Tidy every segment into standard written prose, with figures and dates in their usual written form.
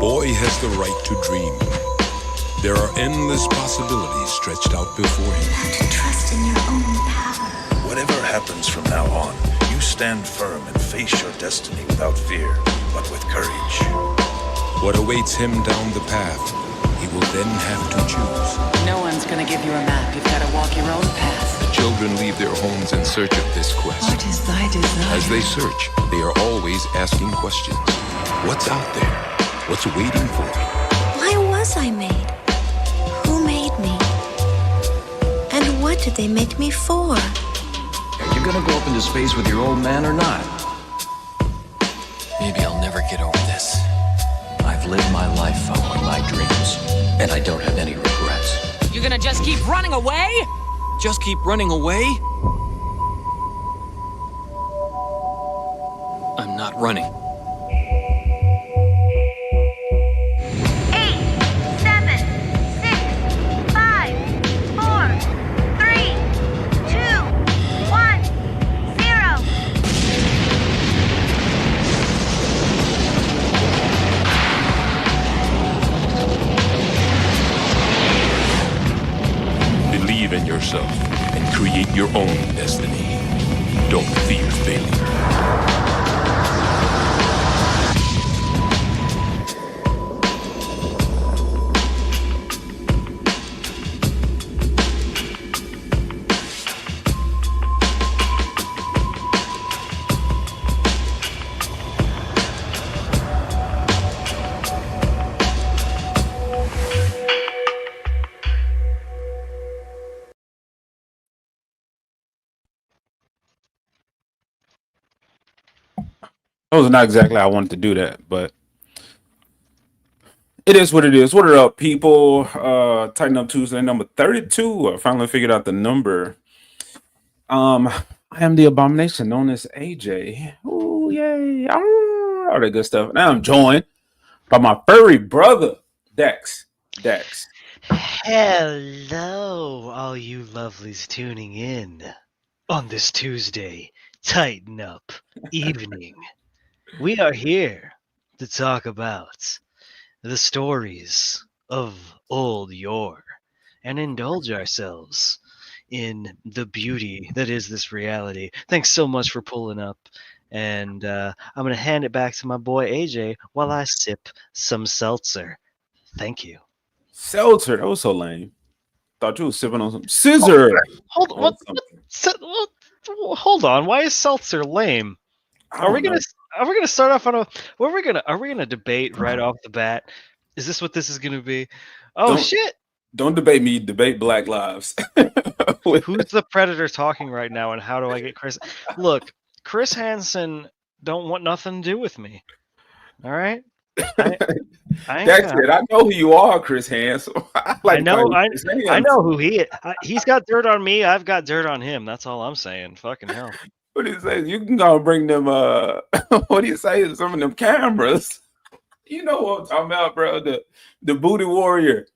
boy has the right to dream. There are endless possibilities stretched out before him. And to trust in your own power. Whatever happens from now on, you stand firm and face your destiny without fear, but with courage. What awaits him down the path, he will then have to choose. No one's gonna give you a map. You've got to walk your own path. The children leave their homes in search of this quest. What is thy desire? As they search, they are always asking questions. What's out there? What's waiting for me? Why was I made? Who made me? And what did they make me for? Are you gonna go up into space with your old man or not? Maybe I'll never get over this. I've lived my life following my dreams, and I don't have any regrets. You gonna just keep running away? Just keep running away? I'm not running. 8, 7, 6, 5, 4, 3, 2, 1, 0. Believe in yourself and create your own destiny. Don't fear failure. That was not exactly how I wanted to do that, but it is what it is. What are up, people? Tighten Up Tuesday number 32. I finally figured out the number. I am the abomination known as AJ. Oh, yay. All that good stuff. Now I'm joined by my furry brother, Dex. Hello, all you lovelies tuning in on this Tuesday, Tighten Up evening. We are here to talk about the stories of old yore and indulge ourselves in the beauty that is this reality. Thanks so much for pulling up. And I'm going to hand it back to my boy AJ while I sip some seltzer. Thank you. Seltzer. That was so lame. Thought you was sipping on some scissor. Hold on. Why is seltzer lame? Are we gonna start off on a? Are we gonna debate right off the bat? Is this what this is gonna be? Oh shit! Don't debate me. Debate Black Lives. Who's the predator talking right now, and how do I get Chris? Look, Chris Hansen don't want nothing to do with me. All right. That's it. I know who you are, Chris Hansen. I know who he is. He's got dirt on me. I've got dirt on him. That's all I'm saying. Fucking hell. What do you say? You can go bring them. What do you say? Some of them cameras. You know what I'm talking about, bro? The booty warrior.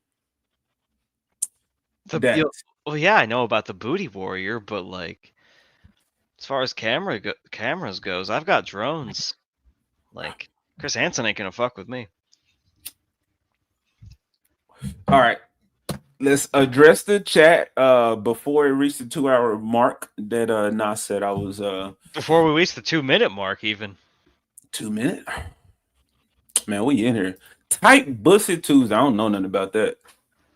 Well, yeah, I know about the booty warrior, but like, as far as cameras goes, I've got drones. Like, Chris Hansen ain't gonna fuck with me. All right. Let's address the chat before it reached the 2-hour mark that Nas said I was before we reached the 2-minute mark even. 2 minute? Man, we in here. Tight bussy Tuesday. I don't know nothing about that.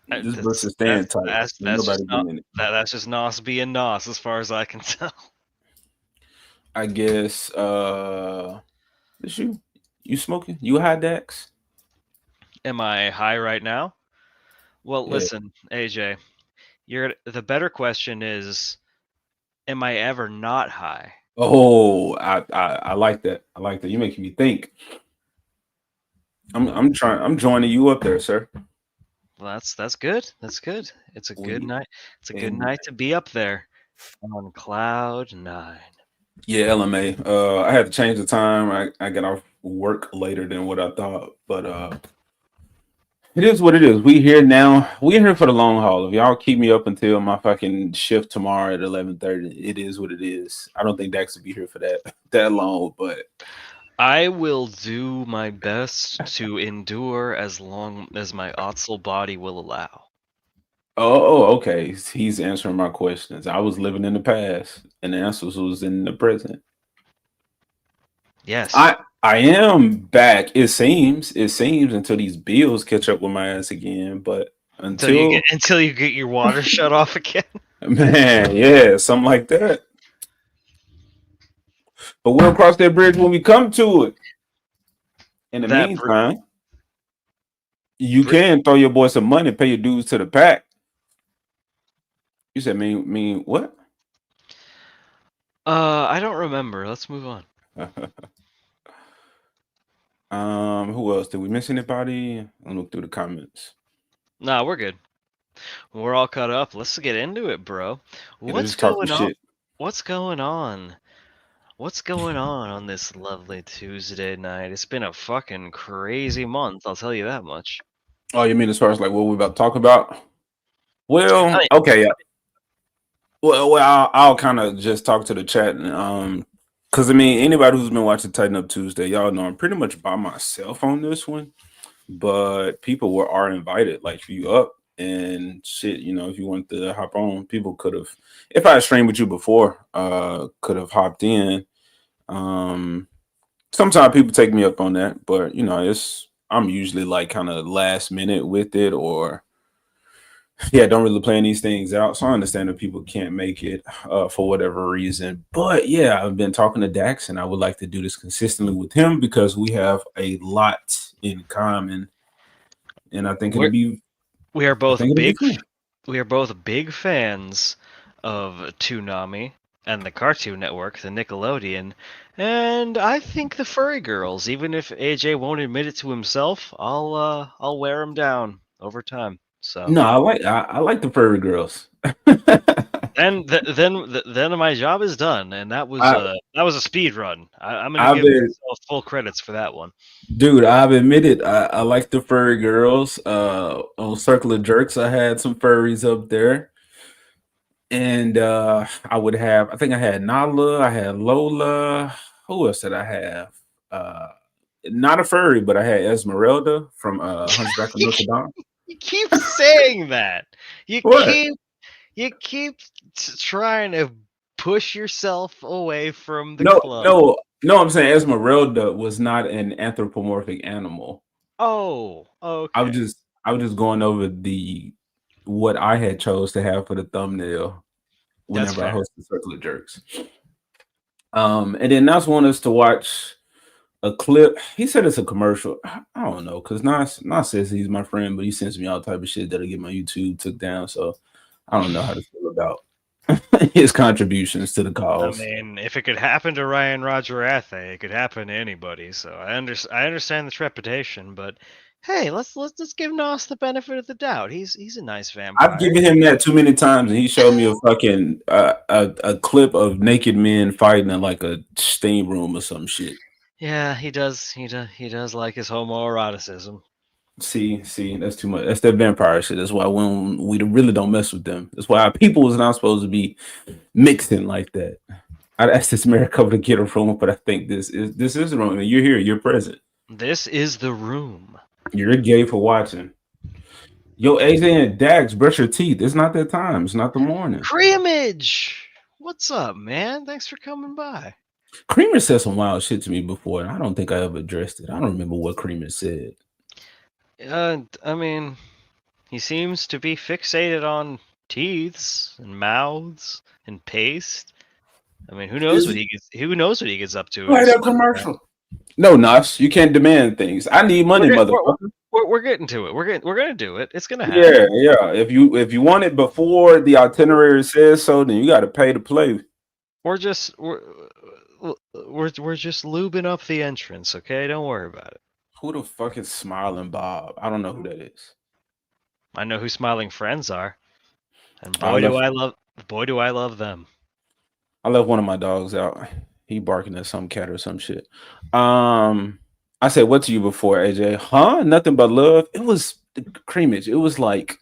This bussy stand tight. That's just Nos being Nos as far as I can tell. I guess is you smoking? You high, Dax? Am I high right now? Well, listen, AJ, the better question is, am I ever not high? Oh, I like that. I like that. You're making me think. I'm joining you up there, sir. Well, that's good. That's good. It's a good night. It's a good night to be up there on cloud 9. Yeah, LMA. I had to change the time. I got off work later than what I thought, but it is what it is. We here now. We're here for the long haul. If y'all keep me up until my fucking shift tomorrow at 11:30, it is what it is. I don't think Dax will be here for that long, but I will do my best to endure as long as my Otzel body will allow. Okay. He's answering my questions. I was living in the past, and the answers was in the present. Yes. I am back. It seems until these bills catch up with my ass again. But until Until you get your water shut off again. man, yeah, something like that. But we'll cross that bridge when we come to it. In the That br- meantime, you br- can throw your boy some money, pay your dues to the pack. You said mean what? I don't remember. Let's move on. Who else? Did we miss anybody? I'll look through the comments. Nah, we're good. We're all caught up. Let's get into it, bro. Yeah, let's What's just talk the going on? shit. What's going on? What's going on this lovely Tuesday night? It's been a fucking crazy month, I'll tell you that much. Oh, you mean as far as like what we're about to talk about? I Well, mean, okay, yeah. Well, I'll kind of just talk to the chat, because I mean, anybody who's been watching Tighten Up Tuesday, y'all know I'm pretty much by myself on this one. But people are invited, like if you up and shit, if you want to hop on, people could have. If I had streamed with you before, could have hopped in. Sometimes people take me up on that, but I'm usually like kind of last minute with it, or yeah, don't really plan these things out. So I understand that people can't make it for whatever reason. But yeah, I've been talking to Dax, and I would like to do this consistently with him because we have a lot in common, and I think it'll we're, be. we are I both think it'll be big cool. we are both big fans of Toonami and the Cartoon Network, the Nickelodeon, and I think the furry girls, even if AJ won't admit it to himself, I'll wear him down over time. So No, I like the furry girls. then my job is done, and I that was a speed run. I'm gonna I've give been myself full credits for that one. dude. I've admitted I like the furry girls. On Circle of Jerks, I had some furries up there. And I would have, I think I had Nala, I had Lola. Who else did I have? Uh, Not a furry, but I had Esmeralda from Hunchback of you, Notre Dame. you keep saying that. You What? keep trying to push yourself away from the No, club. no, no. I'm saying Esmeralda was not an anthropomorphic animal. Oh, I was okay. just, I was just going over the what I had chose to have for the thumbnail That's whenever I fair. hosted Circle of Jerks. And then Nas wanted us to watch a clip. He said it's a commercial. I don't know, because Nas says he's my friend, but he sends me all type of shit that'll get my YouTube took down. So I don't know how to feel about his contributions to the I cause. mean, if it could happen to Ryan Roger Athe, it could happen to anybody. So I understand the trepidation, but hey, let's give Nos the benefit of the doubt. He's a nice I've vampire. given him that too many times, and he showed me a fucking a clip of naked men fighting in like a steam room or some shit. Yeah, he does. He does like his homoeroticism. See, that's too much. That's that vampire shit. That's why when we really don't mess with them. That's why people is not supposed to be mixing like that. I asked this Maricopa to get a room, but I think this is the room. You're here. You're present. This is the room. You're gay for watching. Yo, AJ and Dax, brush your teeth. It's not that time. It's not the morning. Creamage! What's up, man? Thanks for coming by. Creamer said some wild shit to me before, and I don't think I ever addressed it. I don't remember what Creamer said. I mean, he seems to be fixated on teeths and mouths and paste. I mean, who knows what he gets? Who knows what he gets up to? In Play his that spare time? commercial. No, Nas, you can't demand things. I need money, motherfucker. We're getting to it. We're gonna do it. It's gonna Yeah, happen. yeah. If you want it before the itinerary says so, then you got to pay to play. We're just we're just lubing up the entrance. Okay, don't worry about it. Who the fuck is Smiling Bob? I don't know who that is. I know who Smiling Friends are, and I boy left do I love them. I left one of my dogs out. He barking at some cat or some shit. I said what to you before, AJ? Huh? Nothing but love. It was the creamage. It was like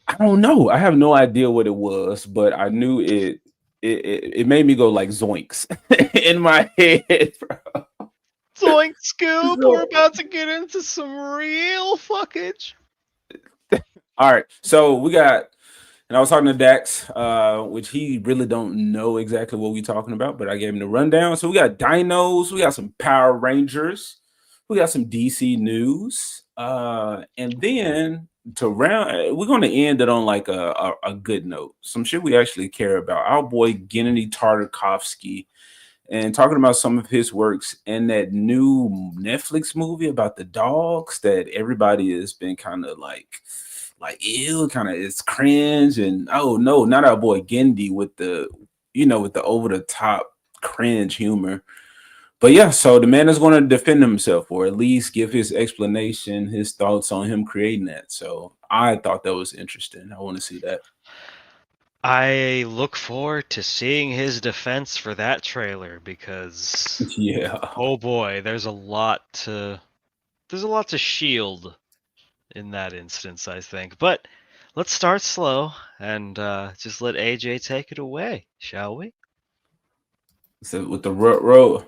I don't know. I have no idea what it was, but I knew it made me go like zoinks in my head, bro. Zoink scoop, So- we're about to get into some real fuckage. All right, so we got, and I was talking to Dax, which he really don't know exactly what we're talking about, but I gave him the rundown. So we got dinos, we got some Power Rangers, we got some DC news, and then to round, we're going to end it on like a good note, some shit we actually care about. Our boy Gennady Tartakovsky, and talking about some of his works and that new Netflix movie about the dogs that everybody has been kind of like ew, kind of it's cringe, and oh no, not our boy Gendy with the with the over the top cringe humor. But yeah, so the man is going to defend himself or at least give his explanation, his thoughts on him creating that. So I thought that was interesting. I want to see that. I look forward to seeing his defense for that trailer because Yeah. oh boy, there's a lot to shield in that instance, I think. But let's start slow and just let AJ take it away, shall we? So with the road.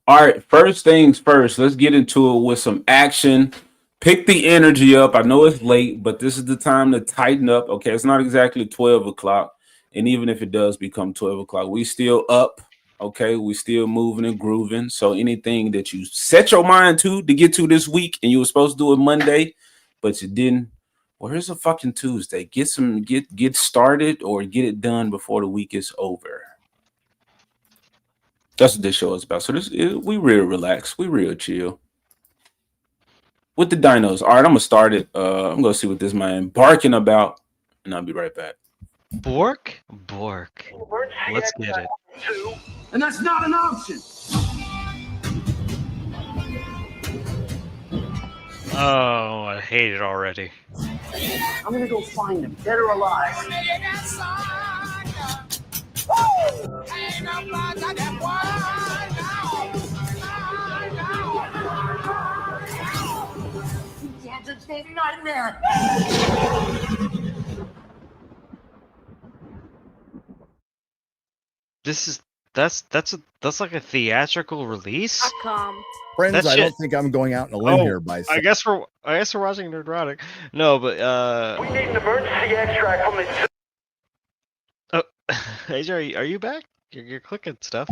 All right, first things first, let's get into it with some action. Pick the energy up. I know it's late, but this is the time to tighten up. Okay, it's not exactly 12 o'clock. And even if it does become 12 o'clock, we still up. Okay, we still moving and grooving. So anything that you set your mind to get to this week and you were supposed to do it Monday, but you didn't. Well, here's a fucking Tuesday. Get started or get it done before the week is over. That's what this show is about. So we real relaxed. We real chill. With the dinos. All right, I'm gonna start it. I'm gonna see what this man barking about, and I'll be right back. Bork? Let's get it. And that's not an option. Oh, I hate it already. I'm gonna go find him, dead or alive. Nightmare. That's like a theatrical release. Friends, That I shit- don't think I'm going out on a limb here by I saying. guess we're watching Nerdrotic. No, but We need an emergency extract from this. oh, AJ, are you back? You're clicking stuff.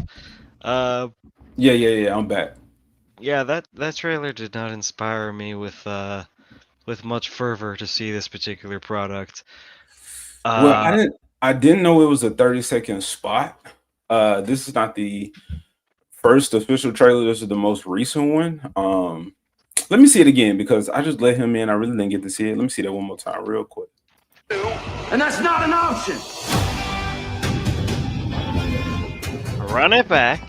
Yeah. I'm back. Yeah, that trailer did not inspire me with much fervor to see this particular product. Well, I didn't know it was a 30-second spot. This is not the first official trailer. This is the most recent one. Let me see it again because I just let him in. I really didn't get to see it. Let me see that one more time, real quick. And that's not an option. Run it back.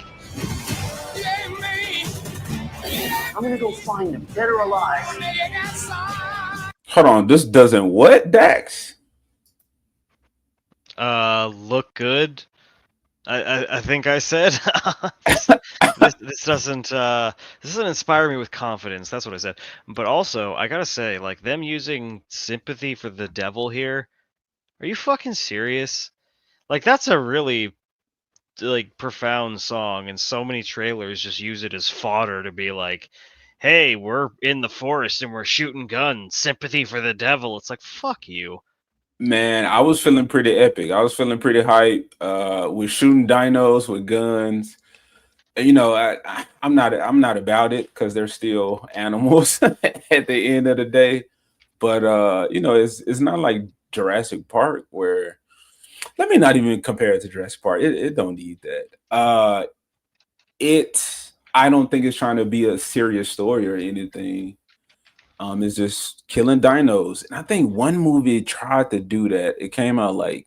I'm gonna go find him, dead or alive. Hold on, this doesn't what, Dax? Look good. I think I said this doesn't inspire me with confidence. That's what I said. But also, I gotta say, like them using sympathy for the devil here. Are you fucking serious? Like that's a really like profound song, and so many trailers just use it as fodder to be like, "Hey, we're in the forest and we're shooting guns. Sympathy for the devil." It's like fuck you. Man, I was feeling pretty epic. I was feeling pretty hype. We're shooting dinos with guns. You know, I'm not about it because they're still animals at the end of the day. But you know, it's not like Jurassic Park where let me not even compare it to Jurassic Park. It don't need that. I don't think it's trying to be a serious story or anything. It's just killing dinos. And I think one movie tried to do that. It came out like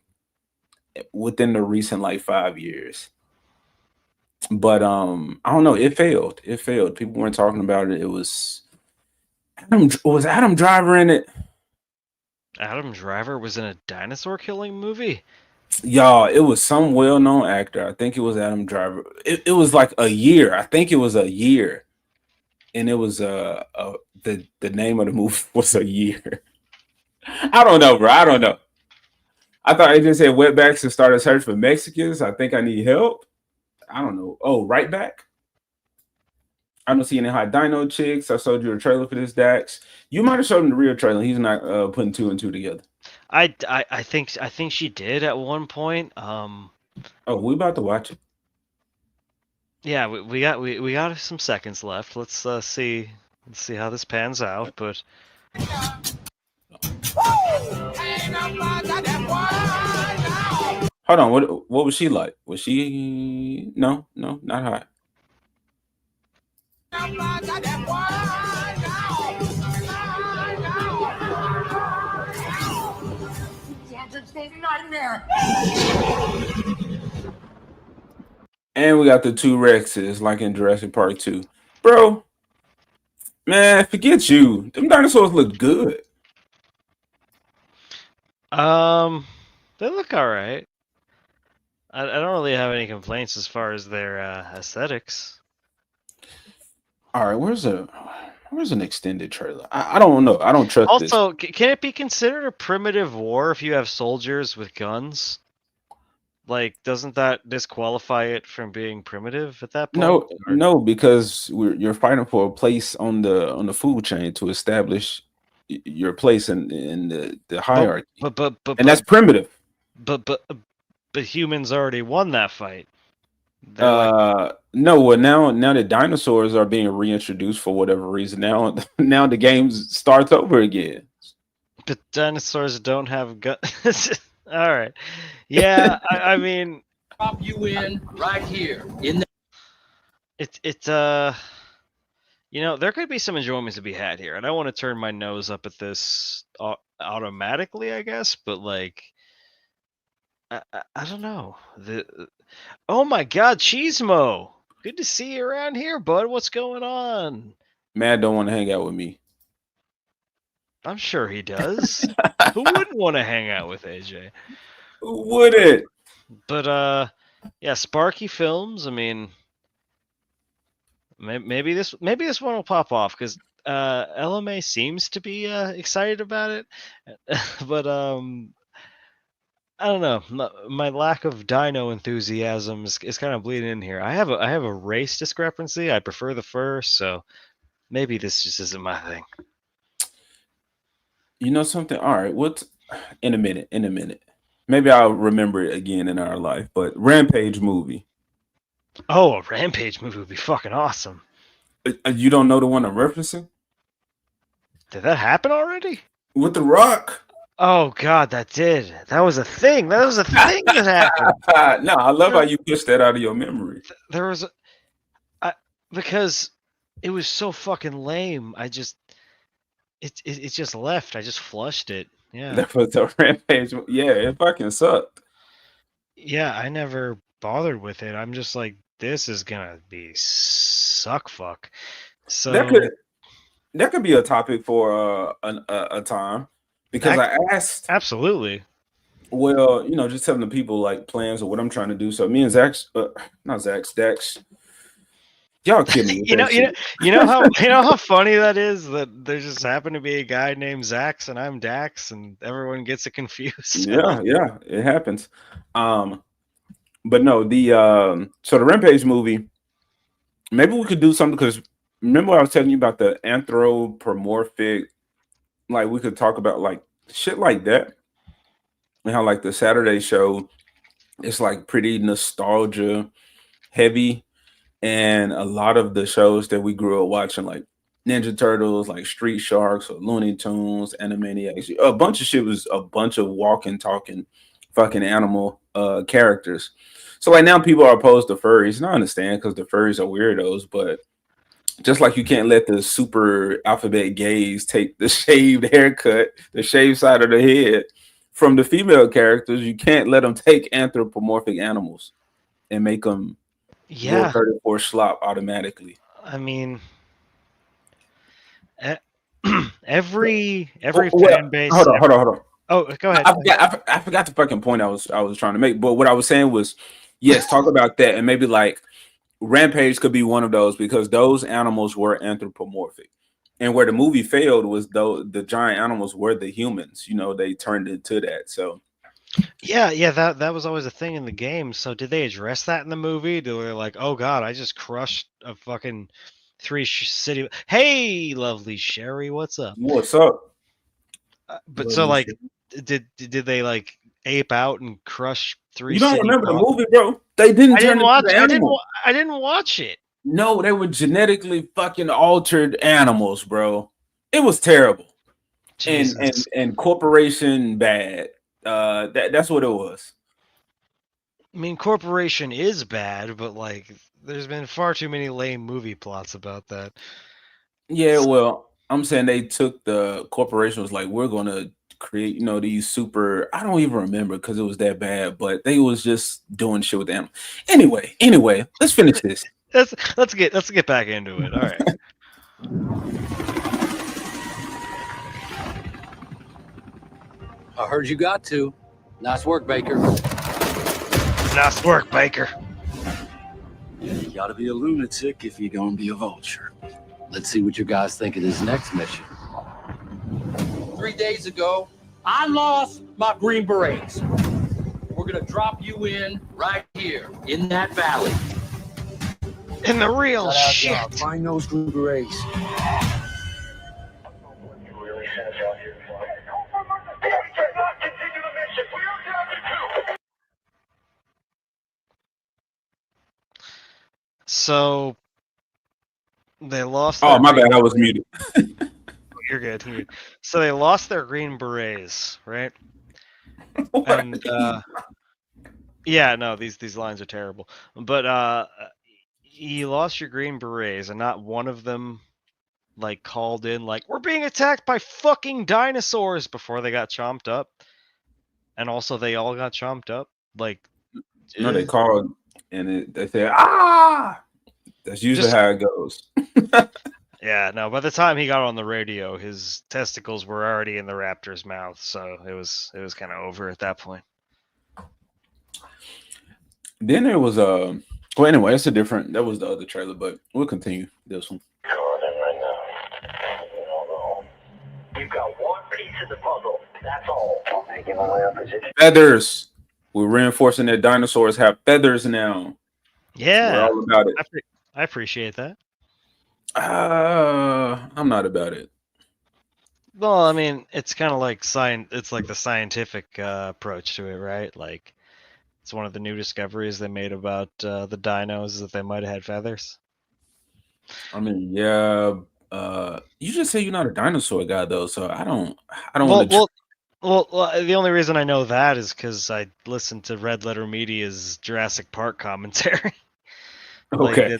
within the recent like 5 years. But I don't know, it failed. It failed. People weren't talking about it. It was Adam Driver in it. Adam Driver was in a dinosaur killing movie? Y'all, it was some well-known actor. I think it was Adam Driver. It was like a year. I think it was a year. And it was the name of the movie was A Year. I don't know, bro. I don't know. I thought I just said wetbacks and started search for Mexicans. I think I need help. I don't know. Oh, right back. I don't see any hot dino chicks. I showed you a trailer for this Dax. You might have showed him the real trailer. He's not putting two and two together. I think she did at one point. Oh, we about to watch it. Yeah, we got some seconds left. Let's see how this pans out. But Hold on. What was she like? Was she no not hot. And we got the two Rexes like in Jurassic Park 2. Bro, man, forget you. Them dinosaurs look good. they look all right. I don't really have any complaints as far as their aesthetics. All right, where's an extended trailer? I don't know. I don't trust this. Also, can it be considered a primitive war if you have soldiers with guns? Like, doesn't that disqualify it from being primitive at that point? No, because you're fighting for a place on the food chain to establish your place in the hierarchy, But and that's primitive. but humans already won that fight. They're No, well now the dinosaurs are being reintroduced for whatever reason. Now the game starts over again. But dinosaurs don't have guns. All right. Yeah, I mean, Drop you in right here in the. there could be some enjoyment to be had here, and I want to turn my nose up at this automatically, I guess. But like, I don't know. Oh my God, Cheesemo! Good to see you around here, bud. What's going on? Matt don't want to hang out with me. I'm sure he does. Who wouldn't want to hang out with AJ? Who wouldn't? But yeah, Sparky Films. I mean, maybe this one will pop off because LMA seems to be excited about it. But I don't know. My lack of dino enthusiasm is kind of bleeding in here. I have a race discrepancy. I prefer the fur, so maybe this just isn't my thing. You know something? All right, what's in a minute? Maybe I'll remember it again in our life. But Rampage movie. Oh, a Rampage movie would be fucking awesome. You don't know the one I'm referencing? Did that happen already? With The Rock? Oh God, that did. That was a thing. That was a thing that happened. No, I love how you pushed that out of your memory. There was, because it was so fucking lame. It just left. I just flushed it. Yeah. That was the Rampage. Yeah, it fucking sucked. Yeah, I never bothered with it. I'm just like, this is gonna be suck fuck. So that could be a topic for a time. Because I asked, absolutely. Well, just telling the people like plans or what I'm trying to do. So me and Dax, y'all kidding me. you know how funny that is that there just happened to be a guy named Zax and I'm Dax and everyone gets it confused. Yeah, it happens. But no, so the Rampage movie. Maybe we could do something because remember what I was telling you about the anthropomorphic. Like we could talk about like shit like that, and how like the Saturday show, it's like pretty nostalgia heavy, and a lot of the shows that we grew up watching, like Ninja Turtles, like Street Sharks or Looney Tunes, Animaniacs, a bunch of shit was a bunch of walking, talking, fucking animal characters. So like now people are opposed to furries, and I understand because the furries are weirdos, but just like you can't let the super alphabet gays take the shaved haircut, the shaved side of the head from the female characters, you can't let them take anthropomorphic animals and make them go 34 slop automatically. I mean, every fan base. Hold on. Oh, go ahead. I forgot the fucking point I was trying to make. But what I was saying was, yes, talk about that, and maybe like Rampage could be one of those because those animals were anthropomorphic, and where the movie failed was though the giant animals were the humans. They turned into that. So yeah, that was always a thing in the game. So did they address that in the movie? They were like, oh God, I just crushed a fucking city. Hey, lovely Sherry, what's up? What's up? But so like, did they like ape out and crush three? You don't city remember the blocks? movie, bro? They didn't I turn didn't into watch. the animal. I didn't watch it. No, they were genetically fucking altered animals, bro. It was terrible. Jesus. And corporation bad. That's what it was. I mean, Corporation is bad, but like, there's been far too many lame movie plots about that. Yeah, well, I'm saying they took the corporation was like, we're gonna create, these super. I don't even remember because it was that bad, but they was just doing shit with them. Anyway, let's finish this. Let's get back into it. All right. I heard you got to. Nice work, Baker. Nice work, Baker. You gotta be a lunatic if you're gonna be a vulture. Let's see what you guys think of this next mission. 3 days ago, I lost my Green Berets. We're gonna drop you in right here in that valley. In the real shit. Find those Green Berets. So they lost. Oh, my bad. I was muted. You're good. So they lost their Green Berets, right? And yeah, no, these lines are terrible. But you lost your Green Berets, and not one of them like called in like, we're being attacked by fucking dinosaurs before they got chomped up. And also they all got chomped up. Like, No, they called and they said, ah. That's usually how it goes. Yeah, no, by the time he got on the radio, his testicles were already in the raptor's mouth, so it was kind of over at that point. Then there was well, anyway, that was the other trailer, but we'll continue this one. You've got one piece of the puzzle. That's all. I'll take him away on position. Feathers. We're reinforcing that dinosaurs have feathers now. Yeah, we're all about it. I appreciate that. I'm not about it. Well, I mean, it's kind of like it's like the scientific approach to it, right? Like, it's one of the new discoveries they made about the dinos is that they might have had feathers. I mean, yeah. You just say you're not a dinosaur guy, though, so I don't want to. Well, the only reason I know that is because I listened to Red Letter Media's Jurassic Park commentary. Okay.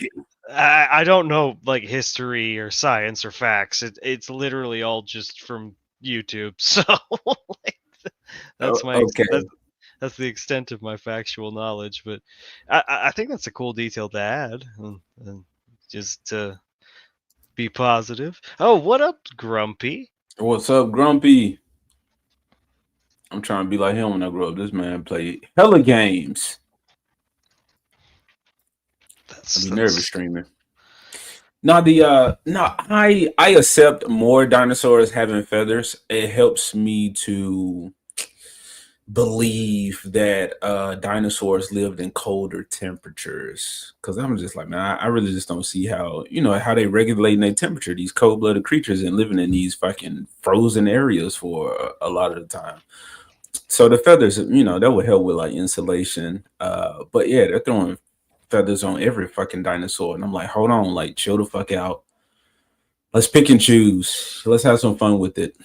I don't know like history or science or facts. It's literally all just from YouTube. So like, that's that's the extent of my factual knowledge. But I think that's a cool detail to add, and just to be positive. Oh, what up, Grumpy? What's up, Grumpy? I'm trying to be like him when I grow up. This man played hella games. I'd be nervous streaming. Now I accept more dinosaurs having feathers. It helps me to believe that dinosaurs lived in colder temperatures. Because I'm just like, man, I really just don't see how how they regulate their temperature. These cold-blooded creatures and living in these fucking frozen areas for a lot of the time. So the feathers, that would help with like insulation. But yeah, they're throwing feathers on every fucking dinosaur, and I'm like, hold on, like, chill the fuck out. Let's pick and choose. Let's have some fun with it.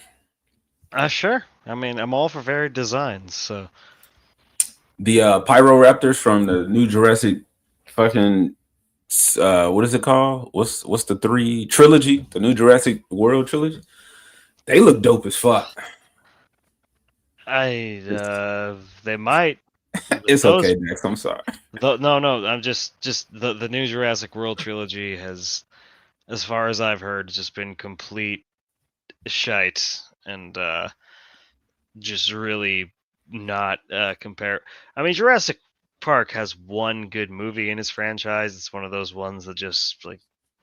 Sure. I mean, I'm all for varied designs. So the Pyroraptors from the new Jurassic fucking what is it called? What's the 3 trilogy? The new Jurassic World trilogy. They look dope as fuck. They might. It's okay, Max. I'm sorry. No. I'm just the new Jurassic World trilogy has, as far as I've heard, just been complete shite and just really not compare. I mean, Jurassic Park has one good movie in his franchise. It's one of those ones that just like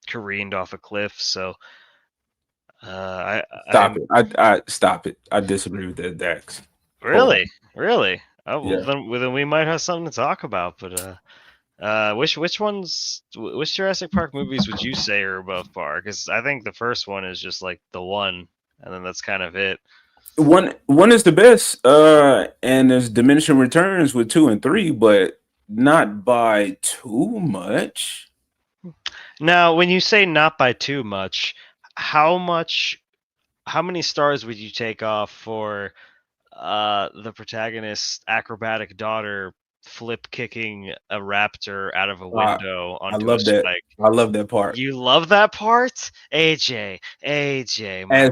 careened off a cliff. So stop it. I disagree with that, Dax. Really? Oh, well, yeah. then we might have something to talk about, but Which Jurassic Park movies would you say are above par? Because I think the first one is just like the one, and then that's kind of it. One is the best, and there's diminishing returns with 2 and 3, but not by too much. Now, when you say not by too much, how much, how many stars would you take off for the protagonist's acrobatic daughter flip kicking a raptor out of a window I onto a love that. spike? I love that part. You love that part? AJ, my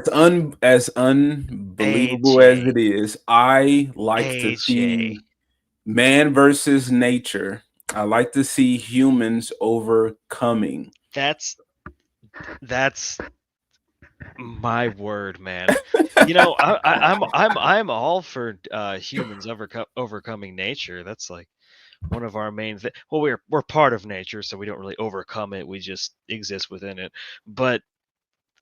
As unbelievable as AJ, it is, I like to AJ. see man versus nature. I like to see humans overcoming. That's my word, man. You know, I'm all for humans overcoming nature. That's like one of our main well, we're part of nature, so we don't really overcome it. We just exist within it. But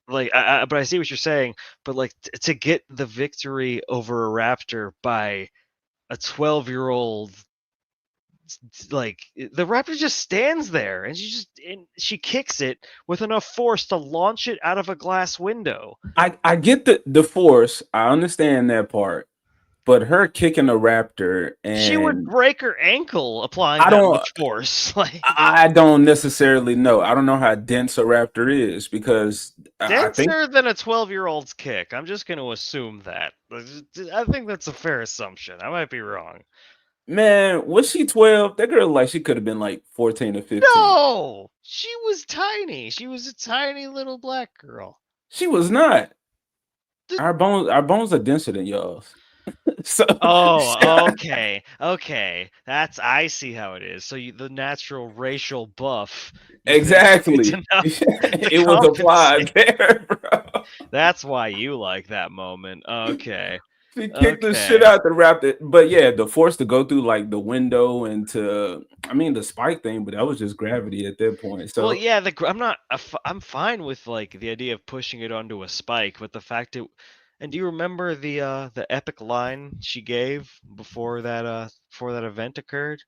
like, but I see what you're saying. But like, to get the victory over a raptor by a 12-year-old, like the raptor just stands there and she kicks it with enough force to launch it out of a glass window. I get the force. I understand that part, but her kicking a raptor, She would and break her ankle applying I that don't much force. Like, I don't necessarily know. I don't know how dense a raptor is because I think, denser than a 12-year-old's kick. I'm just going to assume that. I think that's a fair assumption. I might be wrong. man, was she 12? That girl, like, she could have been like 14 or 15. No, she was tiny. She was a tiny little black girl. She was not. Our bones are denser than y'all's. So Oh, okay. I see how it is. So the natural racial buff, you think it's exactly. enough to It was applied compensate. there, bro. That's why you like that moment. Okay. She kicked the shit Okay. out the raptor. But yeah, the force to go through like the window and the spike thing, but that was just gravity at that point. Well, So yeah, I'm fine with like the idea of pushing it onto a spike, but the fact it and do you remember the epic line she gave before that event occurred?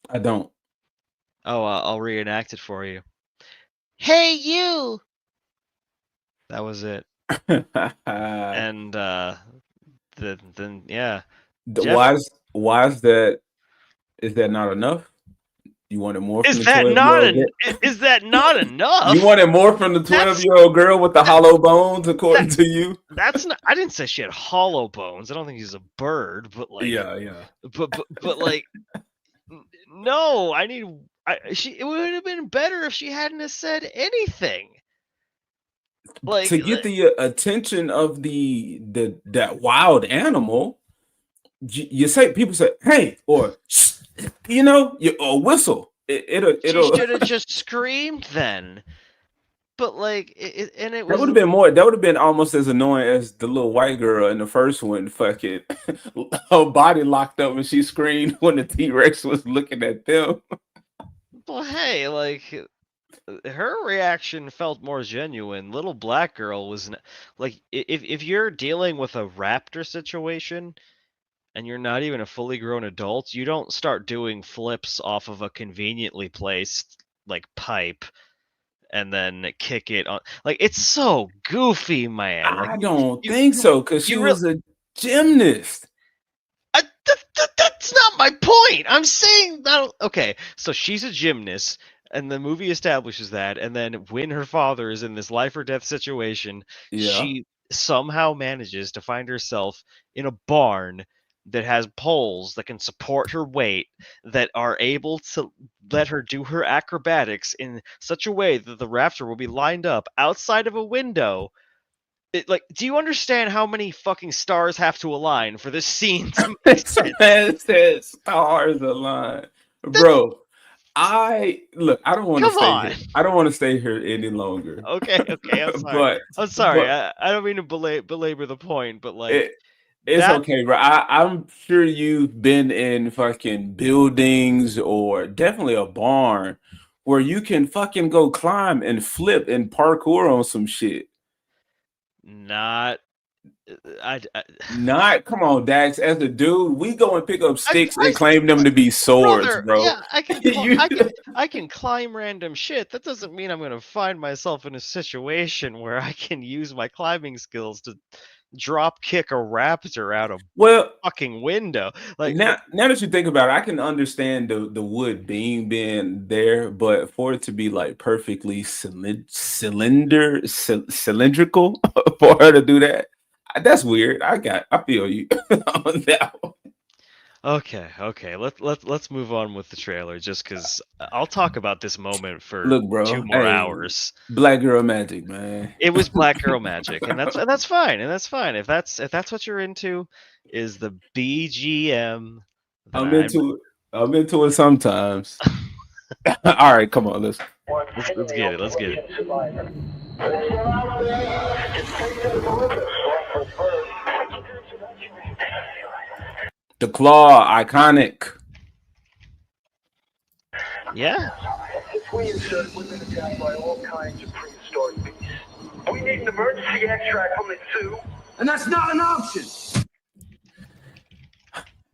I don't. Oh, I'll reenact it for you. Hey, you. That was it. And then yeah, Jeff, Why is that? Is that not enough? You wanted more from is the that not 12-year-old an girl? is that not enough? You wanted more from the That's 12-year-old girl with the hollow bones, that according to you? that's not. I didn't say she had hollow bones. I don't think she's a bird, but like, Yeah. but like, no. It would have been better if she hadn't have said anything. Like, To get the attention of that wild animal, you say people say, "Hey," or or whistle. she It'll should have just screamed then. But like, and it That would was have been more. That would have been almost as annoying as the little white girl in the first one. Fucking her body locked up and she screamed when the T-Rex was looking at them. well, hey, like her reaction felt more genuine. Little black girl was like, if you're dealing with a raptor situation and you're not even a fully grown adult, you don't start doing flips off of a conveniently placed like pipe and then kick it on. Like, it's so goofy, man. Like I don't you think you so because she you really. was a gymnast. That's not my point. I'm saying that. Okay, so she's a gymnast, and the movie establishes that. And then when her father is in this life or death situation, Yeah, she somehow manages to find herself in a barn that has poles that can support her weight, that are able to let her do her acrobatics in such a way that the raptor will be lined up outside of a window. Like, do you understand how many fucking stars have to align for this scene to make sense? man said stars align, bro. I don't want to Come stay on. here. I don't want to stay here any longer. Okay, I'm sorry. but I'm sorry. but I don't mean to belabor the point, but like it, it's that. okay, bro. I'm sure you've been in fucking buildings or definitely a barn where you can fucking go climb and flip and parkour on some shit. Not Not, come on, Dax. As a dude, we go and pick up sticks I and claim them to be swords, brother, bro. yeah, I can climb random shit. That doesn't mean I'm gonna find myself in a situation where I can use my climbing skills to drop kick a raptor out a Well, fucking window. Like, now that you think about it, I can understand the wood being there, but for it to be like perfectly cylindrical for her to do that, that's weird. I feel you on that one. okay. Let's move on with the trailer, just because I'll talk about this moment for Look, bro. 2 more Hey, hours. black girl magic, man. It was black girl magic, and that's fine, and that's fine. If that's what you're into, is the BGM. Then I'm into it sometimes. All right, come on, let's get it. Let's get it. The claw, iconic. Yeah. If we insert, we've been attacked by all kinds of prehistoric beasts. We need an emergency extract from the zoo. And that's not an option.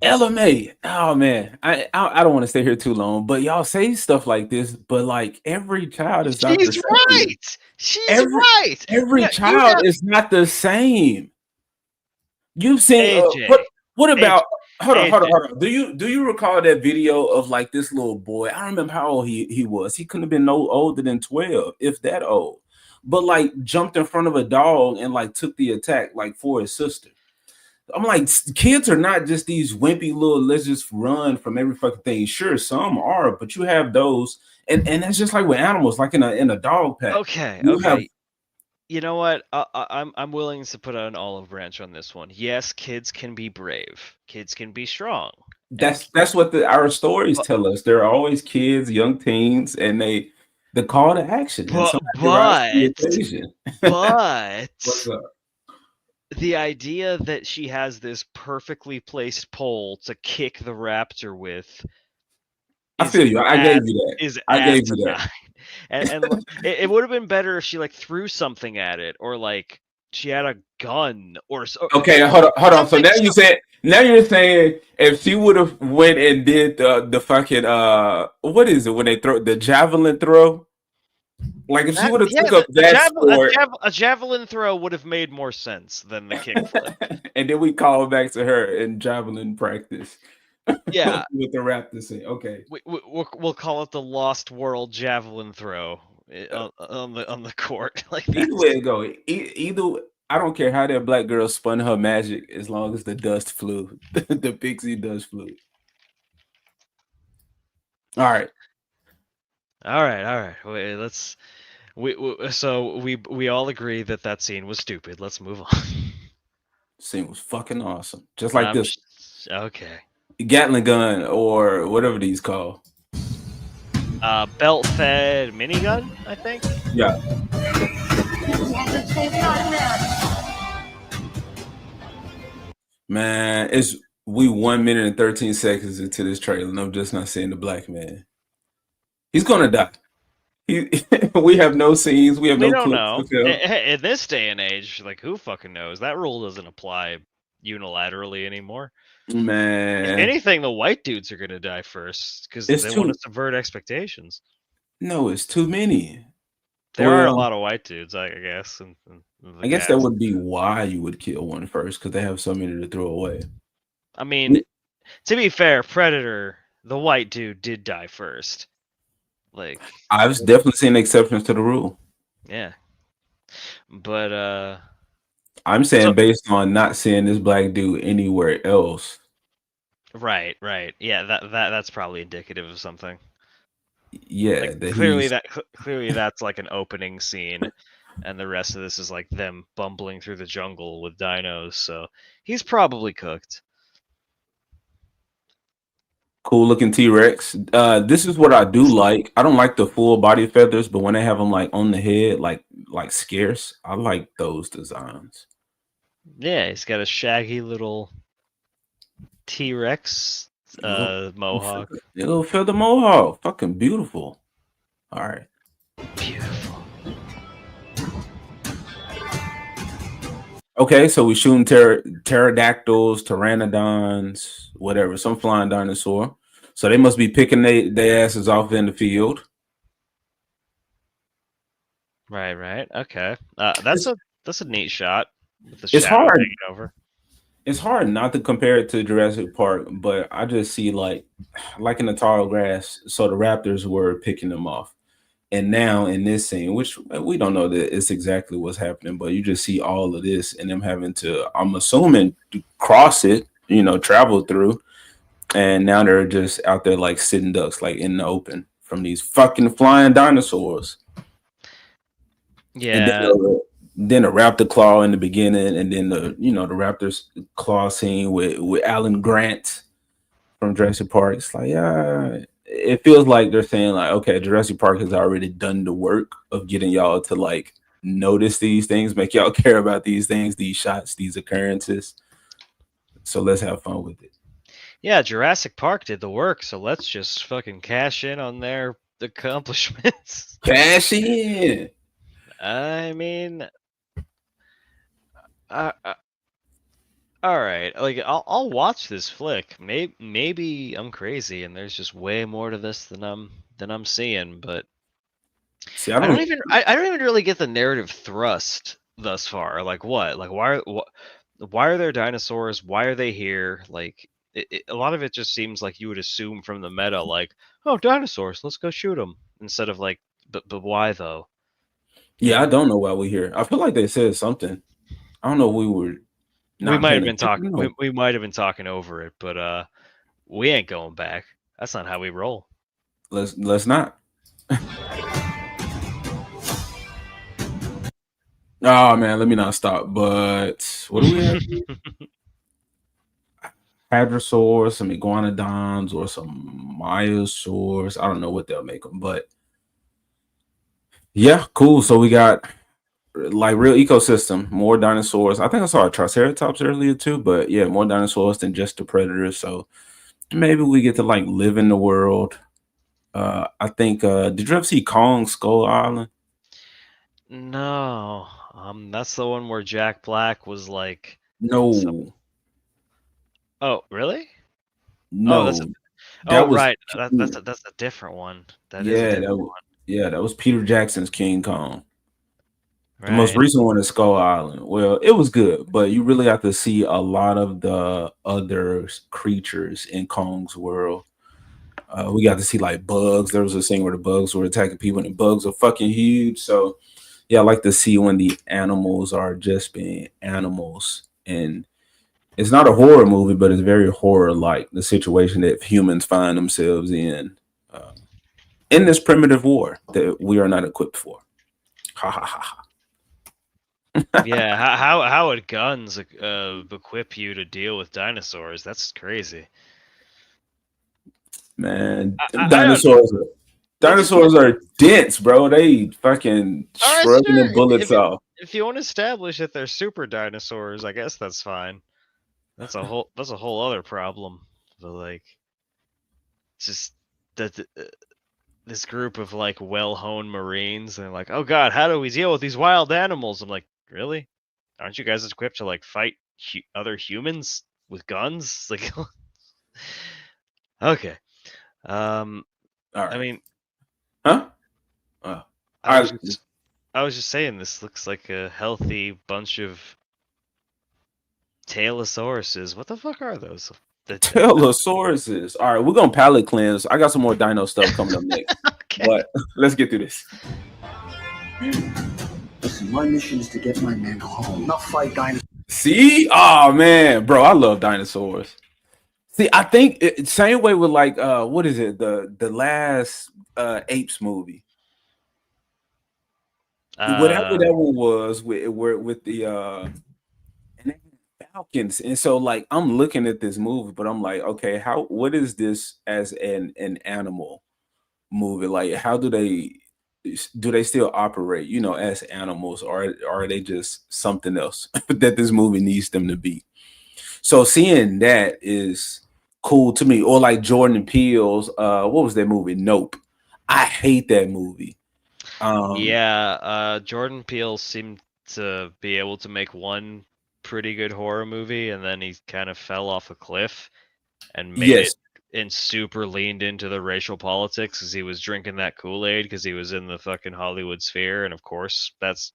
LMA. Oh man, I don't want to stay here too long, but y'all say stuff like this, but like every child is not the She's same. right. She's right. Every Yeah, child is not the same. You've seen AJ. what about hold AJ. on. Do you recall that video of like this little boy? I don't remember how old he was. He couldn't have been no older than 12, if that old. But like jumped in front of a dog and like took the attack like for his sister. I'm like, kids are not just these wimpy little, let's just run from every fucking thing. Sure, some are, but you have those, and that's just like with animals, like in a dog pack. Okay. You know what? I'm willing to put an olive branch on this one. Yes, kids can be brave. Kids can be strong. That's what our stories tell us. There are always kids, young teens, and the call to action. But What's up? The idea that she has this perfectly placed pole to kick the raptor with, I feel you. I gave you that. I gave you that. And it would have been better if she like threw something at it, or like she had a gun or so. Okay, hold on. So now you're saying if she would have went and did the fucking what is it when they throw the javelin throw? Like if she would have took up that sport, a javelin throw would have made more sense than the kickflip. and then we call back to her in javelin practice. Yeah, with the raptor scene. Okay, we'll call it the Lost World javelin throw on the court. Like either way it go, either I don't care how that black girl spun her magic, as long as the dust flew, the pixie dust flew. All right. Wait, so we all agree that scene was stupid. Let's move on. Scene was fucking awesome, just like this. Okay. Gatling gun or whatever these call. Belt-fed minigun, I think. Yeah. Man, we 1 minute and 13 seconds into this trailer, and I'm just not seeing the black man. He's gonna die. We have no scenes. We have no don't clips. know. In this day and age, like who fucking knows? That rule doesn't apply unilaterally anymore. Man, if anything, the white dudes are gonna die first because they want to subvert expectations. No, it's too many. There are a lot of white dudes, I guess. I guess that would be why you would kill one first, because they have so many to throw away. I mean, to be fair, Predator, the white dude, did die first. Like I've definitely seen exceptions to the rule. Yeah, but I'm saying based on not seeing this black dude anywhere else. Right. Yeah, that's probably indicative of something. Yeah, like, clearly that's like an opening scene, and the rest of this is like them bumbling through the jungle with dinos. So he's probably cooked. Cool looking T-Rex. This is what I do like. I don't like the full body feathers, but when they have them like on the head, like scarce, I like those designs. Yeah, he's got a shaggy little T-Rex mohawk. Little feather mohawk. Fucking beautiful. All right. Beautiful. Okay, so we shooting pterodactyls, pteranodons, whatever, some flying dinosaur. So they must be picking their asses off in the field. Right. Okay. It's That's a neat shot with the it's shadow hard. hanging over. It's hard not to compare it to Jurassic Park, but I just see like in the tall grass. So the Raptors were picking them off, and now in this scene, which we don't know that it's exactly what's happening, but you just see all of this and them having to, I'm assuming, cross it, travel through, and now they're just out there like sitting ducks, like in the open from these fucking flying dinosaurs. And Yeah. then a raptor claw in the beginning, and then the raptors claw scene with Alan Grant from Jurassic Park. It's like, yeah, it feels like they're saying like, okay, Jurassic Park has already done the work of getting y'all to like notice these things, make y'all care about these things, these shots, these occurrences. So let's have fun with it. Yeah, Jurassic Park did the work, so let's just fucking cash in on their accomplishments. Cash in. I mean, uh, uh, all right. Like, I'll watch this flick. Maybe I'm crazy, and there's just way more to this than I'm seeing. But See, I don't even I don't even really get the narrative thrust thus far. Like what? Like why are there dinosaurs? Why are they here? Like a lot of it just seems like you would assume from the meta, like, oh, dinosaurs, let's go shoot them, instead of like, but why though? Yeah, I don't know why we're here. I feel like they said something. I don't know if we were We not might have paying been attention. talking. No. We might have been talking over it, but we ain't going back. That's not how we roll. Let's not. Oh man, let me not stop. But what do we have? Hadrosaurs, some iguanodons, or some myosaurs. I don't know what they'll make them, but yeah, cool. So we got like real ecosystem, more dinosaurs. I think I saw a triceratops earlier too, but yeah, more dinosaurs than just the predators. So maybe we get to like live in the world. I think did you ever see Kong Skull Island? No, that's the one where Jack Black was like, No, oh, really? Oh, no, oh, that was right. That's a different one. That is a yeah, different that was Peter Jackson's King Kong. one. The most Right. recent one is Skull Island. Well, it was good, but you really have to see a lot of the other creatures in Kong's world. We got to see like bugs. There was a scene where the bugs were attacking people, and the bugs are fucking huge. So, yeah, I like to see when the animals are just being animals. And it's not a horror movie, but it's very horror-like, the situation that humans find themselves uh, in this primitive war that we are not equipped for. Ha ha ha ha. Yeah, how would guns equip you to deal with dinosaurs? That's crazy. Man, them I don't know. dinosaurs are dense, bro. They fucking All right, shrugging sure. the bullets off. If you want to establish that they're super dinosaurs, I guess that's fine. That's a whole other problem. But like, just that this group of like well-honed Marines, and like, oh god, how do we deal with these wild animals? I'm like, really? Aren't you guys equipped to like fight other humans with guns? Like, okay. All right. I mean, huh? I was just saying, this looks like a healthy bunch of Tailosauruses. What the fuck are those? Telosauruses. All right, we're gonna palate cleanse. I got some more dino stuff coming up next. Okay. But let's get through this. Listen, my mission is to get my men home, not fight dinosaurs. See? Oh man, bro, I love dinosaurs. See, I think same way with like what is it? The last apes movie. Whatever that one was with the and they had falcons. And so like I'm looking at this movie, but I'm like, okay, what is this as an animal movie? Like how do they still operate, as animals, or are they just something else that this movie needs them to be? So seeing that is cool to me. Or like Jordan Peele's what was that movie? Nope. I hate that movie. Yeah, Jordan Peele seemed to be able to make one pretty good horror movie, and then he kind of fell off a cliff and made Yes. it and super leaned into the racial politics because he was drinking that Kool-Aid because he was in the fucking Hollywood sphere, and of course that's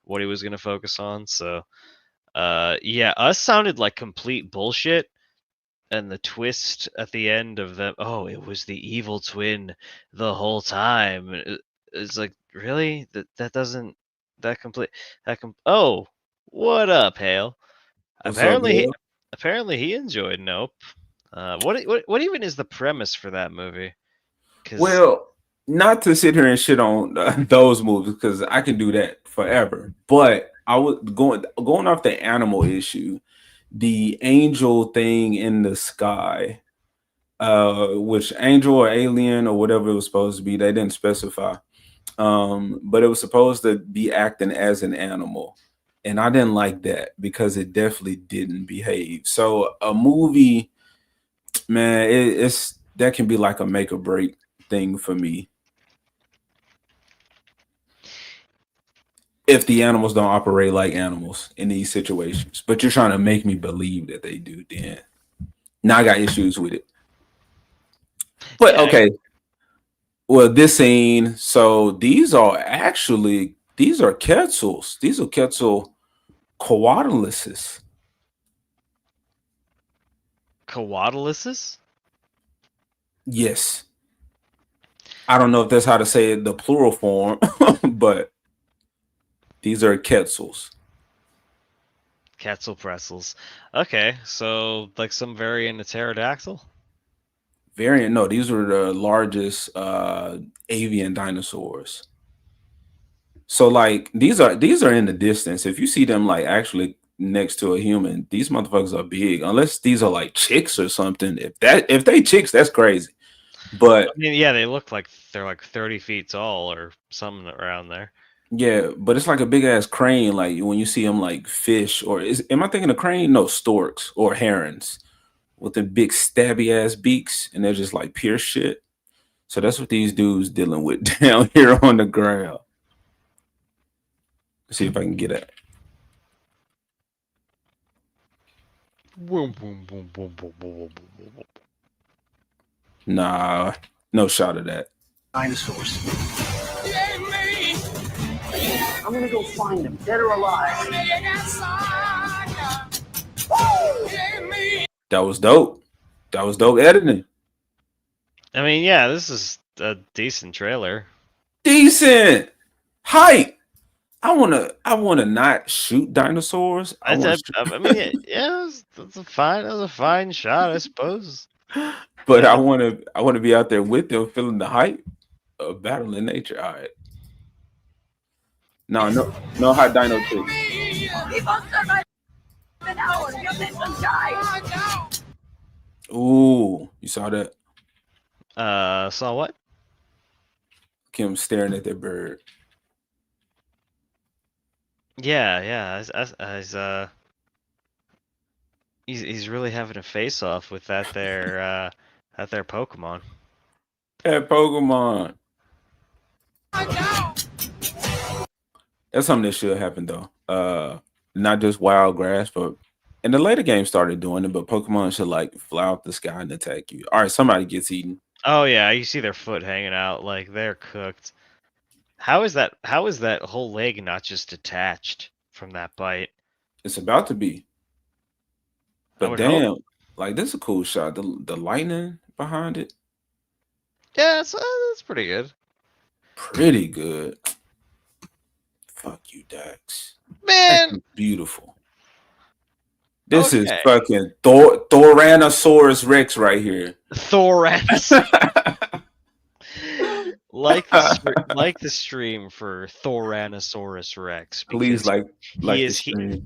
what he was going to focus on. So, yeah, Us sounded like complete bullshit, and the twist at the end of the it was the evil twin the whole time. It's like, really? That doesn't that complete that oh, what up, Hale? What's up, Bill? Apparently he enjoyed Nope. What even is the premise for that movie? Well, not to sit here and shit on those movies because I can do that forever. But I was going off the animal issue, the angel thing in the sky, which angel or alien or whatever it was supposed to be, they didn't specify. But it was supposed to be acting as an animal. And I didn't like that because it definitely didn't behave. So a movie, man, it's that can be like a make or break thing for me. If the animals don't operate like animals in these situations, but you're trying to make me believe that they do, then now I got issues with it. But okay. Well, this scene, so these are quetzals. These are quetzal coattaluses. Coattaluses? Yes. I don't know if that's how to say it, the plural form, but these are quetzals. Quetzal pretzels. Okay, so like some variant of pterodactyl? Variant, no, these were the largest avian dinosaurs. So like these are in the distance. If you see them like actually next to a human, these motherfuckers are big. Unless these are like chicks or something. If they chicks, that's crazy. But I mean, yeah, they look like they're like 30 feet tall or something around there. yeah, but it's like a big ass crane. Like when you see them like fish, or am I thinking of crane? No, storks or herons with the big stabby ass beaks, and they're just like pure shit. So that's what these dudes dealing with down here on the ground. Let's see if I can get it. Nah, no shot of that. Dinosaurs. I'm gonna go find them, dead or alive. That was dope. That was dope editing. I mean, yeah, this is a decent trailer. Decent hype. I wanna not shoot dinosaurs. I mean, yeah, that's a fine shot, I suppose. But I wanna be out there with them, feeling the hype of battling nature. All right. No hot dino trick. Ooh, you saw that? Saw what? Kim staring at that bird. Yeah. He's really having a face off with that there Pokemon. That Pokemon. That's something that should happen though. Not just wild grass, but in the later game started doing it, but Pokemon should like fly out the sky and attack you. All right, somebody gets eaten. Oh yeah, you see their foot hanging out, like they're cooked. How is that whole leg not just detached from that bite? It's about to be. But damn, like this is a cool shot. The lightning behind it. Yeah, that's pretty good. Pretty good. Fuck you, Dax. Man, that's beautiful. This is fucking Thoranosaurus Rex right here. Thoranosaurus. like the stream for Thoranosaurus Rex. Please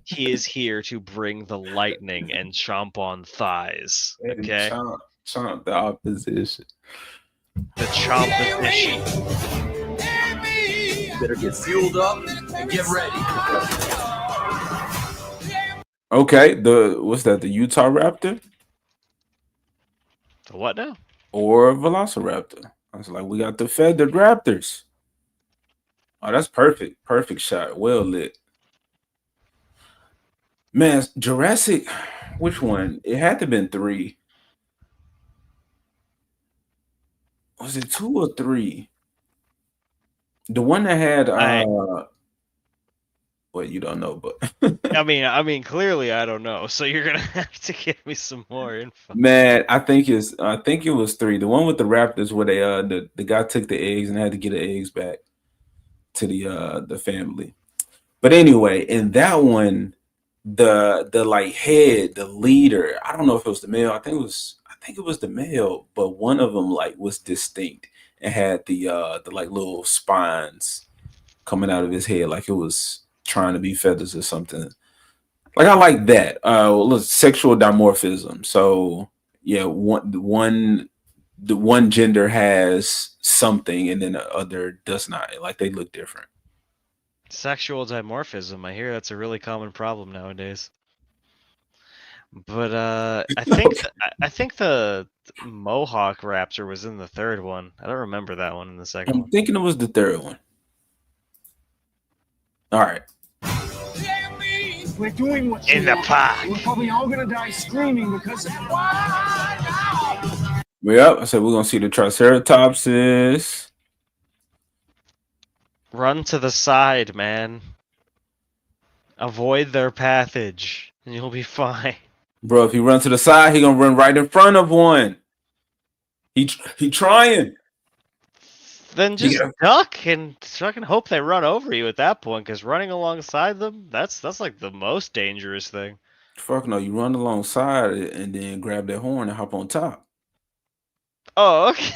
he is here to bring the lightning and chomp on thighs. Okay. Chomp the opposition. The chomp position. Better get fueled up and get ready. Okay, what's that? The Utah Raptor? The what now? Or Velociraptor. I was like, we got the feathered raptors. Oh, that's perfect. Perfect shot. Well lit. Man, Jurassic, which one? It had to have been three. Was it two or three? The one that had I well, you don't know, but I mean, clearly I don't know. So you're gonna have to give me some more info. man, I think it was three. The one with the Raptors where they the guy took the eggs and had to get the eggs back to the family. But anyway, in that one, the like head, the leader, I don't know if it was the male. I think it was the male, but one of them like was distinct and had the like little spines coming out of his head like it was trying to be feathers or something. Like I like that. Sexual dimorphism. So yeah, the one gender has something and then the other does not. Like they look different. Sexual dimorphism. I hear that's a really common problem nowadays. But I think the Mohawk Raptor was in the third one. I don't remember that one in the second I'm one. thinking it was the third one. All right. We're doing what In the park. We're probably all gonna die screaming because of Yep. I said we're gonna see the Triceratopses. Run to the side, man. Avoid their passage, and you'll be fine. Bro, if he runs to the side, he gonna run right in front of one. He trying. Then just duck and fucking hope they run over you at that point, because running alongside them, that's like the most dangerous thing. Fuck no, you run alongside it and then grab that horn and hop on top. Oh, okay.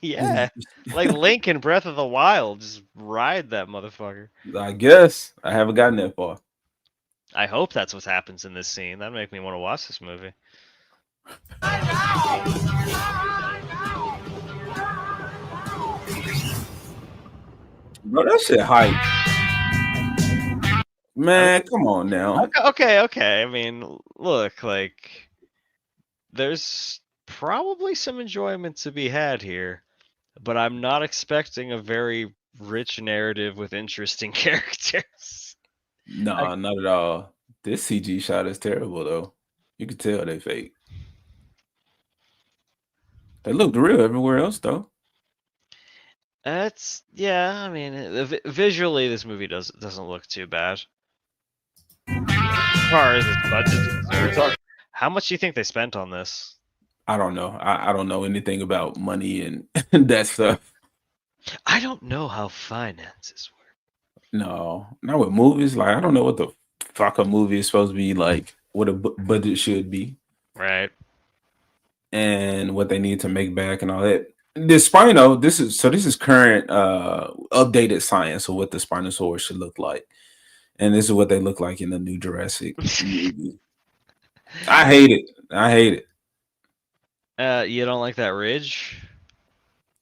Yeah. Like Link in Breath of the Wild, just ride that motherfucker. I guess I haven't gotten that far. I hope that's what happens in this scene. That'd make me want to watch this movie. Bro, that shit hype. Man, come on now. Okay. I mean, look, like, there's probably some enjoyment to be had here, but I'm not expecting a very rich narrative with interesting characters. Nah, not at all. This CG shot is terrible though. You can tell they fake. They looked real everywhere else though. Yeah. I mean, visually, this movie doesn't look too bad. As far as its budget is concerned, how much do you think they spent on this? I don't know. I don't know anything about money and that stuff. I don't know how finances work. No, not with movies. Like I don't know what the fuck a movie is supposed to be like. What a budget should be. Right. And what they need to make back and all that. This Spino, this is current updated science of what the Spinosaurus should look like. And this is what they look like in the new Jurassic movie. I hate it. You don't like that ridge?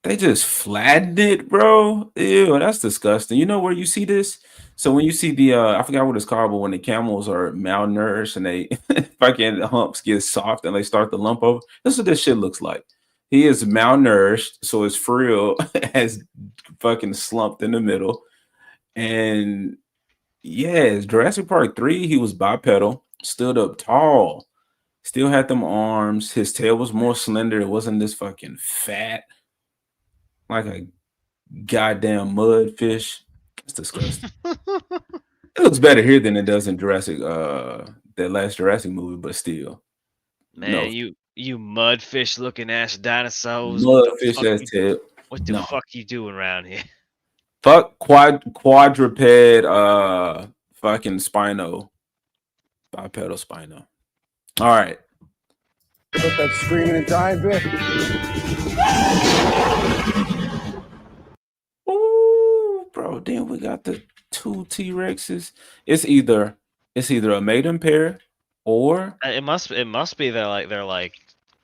They just flattened it, bro. Ew, that's disgusting. You know where you see this? So when you see the I forgot what it's called, but when the camels are malnourished and they fucking humps get soft and they start to lump over, this is what this shit looks like. He is malnourished, so his frill has fucking slumped in the middle. And yeah, Jurassic Park 3, he was bipedal, stood up tall, still had them arms. His tail was more slender. It wasn't this fucking fat, like a goddamn mud fish. It's disgusting. It looks better here than it does in Jurassic, that last Jurassic movie, but still. Man, No. you mudfish looking ass dinosaurs. Mudfish ass tail. What the No. fuck you doing around here? Fuck quadruped fucking Spino. Bipedal Spino. All right. Put that screaming and dying bit. Ooh, bro. Then we got the two T-Rexes. It's either a maiden pair or It must be they're like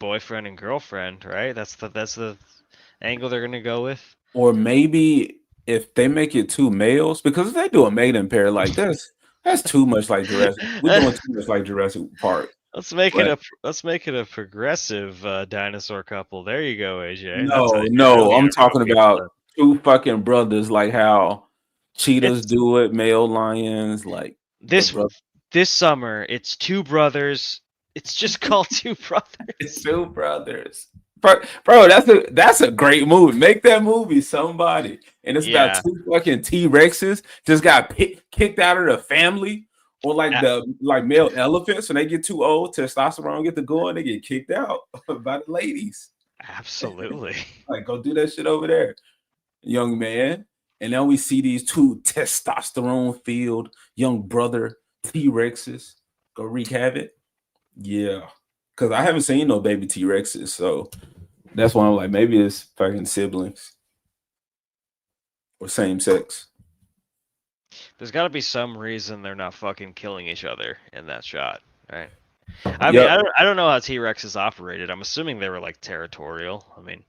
boyfriend and girlfriend, right? That's the angle they're gonna go with. or maybe if they make it two males, because if they do a maiden pair, like that's too much like Jurassic. We're doing too much like Jurassic Park. Let's make it a progressive dinosaur couple. There you go, AJ. No, I'm talking about two fucking brothers, like how cheetahs do it, male lions, like this this summer, it's Two Brothers. It's just called Two Brothers. Two Brothers. Bro, that's a great movie. Make that movie, somebody. And it's about Yeah. two fucking T-Rexes just got kicked out of the family, or like the male elephants when they get too old, testosterone get to go and they get kicked out by the ladies. Absolutely. Like, go do that shit over there, young man. And now we see these two testosterone filled young brother T-Rexes go wreak havoc. Yeah. Because I haven't seen no baby T-Rexes, so that's why I'm like, maybe it's fucking siblings or same sex. There's got to be some reason they're not fucking killing each other in that shot, right? I mean, I don't know how T-Rexes operated. I'm assuming they were like territorial. I mean,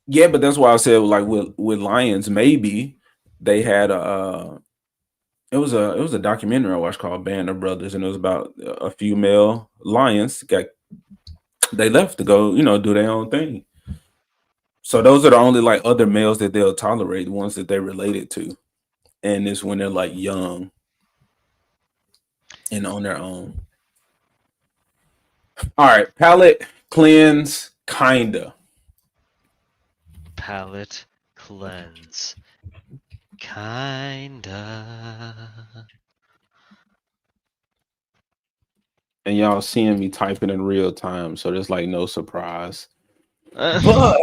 yeah, but that's why I said like with lions, maybe they had it was a documentary I watched called Band of Brothers, and it was about a few male lions they left to go, do their own thing. So those are the only like other males that they'll tolerate, the ones that they're related to. And it's when they're like young and on their own. All right, palate cleanse, kinda. palate cleanse, kinda. And y'all seeing me typing in real time, so there's like no surprise. But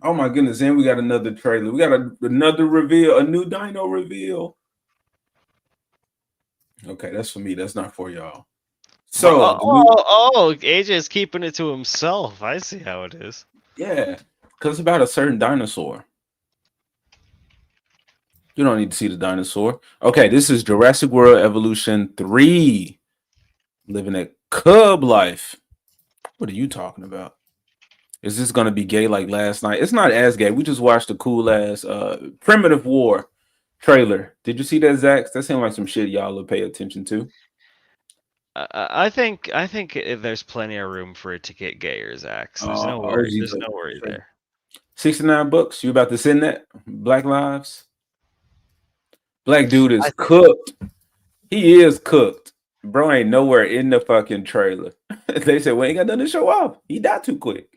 oh my goodness, and we got another trailer. We got another reveal, a new dino reveal. Okay, that's for me. That's not for y'all. So AJ is keeping it to himself. I see how it is. Yeah, because it's about a certain dinosaur. You don't need to see the dinosaur. Okay, this is Jurassic World Evolution 3. Living a cub life. What are you talking about? Is this gonna be gay like last night? It's not as gay. We just watched a cool ass Primitive War trailer. Did you see that, Zach? That seemed like some shit y'all will pay attention to. I think there's plenty of room for it to get gayer, Zach. So there's no worry. There's no worry there. $69. You about to send that? Black Lives. Black dude is cooked. He is cooked. Bro ain't nowhere in the fucking trailer. They said, we ain't got nothing to show off. He died too quick.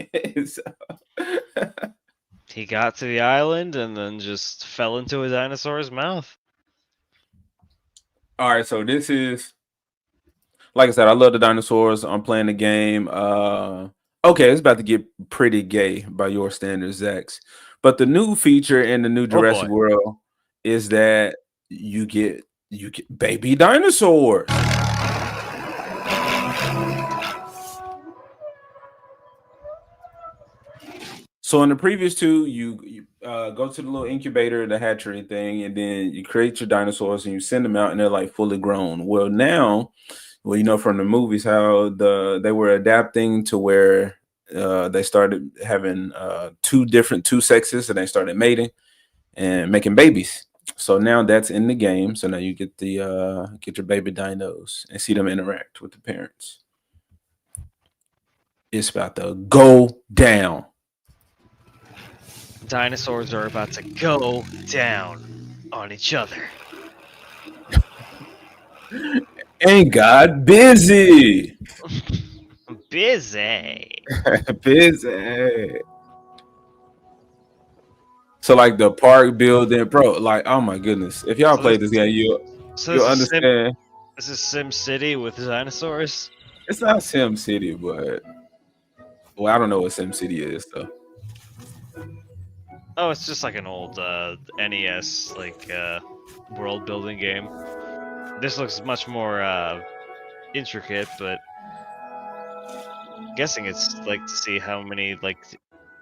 He got to the island and then just fell into a dinosaur's mouth. All right, so this is, like I said, I love the dinosaurs. I'm playing the game. Okay, it's about to get pretty gay by your standards, Zax. But the new feature in the new Jurassic World is that you get baby dinosaurs. So in the previous two, you go to the little incubator, the hatchery thing, and then you create your dinosaurs and you send them out, and they're like fully grown. Well, now, from the movies, how they were adapting to where they started having two sexes, and they started mating and making babies. So now that's in the game. So now you get get your baby dinos and see them interact with the parents. It's about to go down. Dinosaurs are about to go down on each other. Ain't God busy? Busy. Busy. So like the park building, bro, like, oh my goodness. If y'all play this game, you'll understand. This is Sim City with dinosaurs? It's not Sim City, but well, I don't know what Sim City is though. Oh, it's just like an old NES world building game. This looks much more intricate, but I'm guessing it's like to see how many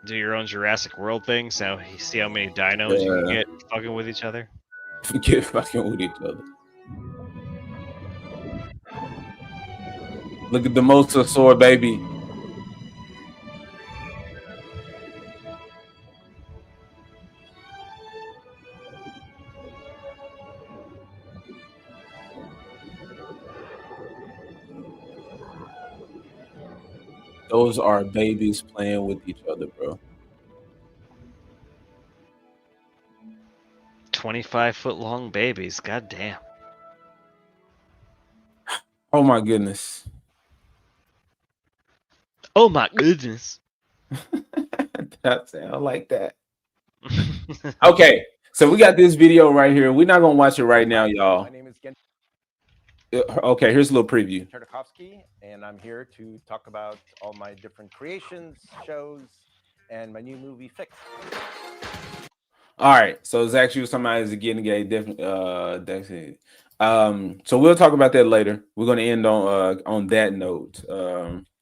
do your own Jurassic World things. Now you see how many dinos you can get fucking with each other. Get fucking with each other. Look at the mosasaur, baby. Those are babies playing with each other, bro. 25-foot long babies, goddamn. Oh my goodness. Oh my goodness. That sound like that. Okay, so we got this video right here. We're not gonna watch it right now, y'all. My name is Gen Okay, here's a little preview. Tartakovsky, and I'm here to talk about all my different creations, shows, and my new movie Fix. All right, so Zach, you was talking about is getting gay, definitely. So we'll talk about that later. We're gonna end on that note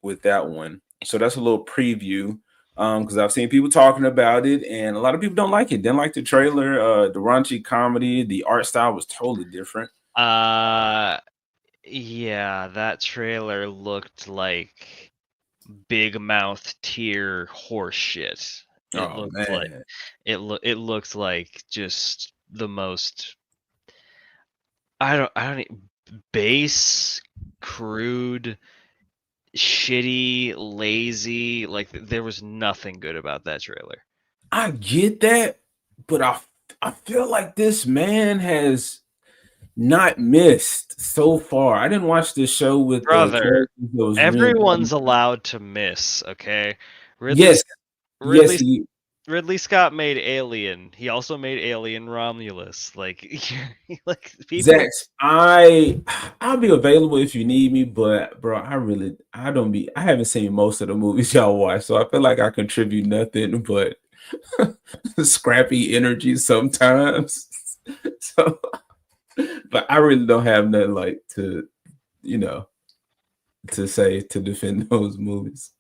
with that one. So that's a little preview because I've seen people talking about it, and a lot of people don't like it. Didn't like the trailer, the raunchy comedy. The art style was totally different. Yeah, that trailer looked like big mouth tier horse shit. It Oh looked like man, it looked like just the most I don't base, crude, shitty, lazy. Like there was nothing good about that trailer. I get that, but I feel like this man has not missed so far. I didn't watch this show with the Brother, characters that was everyone's reincarnated. allowed to miss, okay? Ridley Yes, Sc- yes, Ridley he, Ridley Scott made Alien. He also made Alien Romulus. Like like people Zax. I'll be available if you need me, but bro, I don't be. I haven't seen most of the movies y'all watch, so I feel like I contribute nothing but scrappy energy sometimes. So, but I really don't have nothing like to, you know, to say to defend those movies.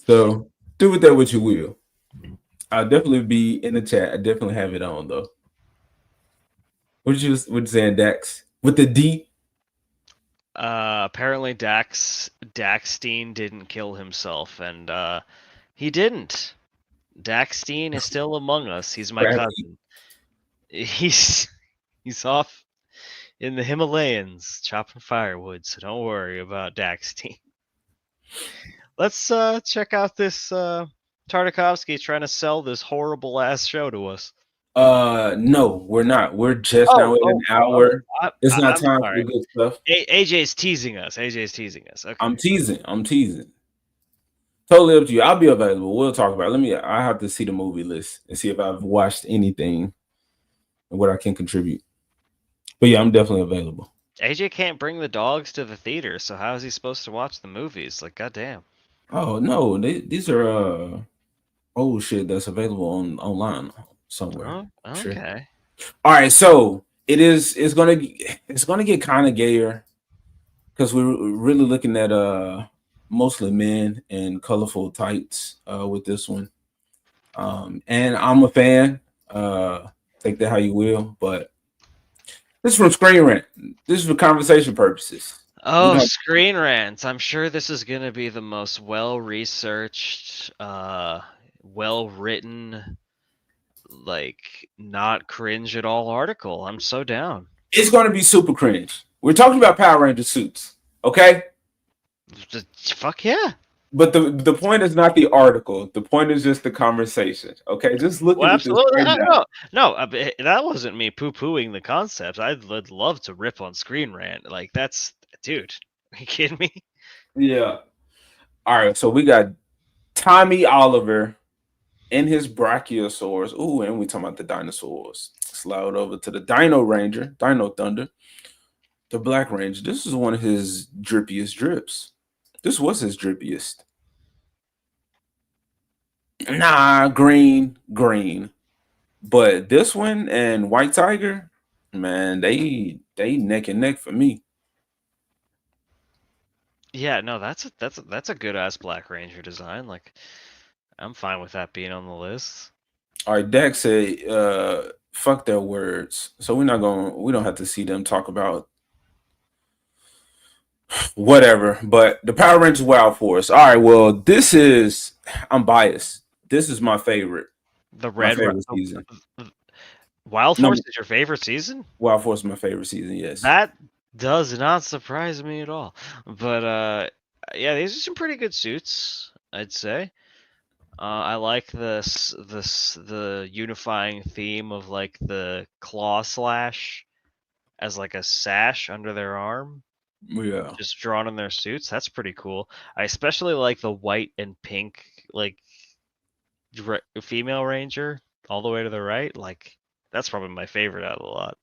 So do with that what you will. I'll definitely be in the chat. I definitely have it on though. What you saying, Dax? With the D? apparently Daxstein didn't kill himself and he didn't. Daxstein is still among us. He's my Scrappy. cousin. He's off in the Himalayas chopping firewood, so don't worry about Daxstein. Let's check out this Tartakovsky trying to sell this horrible ass show to us. No, we're not. We're just now at an hour. It's not I'm time for the sorry. good stuff. AJ's teasing us. AJ's teasing us. Okay. I'm teasing. I'm teasing. Totally up to you. I'll be available. We'll talk about it. I have to see the movie list and see if I've watched anything and what I can contribute. But yeah, I'm definitely available. AJ can't bring the dogs to the theater, so how is he supposed to watch the movies? Like, goddamn. Oh no, these are old shit that's available online somewhere. Oh, Sure. okay. All right, so it's gonna get kind of gayer because we're really looking at mostly men in colorful tights with this one. And I'm a fan. Take that how you will, but this is from Screen Rant. This is for conversation purposes. Oh, Screen Rants. I'm sure this is going to be the most well-researched, well-written, like, not cringe at all article. I'm so down. It's going to be super cringe. We're talking about Power Ranger suits, okay? Fuck yeah. But the point is not the article. The point is just the conversation, okay? Just look at this right now. No, that wasn't me poo-pooing the concept. I'd love to rip on Screen Rant. Like, that's... Dude, are you kidding me? Yeah. All right, so we got Tommy Oliver and his Brachiosaurus. Ooh, and we talking about the dinosaurs. Slide over to the Dino Ranger, Dino Thunder, the Black Ranger. This is one of his drippiest drips. This was his drippiest. Nah, green. But this one and White Tiger, man, they neck and neck for me. Yeah, no, that's a good ass Black Ranger design. Like, I'm fine with that being on the list. All right, Dex said, fuck their words. So we don't have to see them talk about whatever. But the Power Rangers Wild Force. All right, well, I'm biased. This is my favorite. My favorite season. Wild Force is your favorite season? Wild Force is my favorite season, yes. That does not surprise me at all. But yeah, these are some pretty good suits, I'd say. I like the unifying theme of like the claw slash as like a sash under their arm, Yeah. just drawn in their suits. That's pretty cool. I especially like the white and pink, like female ranger all the way to the right. Like that's probably my favorite out of the lot.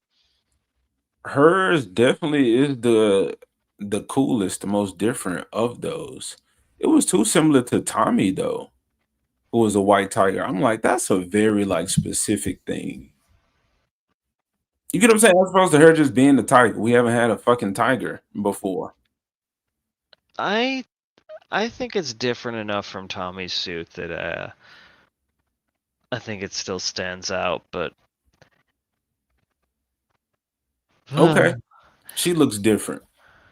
Hers definitely is the coolest, the most different of those. It was too similar to Tommy though, who was a white tiger. I'm like, that's a very like specific thing. You get what I'm saying? As opposed to her just being the tiger. We haven't had a fucking tiger before. I think it's different enough from Tommy's suit that I think it still stands out, but Okay. She looks different.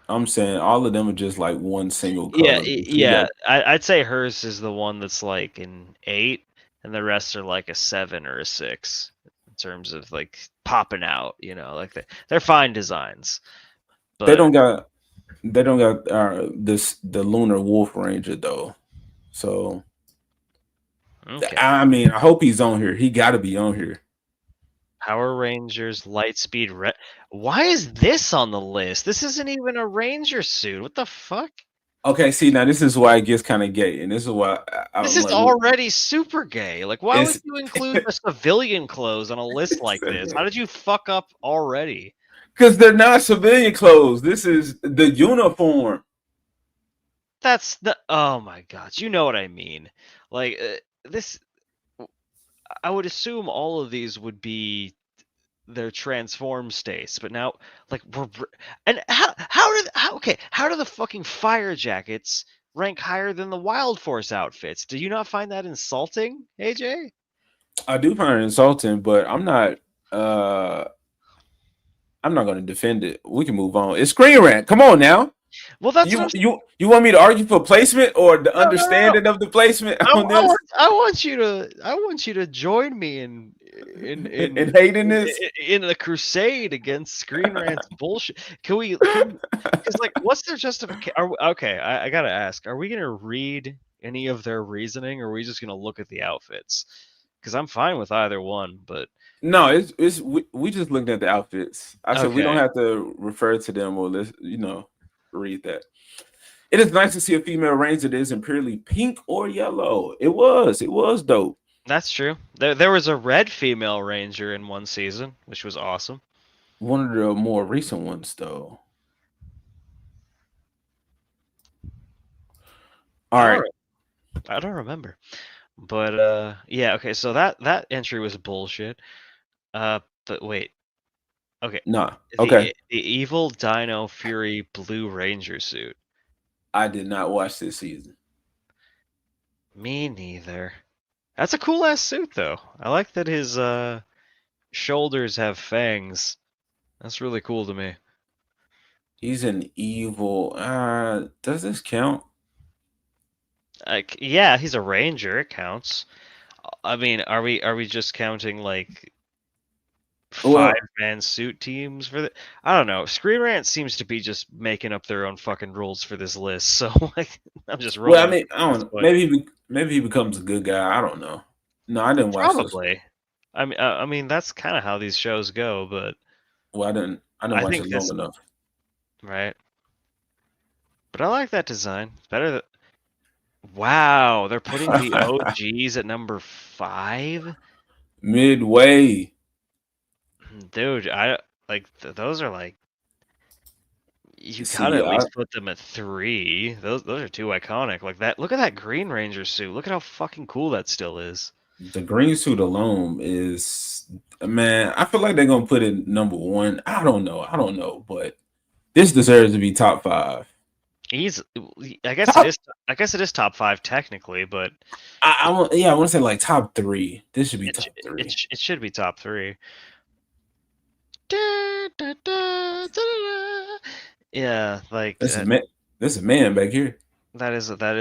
I'm saying all of them are just like one single color. But she yeah. got I'd say hers is the one that's like an 8, and the rest are like a 7 or a 6 in terms of like popping out. You know, like they're fine designs. But they don't got the Lunar Wolf Ranger though. So okay. I mean, I hope he's on here. He got to be on here. Power Rangers Lightspeed Red. Why is this on the list? This isn't even a Ranger suit. What the fuck? Okay, see now this is why it gets kind of gay, and this is why This I'm is like, already super gay. Like, why would it's you include the civilian clothes on a list like this? How did you fuck up already? because they're not civilian clothes. This is the uniform. That's the. Oh my god, you know what I mean. Like this. I would assume all of these would be their transform states, but now like and how do the fucking fire jackets rank higher than the Wild Force outfits? Do you not find that insulting, AJ? I do find it insulting, but I'm not going to defend it. We can move on. It's Screen Rant. Come on now. Well, that's you want me to argue for placement or the No. understanding of the placement I on this? want you to join me in hating this in the crusade against Screen Rant's bullshit. Can we? Because like, what's their justification? Okay, I gotta ask: are we gonna read any of their reasoning, or are we just gonna look at the outfits? Because I'm fine with either one, but no, it's we just looked at the outfits. I said we don't Okay. have to refer to them or read that. It is nice to see a female ranger that isn't purely pink or yellow. It was dope. That's true. There was a red female ranger in one season, which was awesome. One of the more recent ones, though. All right. I don't remember, but yeah. Okay, so that entry was bullshit. But wait. Okay. Nah. Okay. The evil Dino Fury Blue Ranger suit. I did not watch this season. Me neither. That's a cool ass suit though. I like that his shoulders have fangs. That's really cool to me. He's an evil. Does this count? Like, yeah, he's a ranger. It counts. I mean, are we just counting like 5-man suit teams for the? I don't know. Screen Rant seems to be just making up their own fucking rules for this list. So like, I'm just rolling. Well, I mean, I don't know. Maybe he becomes a good guy. I don't know. No, I didn't watch this. Probably. I mean, that's kind of how these shows go, but well, I didn't watch it long enough. Right. But I like that design. Better than. Wow, they're putting the OGs at number 5. Midway. Dude, I like those are like. You See, gotta at least put them at 3. Those are too iconic. Like that. Look at that Green Ranger suit. Look at how fucking cool that still is. The green suit alone is, man. I feel like they're gonna put it number 1. I don't know, but this deserves to be top 5. I guess it is top 5 technically, but I want to say like top 3. This should be top 3. It should be top 3. Yeah, like this is a man back here. That is a man.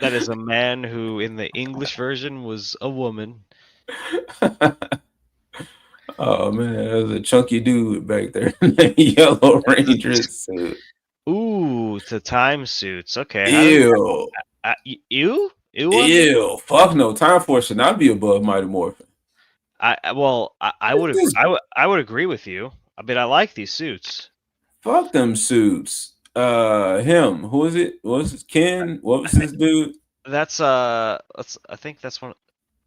That is a man who, in the English version, was a woman. Oh man, there's a chunky dude back there in the Yellow Ranger suit. Ooh, the time suits. Okay. Ew. Ew. Ew. Fuck no. Time Force should not be above Mighty Morphin. I would agree. I would agree with you. I mean, I like these suits. Fuck them suits. Him. Who is it? What was his Ken? What was this dude? That's I think that's one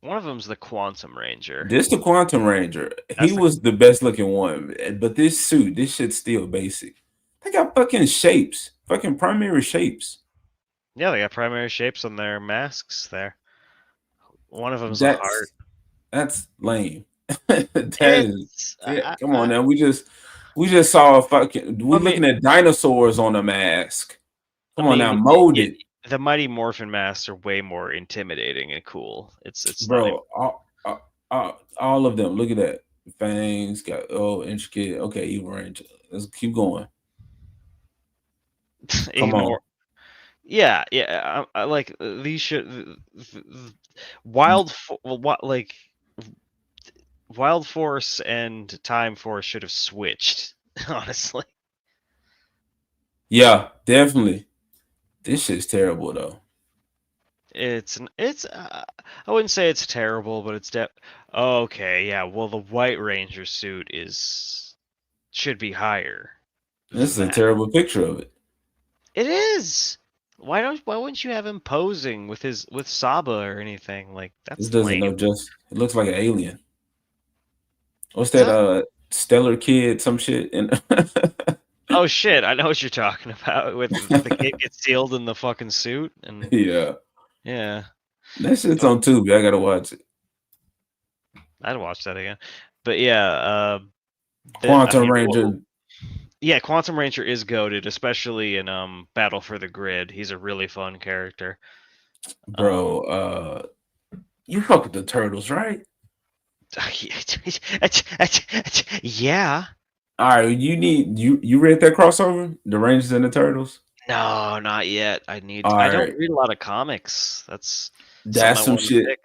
of them's the Quantum Ranger. This the Quantum Ranger. He That's the was the best looking one, but this suit, this shit's still basic. They got fucking shapes, fucking primary shapes. Yeah, they got primary shapes on their masks there. One of them's a heart. That's lame. It's Come on now. We just saw a fucking. We're looking at dinosaurs on a mask. Come on now, molded. The Mighty Morphin masks are way more intimidating and cool. It's bro. All of them. Look at that. Fangs got intricate. Okay, Evil Ranger. Let's keep going. Come on. Yeah. I like these should Wild Force and Time Force should have switched. Honestly. Yeah, definitely. This shit's terrible though. It's I wouldn't say it's terrible, but it's okay. Yeah, well, the White Ranger suit should be higher. This is a terrible picture of it. It is. Why wouldn't you have him posing with Saba or anything like that? This doesn't know just. It looks like an alien. What's that? Stellar Kid, some shit. And oh shit! I know what you're talking about. With the kid gets sealed in the fucking suit, and yeah. That shit's on Tubi. I gotta watch it. I'd watch that again. But yeah, Quantum Ranger. Yeah, Quantum Ranger is goated, especially in Battle for the Grid. He's a really fun character. Bro, you fuck with the Turtles, right? Yeah. All right, you read that crossover, the Rangers and the Turtles? No, not yet. I don't read a lot of comics. That's some shit.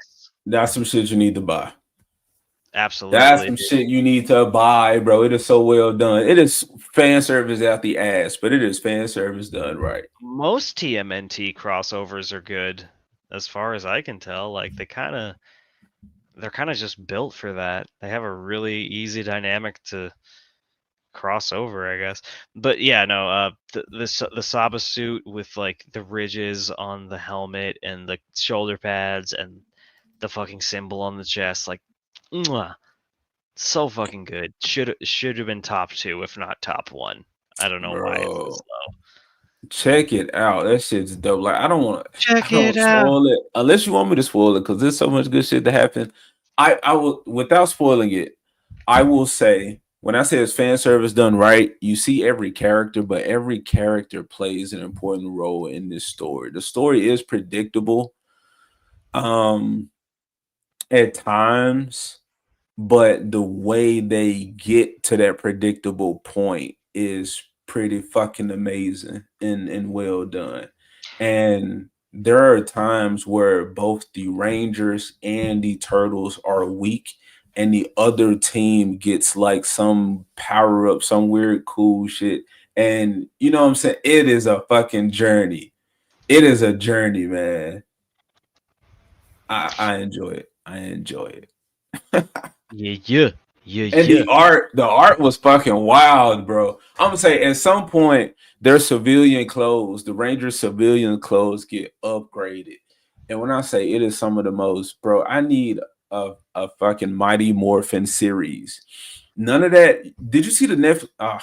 That's some shit you need to buy. Absolutely. That's some shit you need to buy, bro. It is so well done. It is fan service out the ass, but it is fan service done right. Most TMNT crossovers are good, as far as I can tell. Like they're kind of just built for that. They have a really easy dynamic to cross over, I guess. But yeah, no, the Saba suit with like the ridges on the helmet and the shoulder pads and the fucking symbol on the chest, like, so fucking good. Should have been top 2, if not top 1. I don't know why it's this low. Check it out. That shit's dope. Like I don't want to spoil it unless you want me to spoil it because there's so much good shit to happen. I will, without spoiling it, I will say when I say it's fan service done right, you see every character, but every character plays an important role in this story. The story is predictable at times, but the way they get to that predictable point is pretty fucking amazing and well done. And there are times where both the Rangers and the Turtles are weak and the other team gets like some power up, some weird cool shit. And you know what I'm saying? It is a fucking journey. It is a journey, man. I enjoy it. I enjoy it. Yeah. And the art was fucking wild, bro. I'm gonna say at some point their civilian clothes, the Rangers civilian clothes get upgraded. And when I say it is some of the most, bro, I need a fucking Mighty Morphin series. None of that. Did you see the Netflix?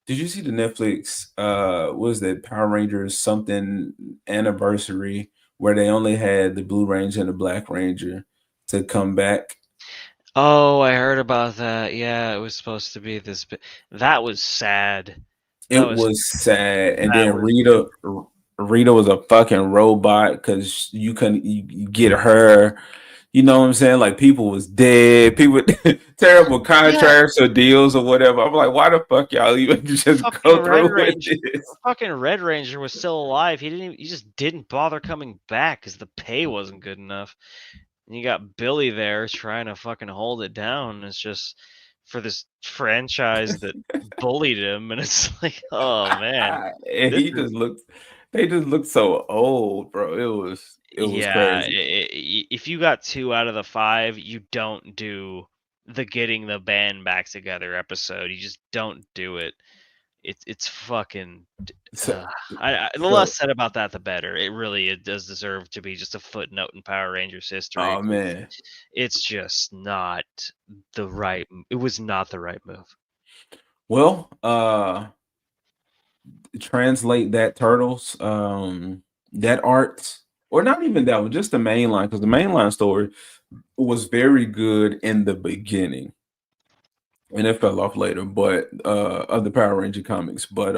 Did you see the Netflix? What was that Power Rangers something anniversary where they only had the Blue Ranger and the Black Ranger to come back? Oh, I heard about that. Yeah, it was supposed to be this. That was sad. It was sad. And then Rita was a fucking robot because you couldn't get her. You know what I'm saying? Like people was dead. People terrible contracts or deals or whatever. I'm like, why the fuck y'all even just go through with this? Fucking Red Ranger was still alive. He just didn't bother coming back because the pay wasn't good enough. And you got Billy there trying to fucking hold it down. It's just for this franchise that bullied him, and it's like, oh man, he just looked. They just looked so old, bro. It was Yeah, crazy. if you got 2 out of the 5, you don't do the getting the band back together episode. You just don't do it. It's fucking. So, The so less said about that, the better. It does deserve to be just a footnote in Power Rangers history. oh man. It's just not the right. It was not the right move. Well, translate that turtles, that art, or not even that one, just the main line, because the mainline story was very good in the beginning, and it fell off later. But of the Power Ranger comics, but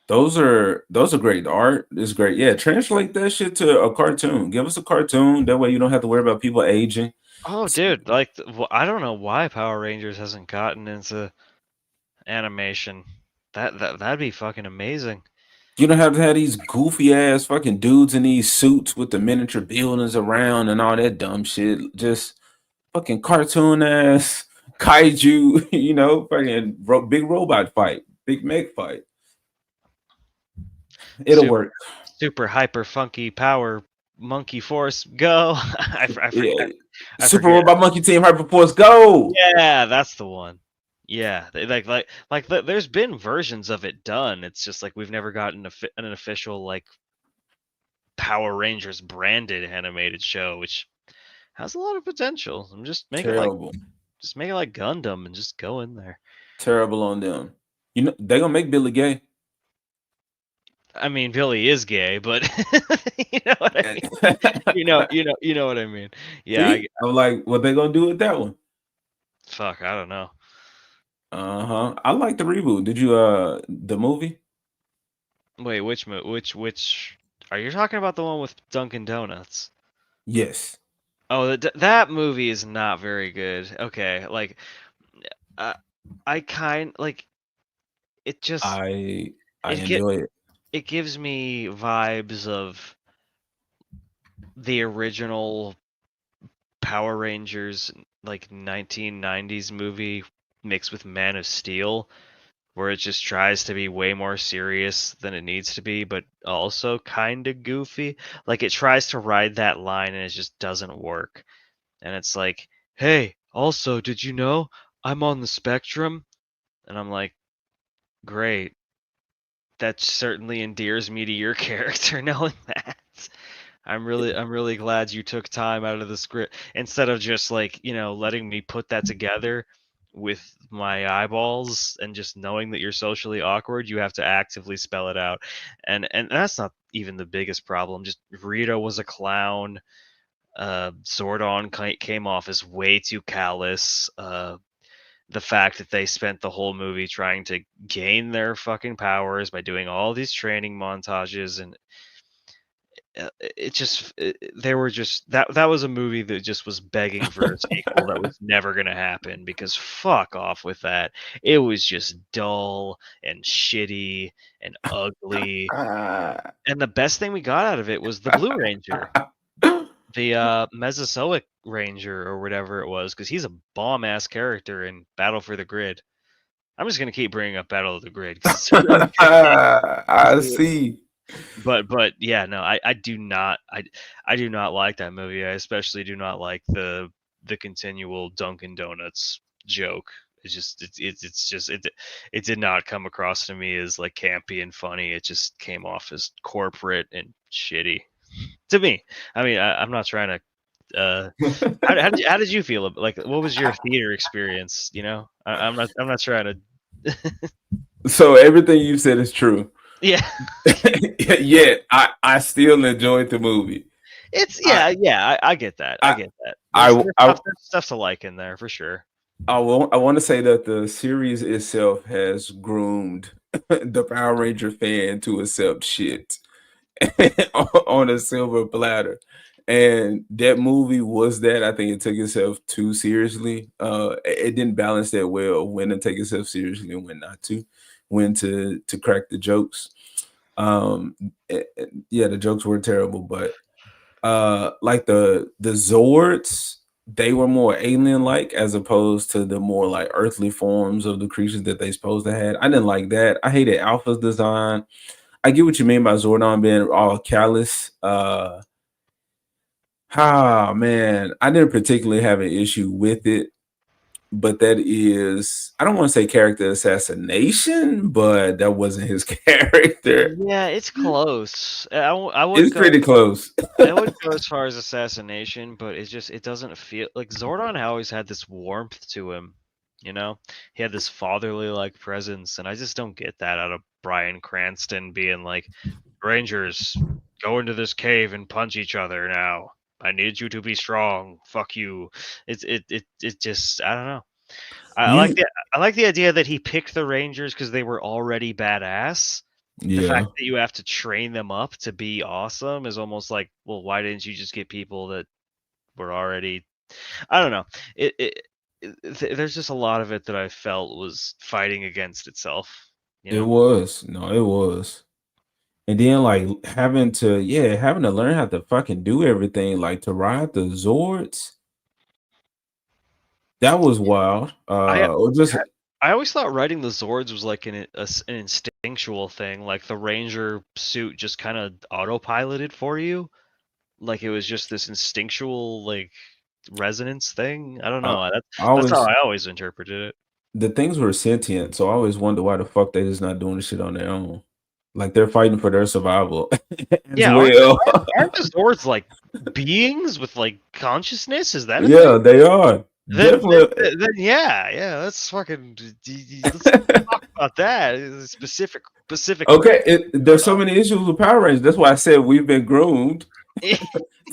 those are great. The art is great. Yeah, translate that shit to a cartoon. Give us a cartoon. That way you don't have to worry about people aging. Oh, dude, like I don't know why Power Rangers hasn't gotten into animation. That'd be fucking amazing. You don't have to have these goofy ass fucking dudes in these suits with the miniature buildings around and all that dumb shit. Just fucking cartoon ass kaiju, fucking big robot fight, big mech fight. It'll Super, work. super hyper funky power monkey force go. Yeah. I Super forget. Robot Monkey Team Hyperforce go. Yeah, that's the one. Yeah, there's been versions of it done. It's just like we've never gotten an official like Power Rangers branded animated show, which has a lot of potential. I'm just make it like Terrible. Gundam and just go in there. Terrible on them. They're gonna make Billy gay. I mean, Billy is gay, but you know what I mean. You know what I mean. Yeah. See? I'm like, what they gonna do with that one? Fuck, I don't know. Uh-huh. I like the reboot. Did you the movie? Wait, which? Are you talking about the one with Dunkin' Donuts? Yes. Oh, that movie is not very good. Okay, like, I kind like it. Just I it enjoy it. It gives me vibes of the original Power Rangers, like 1990s movie mixed with Man of Steel, where it just tries to be way more serious than it needs to be, but also kind of goofy. Like it tries to ride that line and it just doesn't work. And it's like, hey, also, did you know I'm on the spectrum? And I'm like, great. That certainly endears me to your character knowing that. I'm really glad you took time out of the script instead of just like, letting me put that together with my eyeballs and just knowing that you're socially awkward. You have to actively spell it out. And that's not even the biggest problem. Just Rita was a clown. Zordon came off as way too callous. The fact that they spent the whole movie trying to gain their fucking powers by doing all these training montages, and they were just that was a movie that just was begging for a sequel that was never going to happen, because fuck off with that. It was just dull and shitty and ugly. And the best thing we got out of it was the Blue Ranger. The Mesozoic Ranger or whatever it was, because he's a bomb ass character in Battle for the Grid. I'm just gonna keep bringing up Battle of the Grid. I see. But yeah, no, I do not like that movie. I especially do not like the continual Dunkin' Donuts joke. It did not come across to me as like campy and funny. It just came off as corporate and shitty to me. I mean, I'm not trying to. How did you feel? Like, what was your theater experience? I'm not trying to. So everything you said is true. Yeah. Yet I still enjoyed the movie. It's I get that. I get that. There's stuff to like in there for sure. I want to say that the series itself has groomed the Power Ranger fan to accept shit on a silver platter. And that movie was that. I think it took itself too seriously. It didn't balance that well, when to take itself seriously and when not to, when to crack the jokes. Yeah, the jokes were terrible, but like the Zords, they were more alien-like as opposed to the more like earthly forms of the creatures that they supposed to have. I didn't like that. I hated Alpha's design. I get what you mean by Zordon being all callous. Man, I didn't particularly have an issue with it, but that is, I don't want to say character assassination, but that wasn't his character. Yeah, it's close. I wouldn't It's go. pretty close. I wouldn't go as far as assassination, but it doesn't feel like Zordon always had this warmth to him. You know, he had this fatherly like presence, and I just don't get that out of Bryan Cranston being like, Rangers, go into this cave and punch each other now. I need you to be strong. Fuck you. It just I don't know. You, I like the idea that he picked the Rangers because they were already badass. The yeah. fact that you have to train them up to be awesome is almost like, well, why didn't you just get people that were already? I don't know. There's just a lot of it that I felt was fighting against itself. You It know. was. No, it was. And then like having to learn how to fucking do everything, like to ride the Zords. That was wild. Or just I always thought riding the Zords was like an instinctual thing, like the Ranger suit just kind of autopiloted for you, like it was just this instinctual like resonance thing. I don't I, know. I That's how always I always interpreted it. the things were sentient, so I always wonder why the fuck they just not doing the shit on their own. Like they're fighting for their survival as Yeah, well. aren't the Zords like beings with like consciousness? Is that a Yeah, thing? they are. Definitely. Then yeah, let's fucking let's talk about that. It's specific Okay, there's so many issues with Power Rangers. That's why I said we've been groomed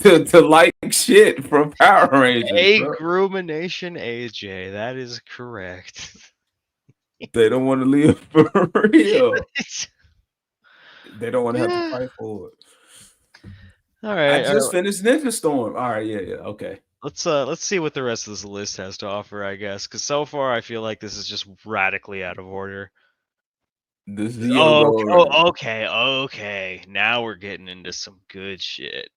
to like shit from Power Rangers, A bro. Groomination AJ, that is correct. They don't want to live for real. They don't want to have to fight for it. All I right, just finished Ninja Storm. All right, yeah, okay. let's see what the rest of this list has to offer, I guess, because so far I feel like this is just radically out of order. The Zeo go Okay. Now we're getting into some good shit.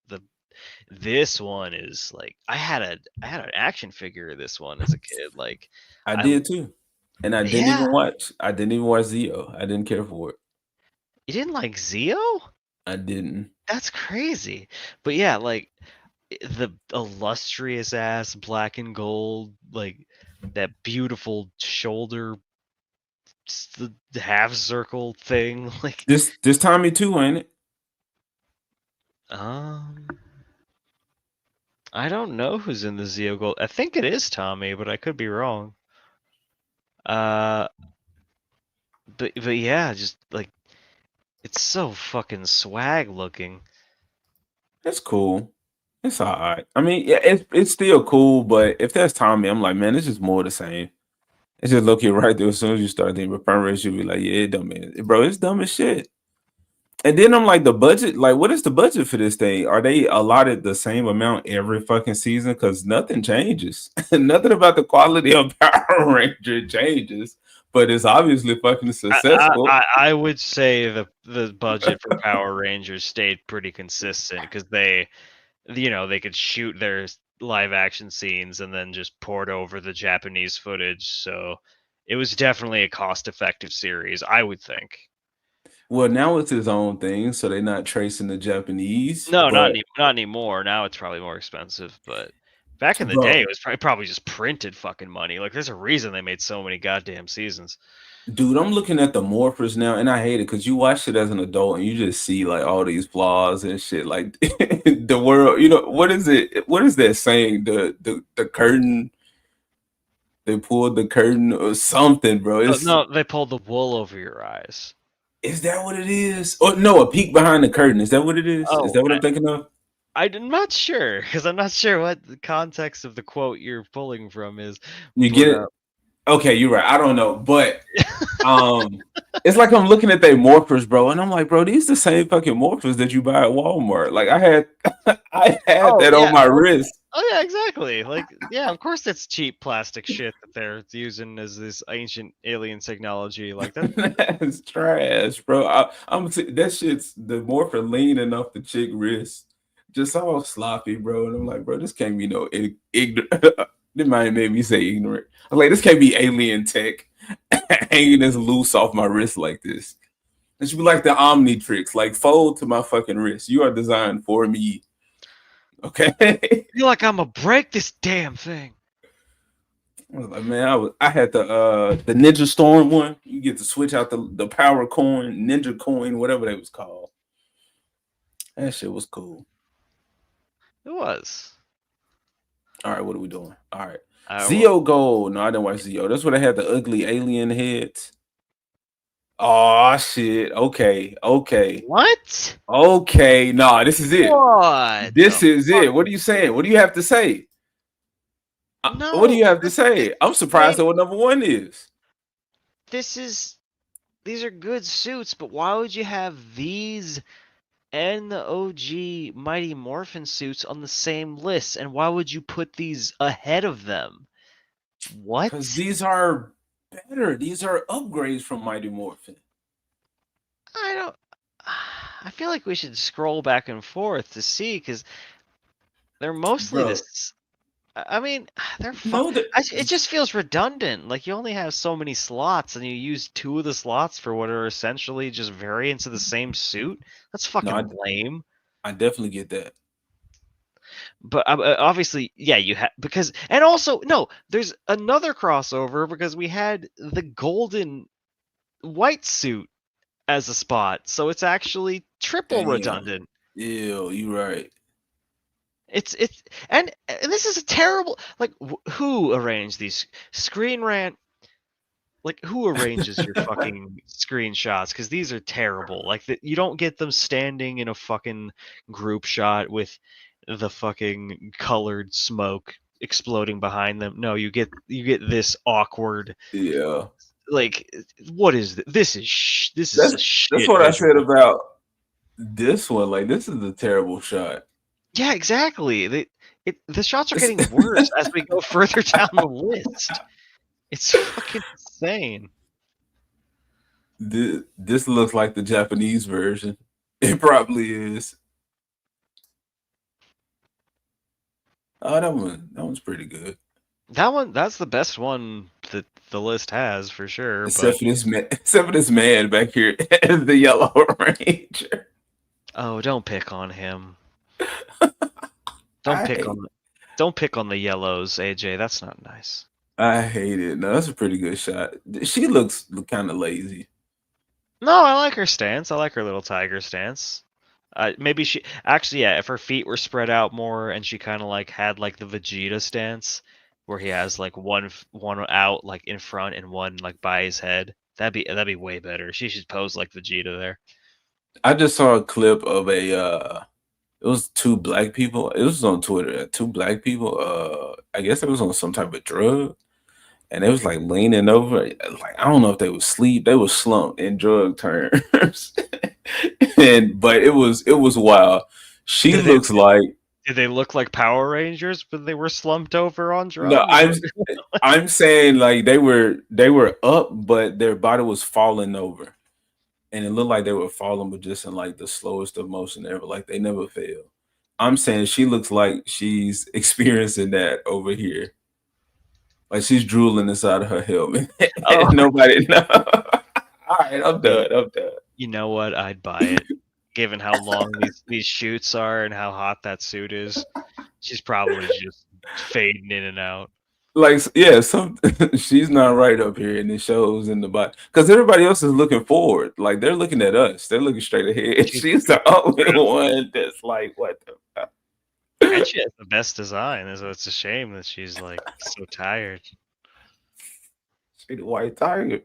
This one is like I had an action figure of this one as a kid. Like I did too. And I didn't even watch. I didn't even watch Zeo. I didn't care for it. You didn't like Zeo? I didn't. That's crazy. But yeah, like the illustrious ass black and gold, like that beautiful shoulder, the half circle thing. Like This Tommy too, ain't it? I don't know who's in the Zeo Gold. I think it is Tommy, but I could be wrong. But yeah, just like it's so fucking swag looking. It's cool. It's all right. I mean, yeah, it's still cool, but if that's Tommy, I'm like, man, it's just more the same. It's just look right there. As soon as you start thinking about Power Rangers, you'll be like, yeah, it dumb, man. Bro, it's dumb as shit. And then I'm like, the budget, like, what is the budget for this thing? Are they allotted the same amount every fucking season? Because nothing changes. Nothing about the quality of Power Ranger changes, but it's obviously fucking successful. I would say the budget for Power Rangers stayed pretty consistent because they could shoot their live action scenes and then just port over the Japanese footage. So it was definitely a cost effective series, I would think. Well, now it's his own thing, so they're not tracing the Japanese. No, but, not anymore. Now it's probably more expensive, but back in the day, it was probably just printed fucking money. Like, there's a reason they made so many goddamn seasons. Dude, I'm looking at the morphers now, and I hate it because you watch it as an adult and you just see like all these flaws and shit. Like the world, what is it? What is that saying? The curtain. They pulled the curtain or something, bro. No, they pulled the wool over your eyes. Is that what it is? Or no, a peek behind the curtain. Is that what it is? Is that what I'm thinking of? I'm not sure because I'm not sure what the context of the quote you're pulling from is. You get it? Okay, you're right. I don't know, but it's like I'm looking at their morphers, bro, and I'm like, bro, these the same fucking morphers that you buy at Walmart. Like I had that on my wrist. Oh yeah, exactly. Like yeah, of course that's cheap plastic shit that they're using as this ancient alien technology. Like that's trash, bro. That shit's the morpher lean enough the chick wrist, just all sloppy, bro. And I'm like, bro, this can't be no ignorant. It might have made me say ignorant. I was like, this can't be alien tech hanging this loose off my wrist like this. It should be like the Omnitrix, like fold to my fucking wrist. You are designed for me. Okay. I feel like I'm gonna break this damn thing. I was like, man, I had the Ninja Storm one. You get to switch out the power coin, Ninja coin, whatever that was called. That shit was cool. It was. All right, what are we doing? All right. Well, Zeo Gold. No, I didn't watch Zeo. That's where they had the ugly alien heads. Oh shit. Okay. Okay. what? Okay. Nah, this is it. What? This the is fuck? it. What are you saying? What do you have to say? What do No, you have to say? I'm surprised at what number one is. These are good suits, but why would you have these and the OG Mighty Morphin suits on the same list? And why would you put these ahead of them? What? Because these are better. These are upgrades from Mighty Morphin. I don't. I feel like we should scroll back and forth to see because they're mostly Bro. this. I mean, they're No, fun. It just feels redundant. Like you only have so many slots, and you use 2 of the slots for what are essentially just variants of the same suit. That's fucking lame. I definitely get that. But obviously, yeah, you have because, and also no, there's another crossover because we had the golden white suit as a spot, so it's actually triple Damn. redundant. Ew, you right. It's and this is a terrible, like, who arranged these Screen Rant? Like, who arranges your fucking screenshots? Because these are terrible. Like, you don't get them standing in a fucking group shot with the fucking colored smoke exploding behind them. No, you get this awkward. Yeah. Like, what is this? This is a shit. That's what I said about this one. Like, this is a terrible shot. Yeah, exactly. The shots are getting worse as we go further down the list. It's fucking insane. This looks like the Japanese version. It probably is. Oh, that one's pretty good. That's the best one that the list has for sure. Except for this man back here as the Yellow Ranger. Oh, don't pick on him. Don't pick on the yellows, AJ. That's not nice. I hate it. No, that's a pretty good shot. She looks kind of lazy. No, I like her stance. I like her little tiger stance. Maybe she actually, yeah, if her feet were spread out more and she kind of like had like the Vegeta stance where he has like one out like in front and one like by his head, that'd be way better. She should pose like Vegeta there. I just saw a clip of it was 2 black people. It was on Twitter. 2 black people. I guess it was on some type of drug, and it was like leaning over. Like, I don't know if they was asleep. They was slumped in drug terms, but it was wild. She looks like. Did they look like Power Rangers when they were slumped over on drugs? No, I'm saying like they were up, but their body was falling over. And it looked like they were falling, but just in like the slowest of motion ever. Like they never fail. I'm saying she looks like she's experiencing that over here. Like she's drooling inside of her helmet. And nobody knows. All right, I'm done. You know what? I'd buy it. Given how long these shoots are and how hot that suit is, she's probably just fading in and out. Like, yeah, she's not right up here, and it shows in the body because everybody else is looking forward. Like they're looking at us, they're looking straight ahead. She's the only one that's like, what the fuck? And she has the best design, so it's a shame that she's like so tired. She the white tiger.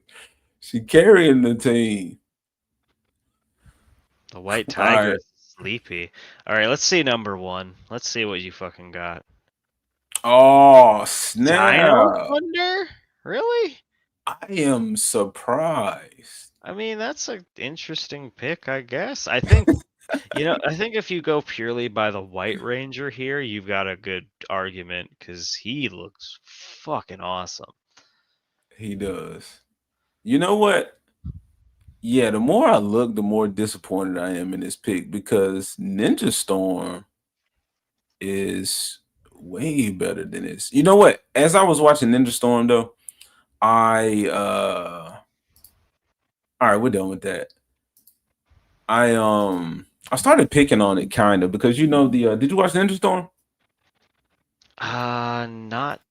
She carrying the team. The white tiger is sleepy. All right, let's see number 1. Let's see what you fucking got. Oh, snap. Dino Thunder? Really? I am surprised. I mean, that's an interesting pick, I guess. I think, I think if you go purely by the White Ranger here, you've got a good argument because he looks fucking awesome. He does. You know what? Yeah, the more I look, the more disappointed I am in this pick because Ninja Storm is way better than this. You know what? As I was watching Ninja Storm, though, all right, we're done with that. I started picking on it kind of because you know the did you watch Ninja Storm? Not.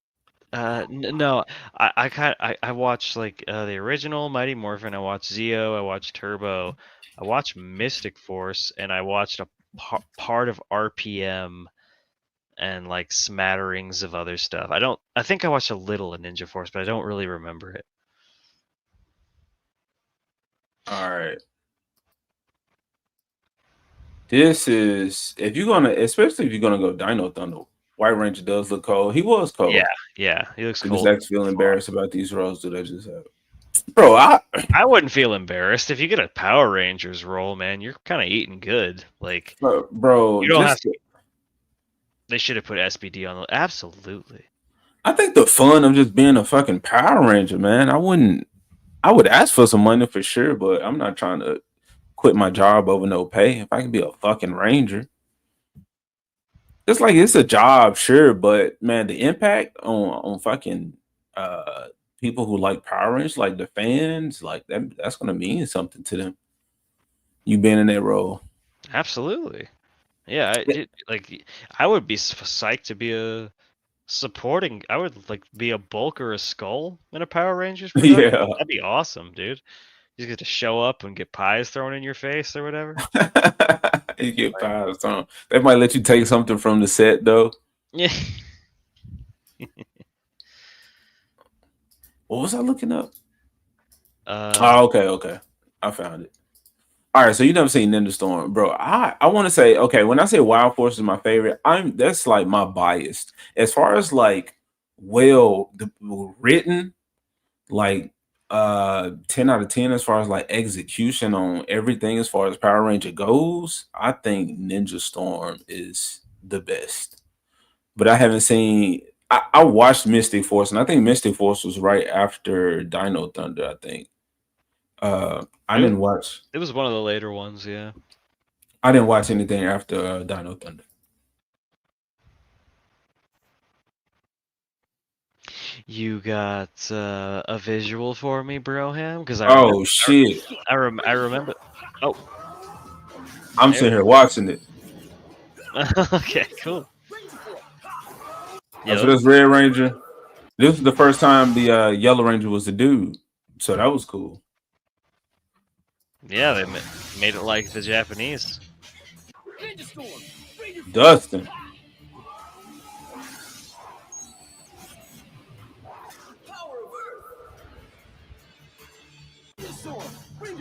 No. I watched like the original Mighty Morphin. I watched Zeo. I watched Turbo. I watched Mystic Force, and I watched a part of RPM and like smatterings of other stuff. I don't. I think I watched a little of Ninja Force, but I don't really remember it. All right. This is if you're gonna, especially if you're gonna go Dino Thunder. White Ranger does look cold. He was Yeah, cold. yeah. He looks Does cold. X feel embarrassed about these roles that I just have? Bro, I wouldn't feel embarrassed if you get a Power Rangers role, man. You're kind of eating good. Like, bro, you don't have just to. They should have put SBD on the. Absolutely. I think the fun of just being a fucking Power Ranger, man. I would ask for some money for sure, but I'm not trying to quit my job over no pay. If I can be a fucking ranger, it's like it's a job, sure, but man, the impact on fucking uh people who like Power Rangers, like the fans, like that's gonna mean something to them. You being in that role. Absolutely. Yeah, like I would be psyched to be a supporting. I would like be a Bulk or a Skull in a Power Rangers production. Yeah. That'd be awesome, dude. You get to show up and get pies thrown in your face or whatever. You get fired something. They might let you take something from the set though. Yeah. What was I looking up? Uh, Okay. I found it. All right, so you never seen Ninja Storm, bro. I want to say, okay, when I say Wild Force is my favorite, that's like my bias. As far as like written, like 10 out of 10 as far as like execution on everything as far as Power Ranger goes, I think Ninja Storm is the best. But I haven't seen I watched Mystic Force, and I think Mystic Force was right after Dino Thunder, I think. I didn't watch it was one of the later ones, yeah. I didn't watch anything after Dino Thunder. You got a visual for me, Broham? Because I remember. Oh shit! I remember. Oh, I'm sitting here watching it. Okay, cool. Yeah, so this Red Ranger. This was the first time the Yellow Ranger was the dude, so that was cool. Yeah, they made it like the Japanese. Dustin.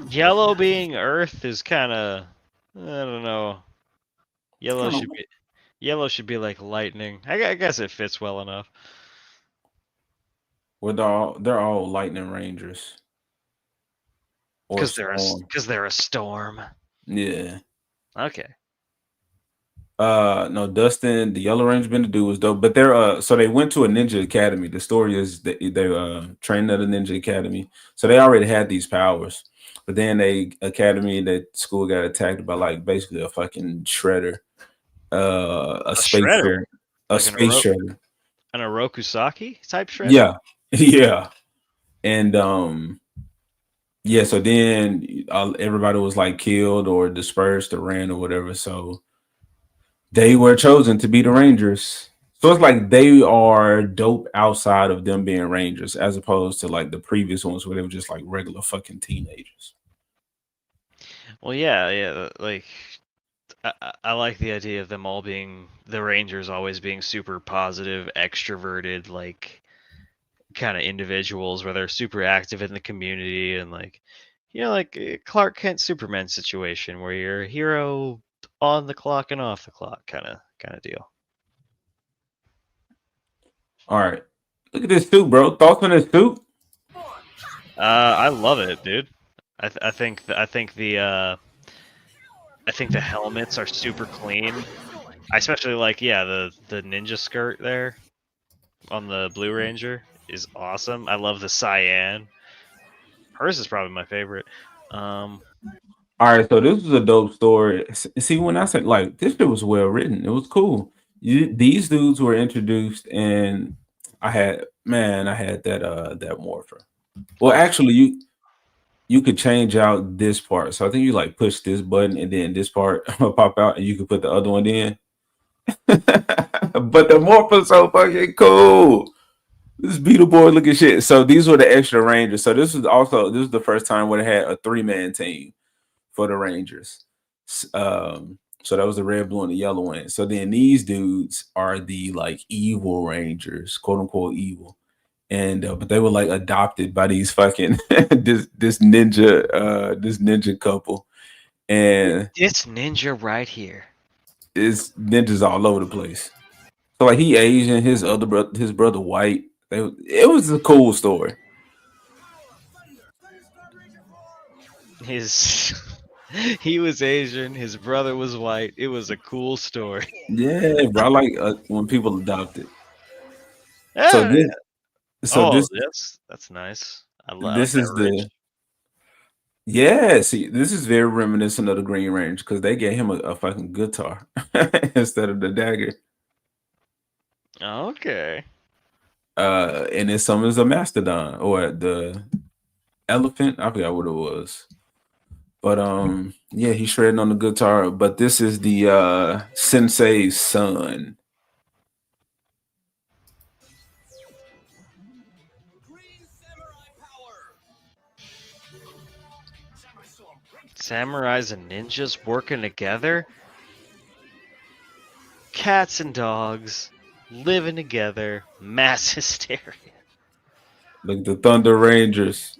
Yellow being Earth is kind of, I don't know. Yellow should be like lightning. I guess it fits well enough. They're all Lightning Rangers. Because they're a storm. Yeah. Okay. No, Dustin, the Yellow Ranger been the dude was dope, but they're so they went to a ninja academy. The story is that they trained at a ninja academy, so they already had these powers. But then that school got attacked by like basically a fucking shredder, a space shredder, like space shredder, an Orokusaki type shredder. Yeah, yeah, and yeah. So then everybody was like killed or dispersed or ran or whatever. So they were chosen to be the Rangers. So it's like they are dope outside of them being Rangers, as opposed to like the previous ones where they were just like regular fucking teenagers. Well, yeah. Like, I like the idea of them all being the Rangers, always being super positive, extroverted, like kind of individuals where they're super active in the community and like, like Clark Kent Superman situation where you're a hero on the clock and off the clock kind of deal. All right, look at this suit, bro. Thoughts on this suit? I love it, dude. I think the helmets are super clean. I especially like the ninja skirt there on the Blue Ranger is awesome. I love the cyan. Hers is probably my favorite. All right, so this was a dope story. See, when I said like this shit was well written, it was cool. These dudes were introduced, and I had that that morpher. Well, actually, you could change out this part. So I think you like push this button and then this part will pop out and you can put the other one in. But the morph is so fucking cool. This Beetleborg looking shit. So these were the extra Rangers. So this is the first time where they had a 3-man team for the Rangers. So that was the red, blue, and the yellow one. So then these dudes are the like evil Rangers, quote unquote evil. And but they were like adopted by these fucking this ninja couple. And This ninja right here. it's ninjas all over the place. So like he Asian, his brother white. It was a cool story. He was Asian, his brother was white. It was a cool story. Yeah, bro. I like when people adopt it. So Yeah, this that's nice. I like this that is ridge. see, this is very reminiscent of the Green Range because they gave him a fucking guitar instead of the dagger. Okay. And then some is a mastodon or the elephant. I forgot what it was. But yeah, he's shredding on the guitar. But this is the sensei's son. Samurais and ninjas working together? Cats and dogs living together, mass hysteria. Like the Thunder Rangers.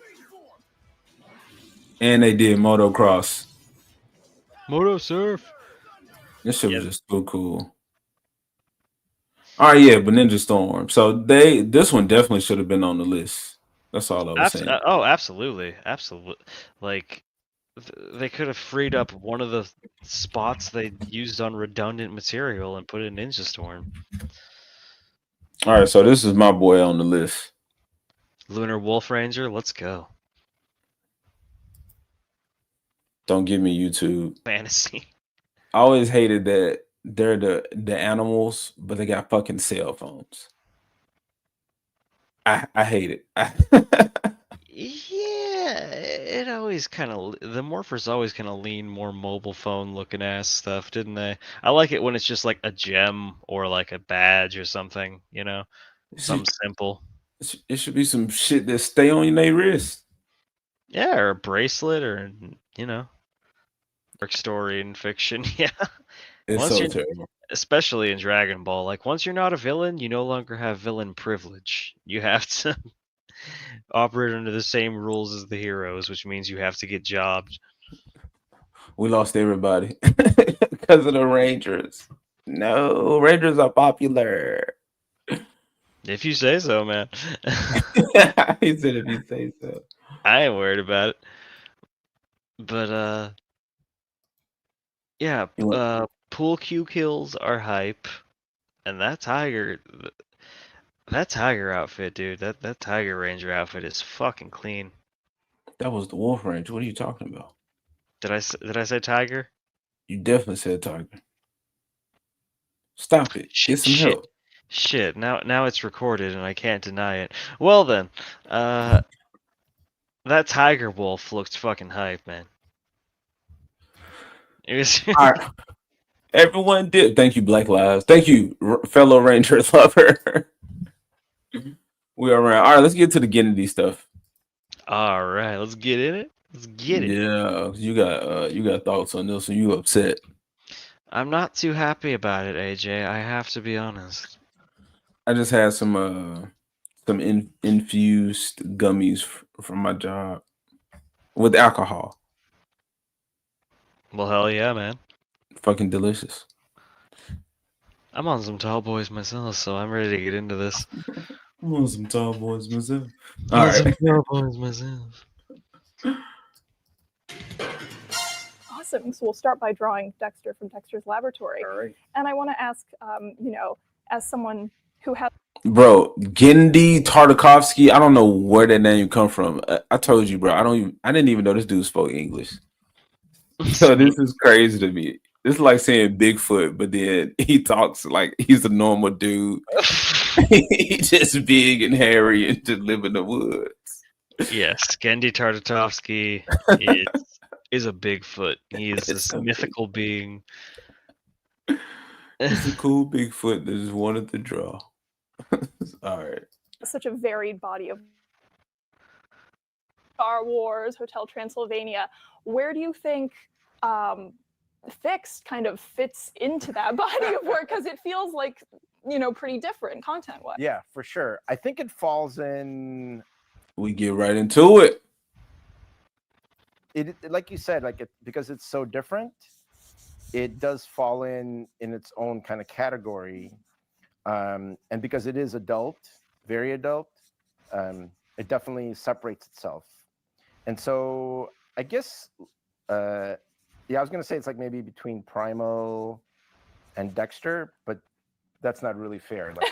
And they did motocross. Moto surf. This shit was just so cool. All right, yeah, but Ninja Storm. So this one definitely should have been on the list. That's all I was saying. Oh, absolutely, absolutely. Like they could have freed up one of the spots they used on redundant material and put it in Ninja Storm. All right, so this is my boy on the list. Lunar Wolf Ranger, let's go. Don't give me YouTube. Fantasy. I always hated that they're the animals, but they got fucking cell phones. I hate it. Yeah, it always kind of the morphers always kind of lean more mobile phone looking ass stuff, didn't they? I like it when it's just like a gem or like a badge or something, you know, something simple. It should be some shit that stay on their wrist. Yeah, or a bracelet, or you know, dark story and fiction. Yeah, It's so terrible. Especially in Dragon Ball. Like once you're not a villain, you no longer have villain privilege. You have to operate under the same rules as the heroes, which means you have to get jobbed. We lost everybody because of the Rangers. No, Rangers are popular. If you say so, man. He said if you say so. I ain't worried about it. But yeah, pool cue kills are hype. And that tiger outfit, dude, that Tiger Ranger outfit is fucking clean. That was the Wolf Ranger. What are you talking about? Did I say tiger? You definitely said tiger. Stop it. Get some help. Shit. Now it's recorded and I can't deny it. Well then, that Tiger Wolf looked fucking hype, man. It was. All right. Everyone did. Thank you, Black Lives. Thank you, fellow Rangers lover. We are around. All right, let's get to the Kennedy stuff. All right, let's get in it. Let's get it. Yeah, you got thoughts on this, and you upset. I'm not too happy about it, AJ. I have to be honest. I just had some infused gummies from my job with alcohol. Well, hell yeah, man. Fucking delicious. I'm on some tall boys myself, so I'm ready to get into this. I'm on some tall boys myself. All right. Some tall boys myself. Awesome. So we'll start by drawing Dexter from Dexter's Laboratory. All right. And I want to ask, as someone who has... Bro, Gendy Tartakovsky, I don't know where that name come from. I told you, bro. I didn't even know this dude spoke English. So this is crazy to me. This is like saying Bigfoot, but then he talks like he's a normal dude. He's just big and hairy and just live in the woods. Yes, Gendy Tartakovsky is a Bigfoot. He is It's this a big, mythical being. it's a cool Bigfoot that just wanted to draw. All right. Such a varied body of Star Wars, Hotel Transylvania. Where do you think Fix kind of fits into that body of work? Because it feels like, pretty different content-wise. Yeah, for sure. I think it falls in. We get right into it. It like you said, because it's so different, it does fall in its own kind of category, and because it is adult, very adult, it definitely separates itself. And so I guess, yeah, I was gonna say it's like maybe between Primo and Dexter, but that's not really fair. Like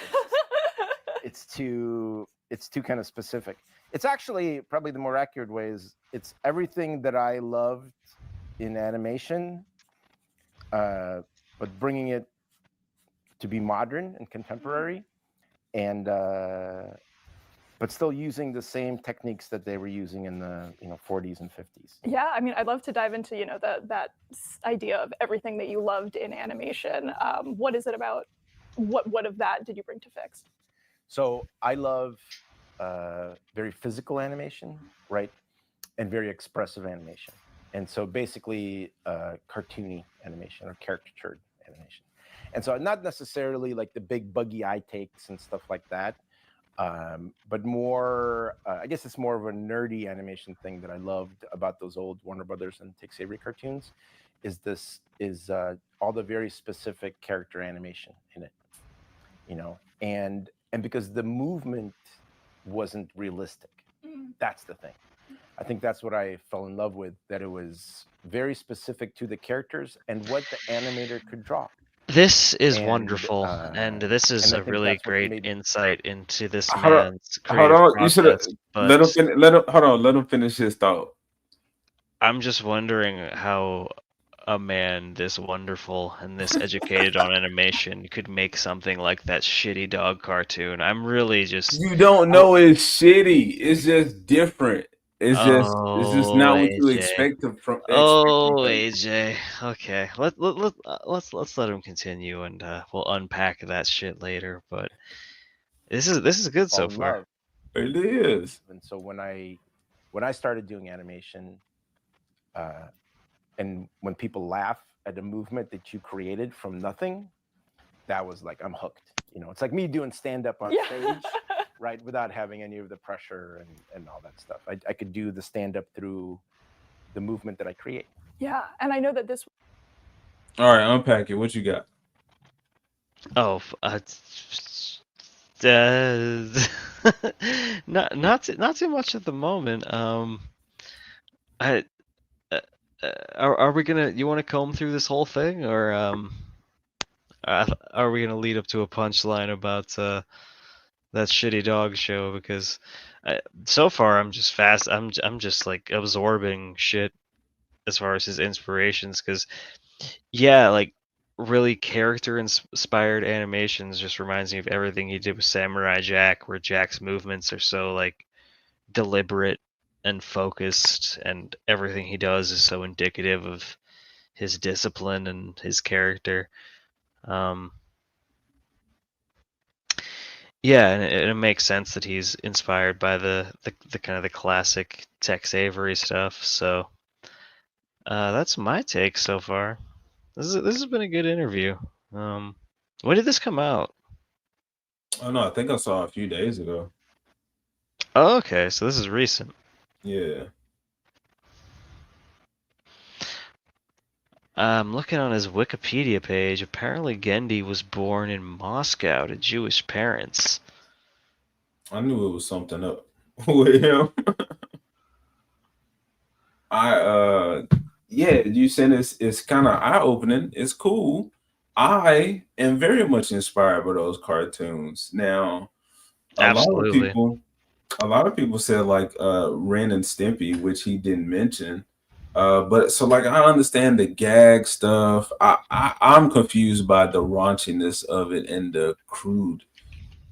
it's too kind of specific. It's actually probably the more accurate way is it's everything that I loved in animation, but bringing it to be modern and contemporary, and but still using the same techniques that they were using in the 40s and 50s. Yeah, I mean, I'd love to dive into that idea of everything that you loved in animation. What is it about? What of that did you bring to Fix? So I love very physical animation, right, and very expressive animation, and so basically cartoony animation or caricatured animation, and so not necessarily like the big buggy eye takes and stuff like that. But more, I guess it's more of a nerdy animation thing that I loved about those old Warner Brothers and Tex Avery cartoons, is all the very specific character animation in it, and because the movement wasn't realistic. That's the thing. I think that's what I fell in love with, that it was very specific to the characters and what the animator could draw. This is wonderful, and this is a really great insight into this man's creative Hold on. You should have process. let him finish his thought. I'm just wondering how a man this wonderful and this educated on animation could make something like that shitty dog cartoon. I'm really just. You don't know it's shitty. It's just different. It's just not what you AJ. expect from. AJ. Okay, let's let him continue, and we'll unpack that shit later. But this is good so far. It is. And so when I started doing animation, and when people laugh at a movement that you created from nothing, that was like, I'm hooked. It's like me doing stand-up on stage, right, without having any of the pressure and all that stuff. I could do the stand-up through the movement that I create. Yeah, and I know that this. All right, unpack it. What you got? Oh, not too much at the moment. Are we gonna? You want to comb through this whole thing, or are we gonna lead up to a punchline about that shitty dog show? Because so far I'm just I'm just like absorbing shit as far as his inspirations. Because yeah, like really character inspired animations just reminds me of everything he did with Samurai Jack, where Jack's movements are so like deliberate and focused, and everything he does is so indicative of his discipline and his character. Yeah, and it makes sense that he's inspired by the kind of the classic Tex Avery stuff. So that's my take so far. This has been a good interview. When did this come out? Oh no, I think I saw it a few days ago. Oh, okay, so this is recent. Yeah. I'm looking on his Wikipedia page. Apparently, Gendy was born in Moscow to Jewish parents. I knew it was something up with him. Yeah, you said it's kind of eye opening. It's cool. I am very much inspired by those cartoons. Now, a lot of people said like Ren and Stimpy, which he didn't mention. But so like I understand the gag stuff. I'm confused by the raunchiness of it and the crude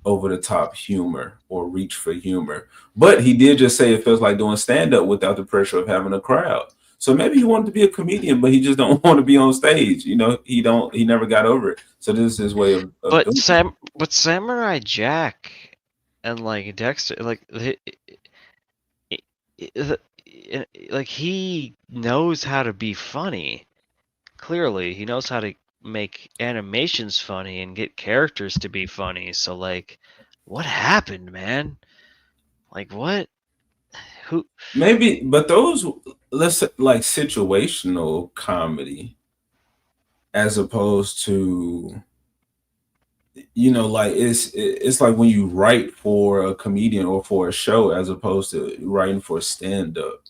over the top humor or reach for humor. But he did just say it feels like doing stand up without the pressure of having a crowd. So maybe he wanted to be a comedian, but he just don't want to be on stage. He never got over it. So this is his way of But doing but Samurai Jack and like Dexter, like like he knows how to be funny. Clearly, he knows how to make animations funny and get characters to be funny. So like, what happened, man? Like what? Who? Maybe, but those, let's say, like situational comedy as opposed to, like it's like when you write for a comedian or for a show as opposed to writing for stand up.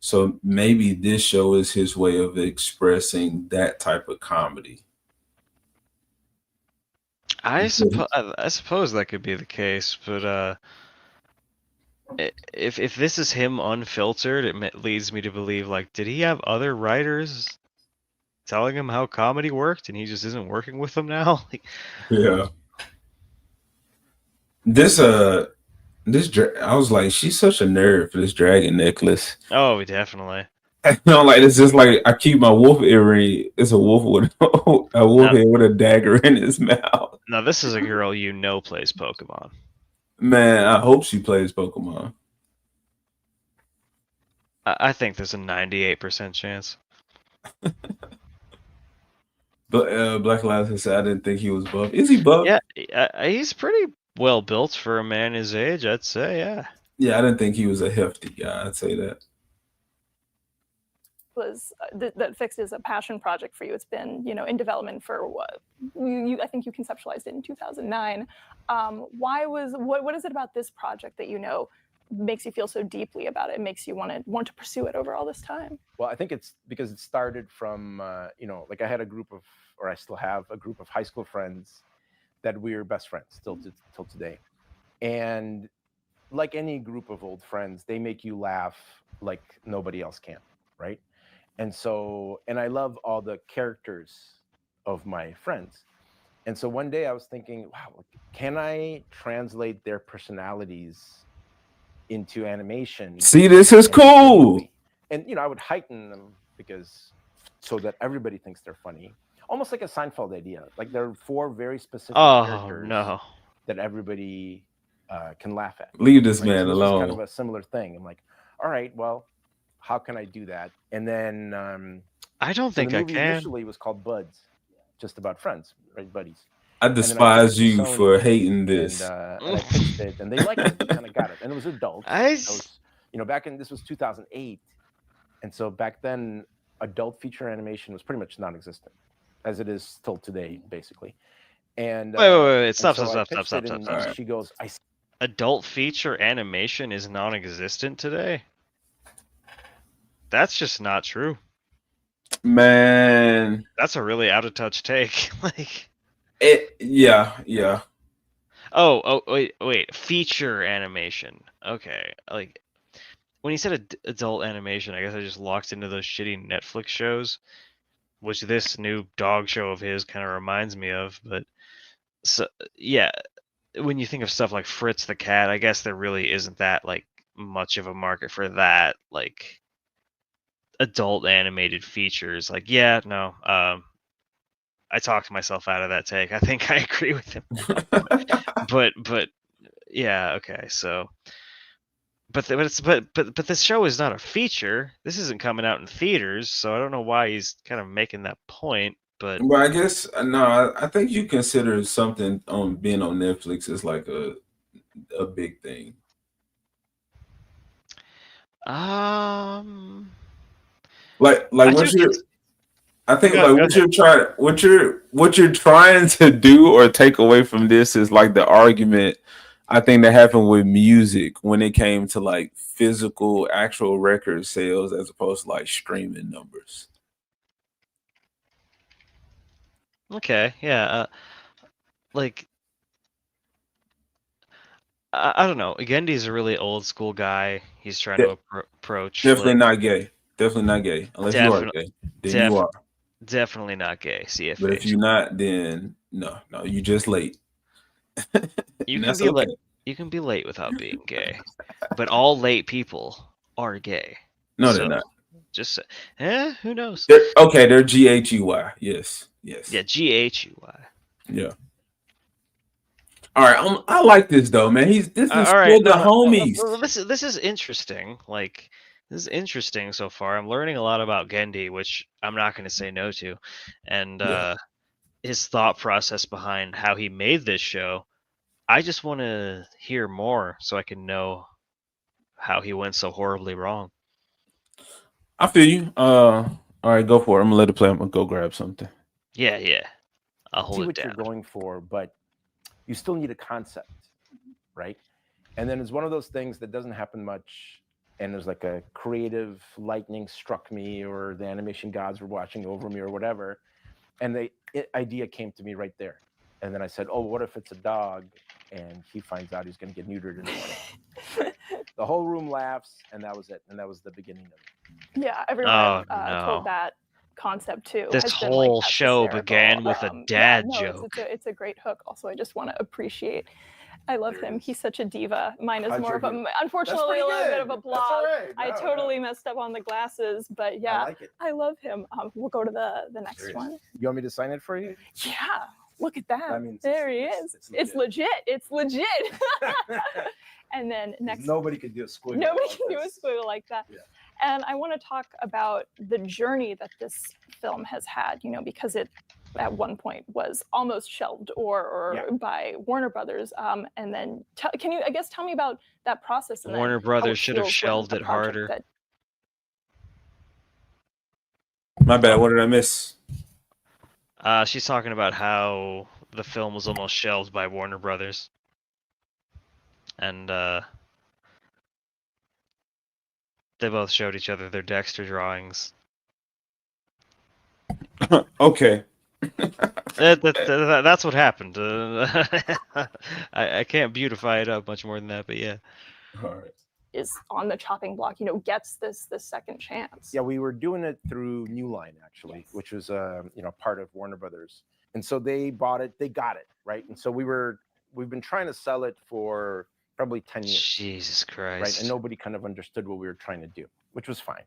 So maybe this show is his way of expressing that type of comedy. I suppose that could be the case, but if this is him unfiltered, leads me to believe, like, did he have other writers telling him how comedy worked and he just isn't working with them now? Like, Yeah. This I was like, she's such a nerd for this dragon necklace. oh, definitely. Like it's just like I keep my wolf earring. It's a wolf with a wolf head with a dagger in his mouth. Now this is a girl plays Pokemon. Man, I hope she plays Pokemon. I think there's a 98% chance. But Black Lives said I didn't think he was buff. Is he buff? Yeah, he's pretty well built for a man his age, I'd say. Yeah. Yeah, I didn't think he was a hefty guy. I'd say that. Was that Fixed is a passion project for you. It's been in development for what I think you conceptualized it in 2009. What is it about this project that makes you feel so deeply about it, makes you want to pursue it over all this time? Well, I think it's because it started from like I had a group of, or I still have a group of high school friends that we're best friends till today, and like any group of old friends, they make you laugh like nobody else can, right? And I love all the characters of my friends. And so one day I was thinking, wow, can I translate their personalities into animation? See, this is cool. And I would heighten them so that everybody thinks they're funny. Almost like a Seinfeld idea. Like there are 4 very specific characters that everybody can laugh at. Leave this right? man so alone. Kind of a similar thing. I'm like, all right, well, how can I do that? And then I don't think the I movie can. Initially was called Buds, just about friends, right, buddies. I despise you for hating this. And I pitched it, and they liked it. They kind of got it, and it was adult. This was 2008, and so back then, adult feature animation was pretty much non-existent, as it is still today, basically. And wait, stop. She goes, I see. Adult feature animation is non-existent today? That's just not true. Man, that's a really out of touch take. Like yeah. Oh, wait. Feature animation. Okay. Like when you said adult animation, I guess I just locked into those shitty Netflix shows, which this new dog show of his kind of reminds me of. But so yeah, when you think of stuff like Fritz the Cat, I guess there really isn't that like much of a market for that. Like adult animated features. Like, yeah, no. I talked myself out of that take. I think I agree with him. but yeah, okay. So but this show is not a feature. This isn't coming out in theaters, so I don't know why he's kind of making that point. But well, I guess no. I think you consider something on being on Netflix is like a big thing. Like what you're, I think like what you're trying to do or take away from this is like the argument I think that happened with music when it came to like physical actual record sales as opposed to like streaming numbers. Okay, yeah, like I don't know. Gendy's a really old school guy. He's trying to approach. Definitely not gay. Definitely not gay. Unless you are gay, then you are. Definitely not gay. CFH. But if you're not, then no, you just late. You And can that's be okay. you can be late without being gay, but all late people are gay. No, they're So not. just who knows? They're GHUY. Yes. Yes. Yeah, GHUY. Yeah. All right. I like this though, man. This is All right, for the no, homies. this is interesting. Like, this is interesting so far. I'm learning a lot about Gendy, which I'm not going to say no to, and Yeah. his thought process behind how he made this show. I just want to hear more so I can know how he went so horribly wrong. I feel you. All right, go for it. I'm gonna let it play. I'm gonna go grab something. Yeah. I'll See hold it what down. you're going for, but you still need a concept, right? And then it's one of those things that doesn't happen much. And there's like a creative lightning struck me, or the animation gods were watching over me, or whatever. And the idea came to me right there. And then I said, "Oh, what if it's a dog?" And he finds out he's going to get neutered in the morning. The whole room laughs, and that was it. And that was the beginning of it. Yeah, everyone Oh, I've no. told that concept too. This has been, whole that's show hysterical. began with a Yeah, dad no, joke. it's a great hook. Also, I just want to appreciate. I love him. He's such a diva. Mine is more of a, unfortunately, a little bit of a blob. I totally messed up on the glasses, but yeah, I like it. I love him. We'll go to the next one. You want me to sign it for you? Yeah, look at that. That means there he is. It's legit. It's legit. And then next, Nobody could do a squiggle. nobody can do a squiggle like that. Yeah. And I want to talk about the journey that this film has had, because it at one point was almost shelved or by Warner Brothers. And then can you, I guess, tell me about that process? And Warner Brothers should have shelved it harder. My bad. What did I miss? She's talking about how the film was almost shelved by Warner Brothers. And they both showed each other their Dexter drawings. Okay. That's what happened. I can't beautify it up much more than that, but yeah. All right. Is on the chopping block, gets this second chance. Yeah, we were doing it through New Line, actually, which was part of Warner Brothers. And so they bought it, they got it, right? And so we've been trying to sell it for probably 10 years. Jesus Christ. Right? And nobody kind of understood what we were trying to do, which was fine.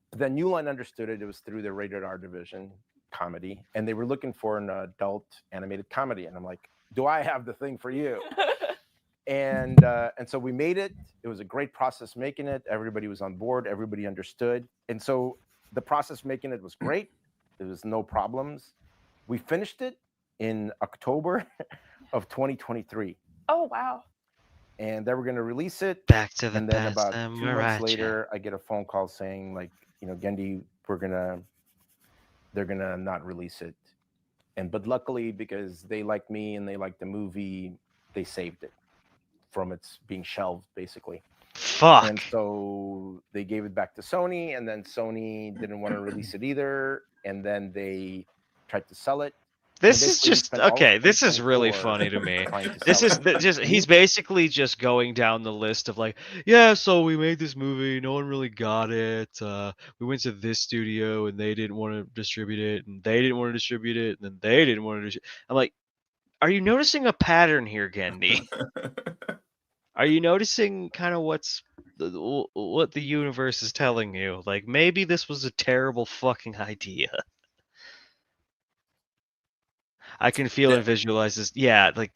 But then New Line understood it. It was through their rated R division, comedy, and they were looking for an adult animated comedy. And I'm like, do I have the thing for you? And so we made it. It was a great process making it. Everybody was on board. Everybody understood. And so the process making it was great. There was no problems. We finished it in October of 2023. Oh, wow. And they were going to release it. Back to the and then past, about 2 months later, I get a phone call saying, like, Gendy, they're gonna not release it. But luckily, because they like me and they like the movie, they saved it from its being shelved, basically. Fuck. And so they gave it back to Sony, and then Sony didn't want to release it either. And then they tried to sell it. This is just okay. This is really funny to me. This is just he's basically just going down the list of like, yeah, so we made this movie, no one really got it. We went to this studio and they didn't want to distribute it, and they didn't want to distribute it, and then they didn't want to. I'm like, are you noticing a pattern here, Gendy? Are you noticing kind of what the universe is telling you? Like, maybe this was a terrible fucking idea. I can feel and visualize this. Yeah, like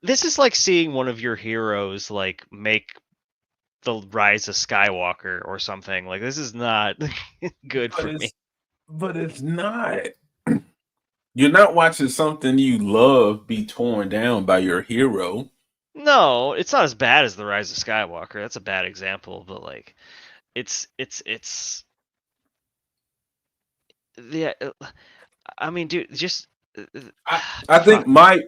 this is like seeing one of your heroes like make the Rise of Skywalker or something. Like, this is not good for me. But it's not. You're not watching something you love be torn down by your hero. No, it's not as bad as the Rise of Skywalker. That's a bad example, but like, it's yeah. I mean, dude, just. I think my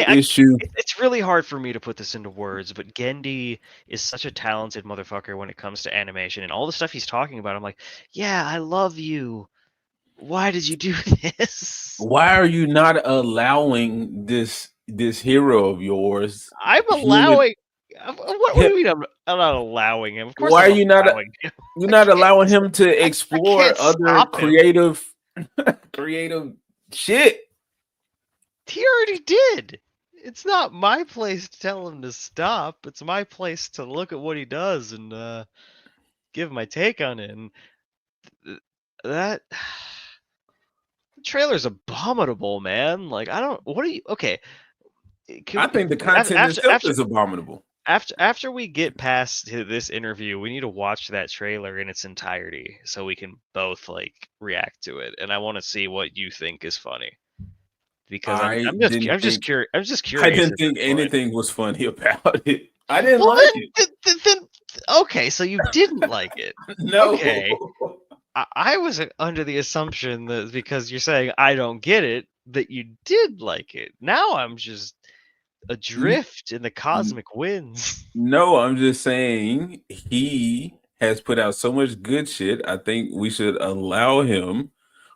issue. It's really hard for me to put this into words, but Gendy is such a talented motherfucker when it comes to animation and all the stuff he's talking about. I'm like, yeah, I love you. Why did you do this? Why are you not allowing this hero of yours? I'm allowing. What do you mean? I'm not allowing him. Of course. Why I'm are you not? You're not allowing him to explore other creative shit. He already did. it's not my place to tell him to stop. It's my place to look at what he does and give my take on it. And that the trailer's abominable, man. Like I don't. What are you? Okay. I think the content itself is abominable. After we get past this interview, we need to watch that trailer in its entirety so we can both like react to it. And I want to see what you think is funny. Because I'm just curious. I didn't think anything was funny about it. I didn't Well, like it. then, okay, so you didn't like it. No. Okay. I was under the assumption that because you're saying I don't get it, that you did like it. Now I'm just adrift in the cosmic winds. No, I'm just saying he has put out so much good shit. I think we should allow him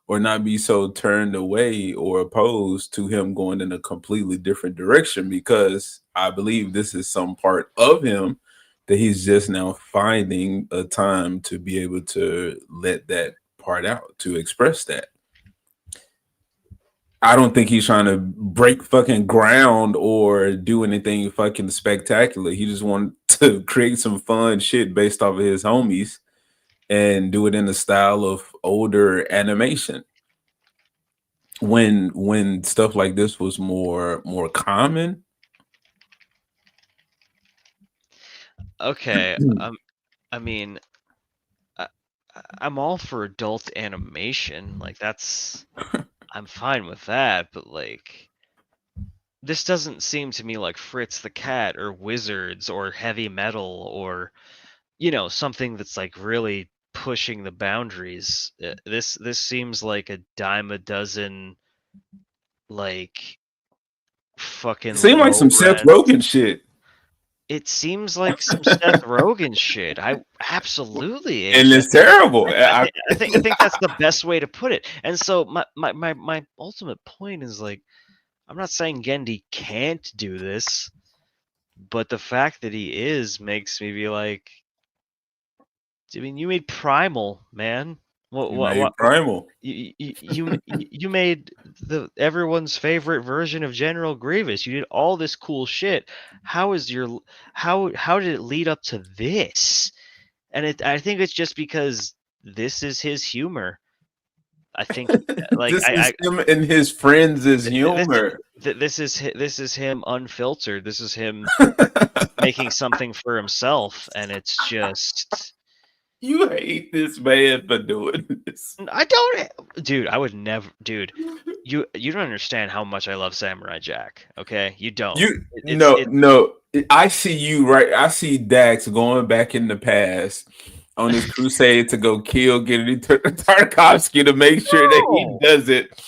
or not be so turned away or opposed to him going in a completely different direction, because I believe this is some part of him that he's just now finding a time to be able to let that part out, to express that. I don't think he's trying to break fucking ground or do anything fucking spectacular. He just wanted to create some fun shit based off of his homies and do it in the style of older animation. When stuff like this was more common. Okay, I mean, I'm all for adult animation. Like that's, I'm fine with that. But like, this doesn't seem to me like Fritz the Cat or Wizards or Heavy Metal or, something that's like really pushing the boundaries. This seems like a dime a dozen, like fucking. It seemed like some Seth Rogen shit. It seems like some Seth Rogen shit. I absolutely, and it's terrible. I think that's the best way to put it. And so my ultimate point is like, I'm not saying Gendy can't do this, but the fact that he is makes me be like, I mean, you made Primal, man. What Primal? You made everyone's favorite version of General Grievous. You did all this cool shit. How did it lead up to this? And I think it's just because this is his humor. I think like this is him and his friends' humor. This is him unfiltered. This is him making something for himself, and it's just. You hate this man for doing this. I don't, dude. I would never, dude. You don't understand how much I love Samurai Jack. Okay, you don't. No. I see you right. I see Dax going back in the past on his crusade to go kill Gennady Tartakovsky to make sure that he does it.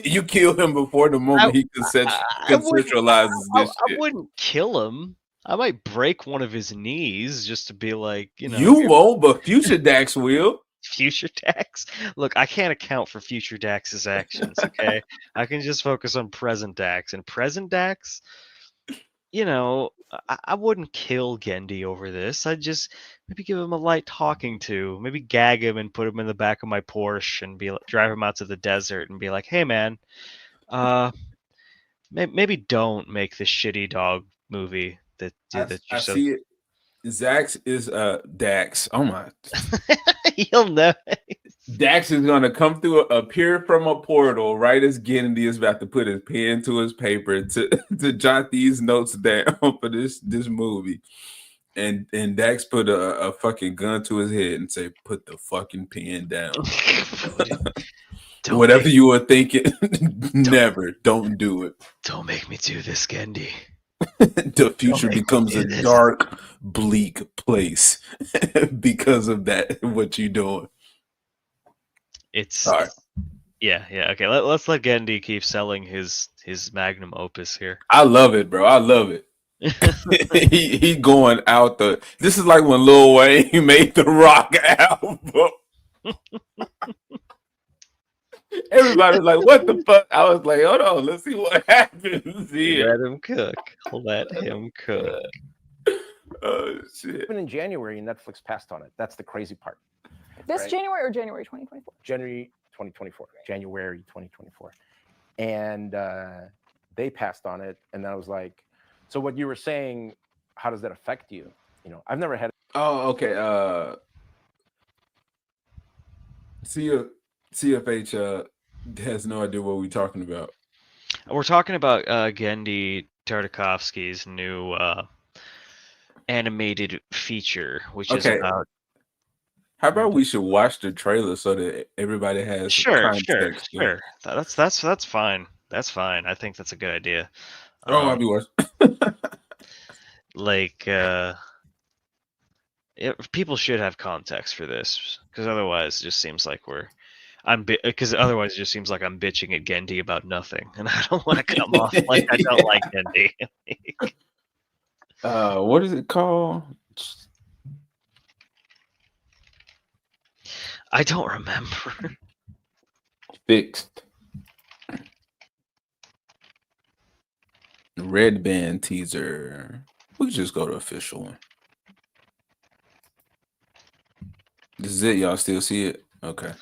You kill him before the moment he conceptualizes this shit. I wouldn't kill him. I might break one of his knees just to be like, You won't, but future Dax will. Future Dax? Look, I can't account for future Dax's actions, okay? I can just focus on present Dax. And present Dax, I wouldn't kill Gendy over this. I'd just maybe give him a light talking to, maybe gag him and put him in the back of my Porsche and drive him out to the desert and be like, hey man, maybe don't make this shitty dog movie that I see it. Zax is Dax. Oh my! You'll know. Dax is gonna come through, appear from a portal right as Gennady is about to put his pen to his paper to jot these notes down for this movie, and Dax put a fucking gun to his head and say, "Put the fucking pen down." Whatever you were thinking, don't do it. Don't make me do this, Gendy. The future becomes a dark, bleak place because of that. What you doing? It's all right. Yeah. Okay, let's let Gendy keep selling his magnum opus here. I love it, bro. I love it. he going out the. This is like when Lil Wayne made the Rock album. Everybody was like, what the fuck? I was like, hold on, let's see what happens here. Let him cook. Let him cook. Oh, shit. Even in January, Netflix passed on it. That's the crazy part. This January or January 2024? January 2024. And they passed on it, and I was like, so what you were saying, how does that affect you? You know, I've never had. Oh, okay. CFH has no idea what we're talking about. We're talking about Gendy Tartakovsky's new animated feature, which is Okay. about. How about we should watch the trailer so that everybody has Sure. context? That's fine. That's fine. I think that's a good idea. I'll be worse. Like, people should have context for this, because otherwise, it just seems like because otherwise, it just seems like I'm bitching at Gendy about nothing, and I don't want to come off like I don't like Gendy. What is it called? I don't remember. Fixed. Red band teaser. We could just go to official one. This is it. Y'all still see it? Okay.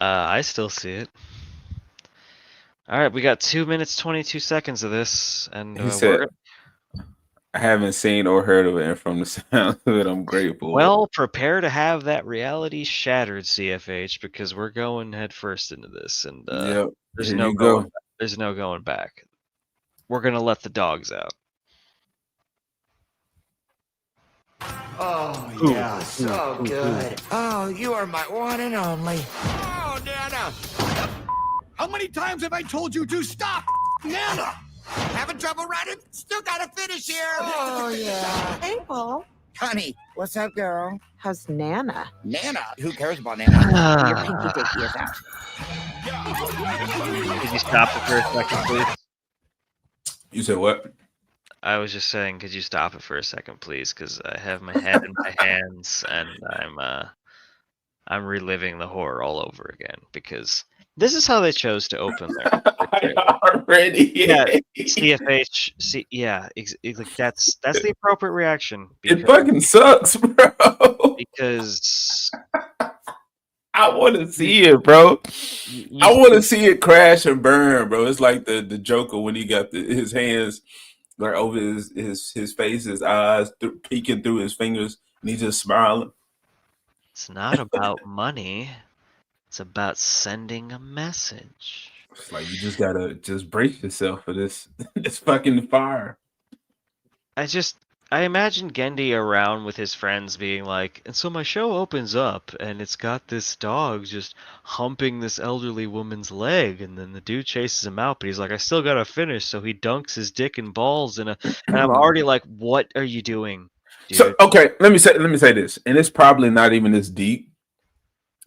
I still see it. All right, we got 2 minutes 22 seconds of this, and He said, I haven't seen or heard of it, and from the sound of it, I'm grateful. Well, prepare to have that reality shattered, CFH, because we're going head first into this, and yep. there's no going back. We're gonna let the dogs out. Oh, yeah, so good. Oh, you are my one and only. Oh, Nana! How many times have I told you to stop? Nana! Having trouble running? Still gotta finish here. Oh, yeah. Hey, Paul. Honey, what's up, girl? How's Nana? Nana? Who cares about Nana? Your pinky dinky is out. Could you stop it for a second, please? You said what? I was just saying, could you stop it for a second, please? Because I have my head in my hands, and I'm reliving the horror all over again. Because this is how they chose to open their already. Yeah, CFH. Like that's the appropriate reaction. It fucking sucks, bro. Because I want to see it, bro. I want to see it crash and burn, bro. It's like the Joker when he got his hands like over his face, his eyes peeking through his fingers, and he's just smiling. It's not about money. It's about sending a message. It's like you just gotta brace yourself for this fucking fire. I imagine Gendy around with his friends being like, and so my show opens up and it's got this dog just humping this elderly woman's leg, and then the dude chases him out, but he's like, I still gotta finish, so he dunks his dick and balls and I'm already like, what are you doing, dude? So okay, let me say this, and it's probably not even as deep,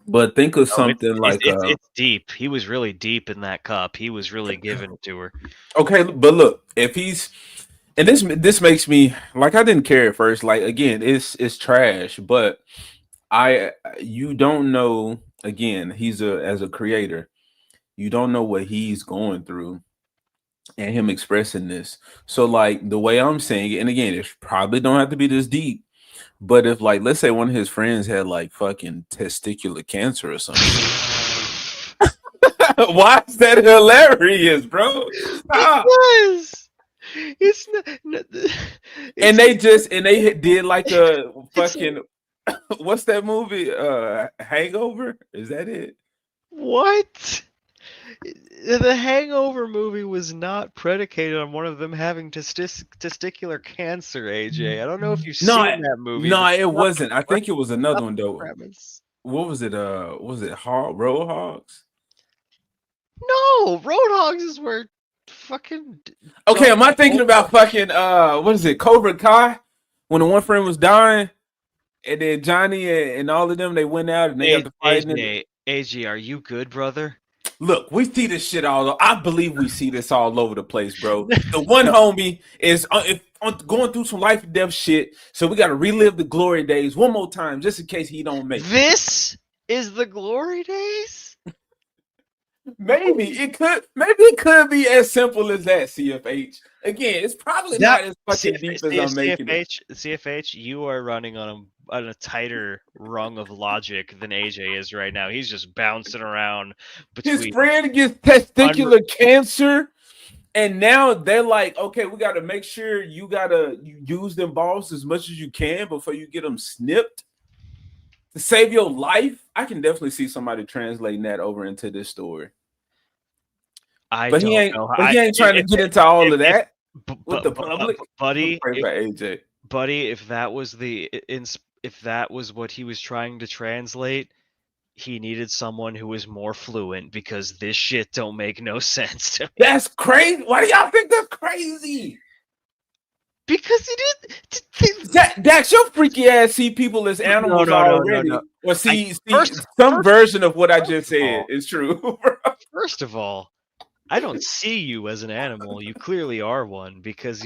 but think of something it's deep. He was really deep in that cup. He was really giving it to her. Okay, but look, if he's and this makes me like, I didn't care at first. Like, again, it's trash, but you don't know. Again, as a creator, you don't know what he's going through, and him expressing this. So, like, the way I'm saying it, and again, it probably don't have to be this deep, but if, like, let's say one of his friends had like fucking testicular cancer or something. Why is that hilarious, bro? Stop. Because it's not, and they did like a fucking what's that movie? Hangover? Is that it? What? The Hangover movie was not predicated on one of them having testicular cancer, AJ. I don't know if you've seen that movie. No, it wasn't. I think it was another one though. What was it? Was it Road Hogs? No, Road Hogs is where fucking. Okay, am I thinking about fucking what is it, Cobra Kai? When the one friend was dying, and then Johnny and all of them, they went out and they had to fight. AJ, are you good, brother? Look, we see this shit I believe we see this all over the place, bro. The one homie is going through some life and death shit, so we got to relive the glory days one more time, just in case he don't make it. This is the glory days. Maybe it could be as simple as that, CFH. Again, it's probably not as fucking deep as I'm making it. CFH, you are running on a tighter rung of logic than AJ is right now. He's just bouncing around between his friend gets testicular cancer, And now they're like, okay, we got to make sure you use them balls as much as you can before you get them snipped to save your life. I can definitely see somebody translating that over into this story. I But don't know. But he ain't trying to get into all of that with the But, public. buddy, Pray for AJ. Buddy, if that was if that was what he was trying to translate, he needed someone who was more fluent because this shit don't make no sense to me. That's crazy. Why do y'all think that's crazy? Because he did. Dax, your freaky ass see people as animals already, or see some version of what I just said is true. First of all, I don't see you as an animal. You clearly are one because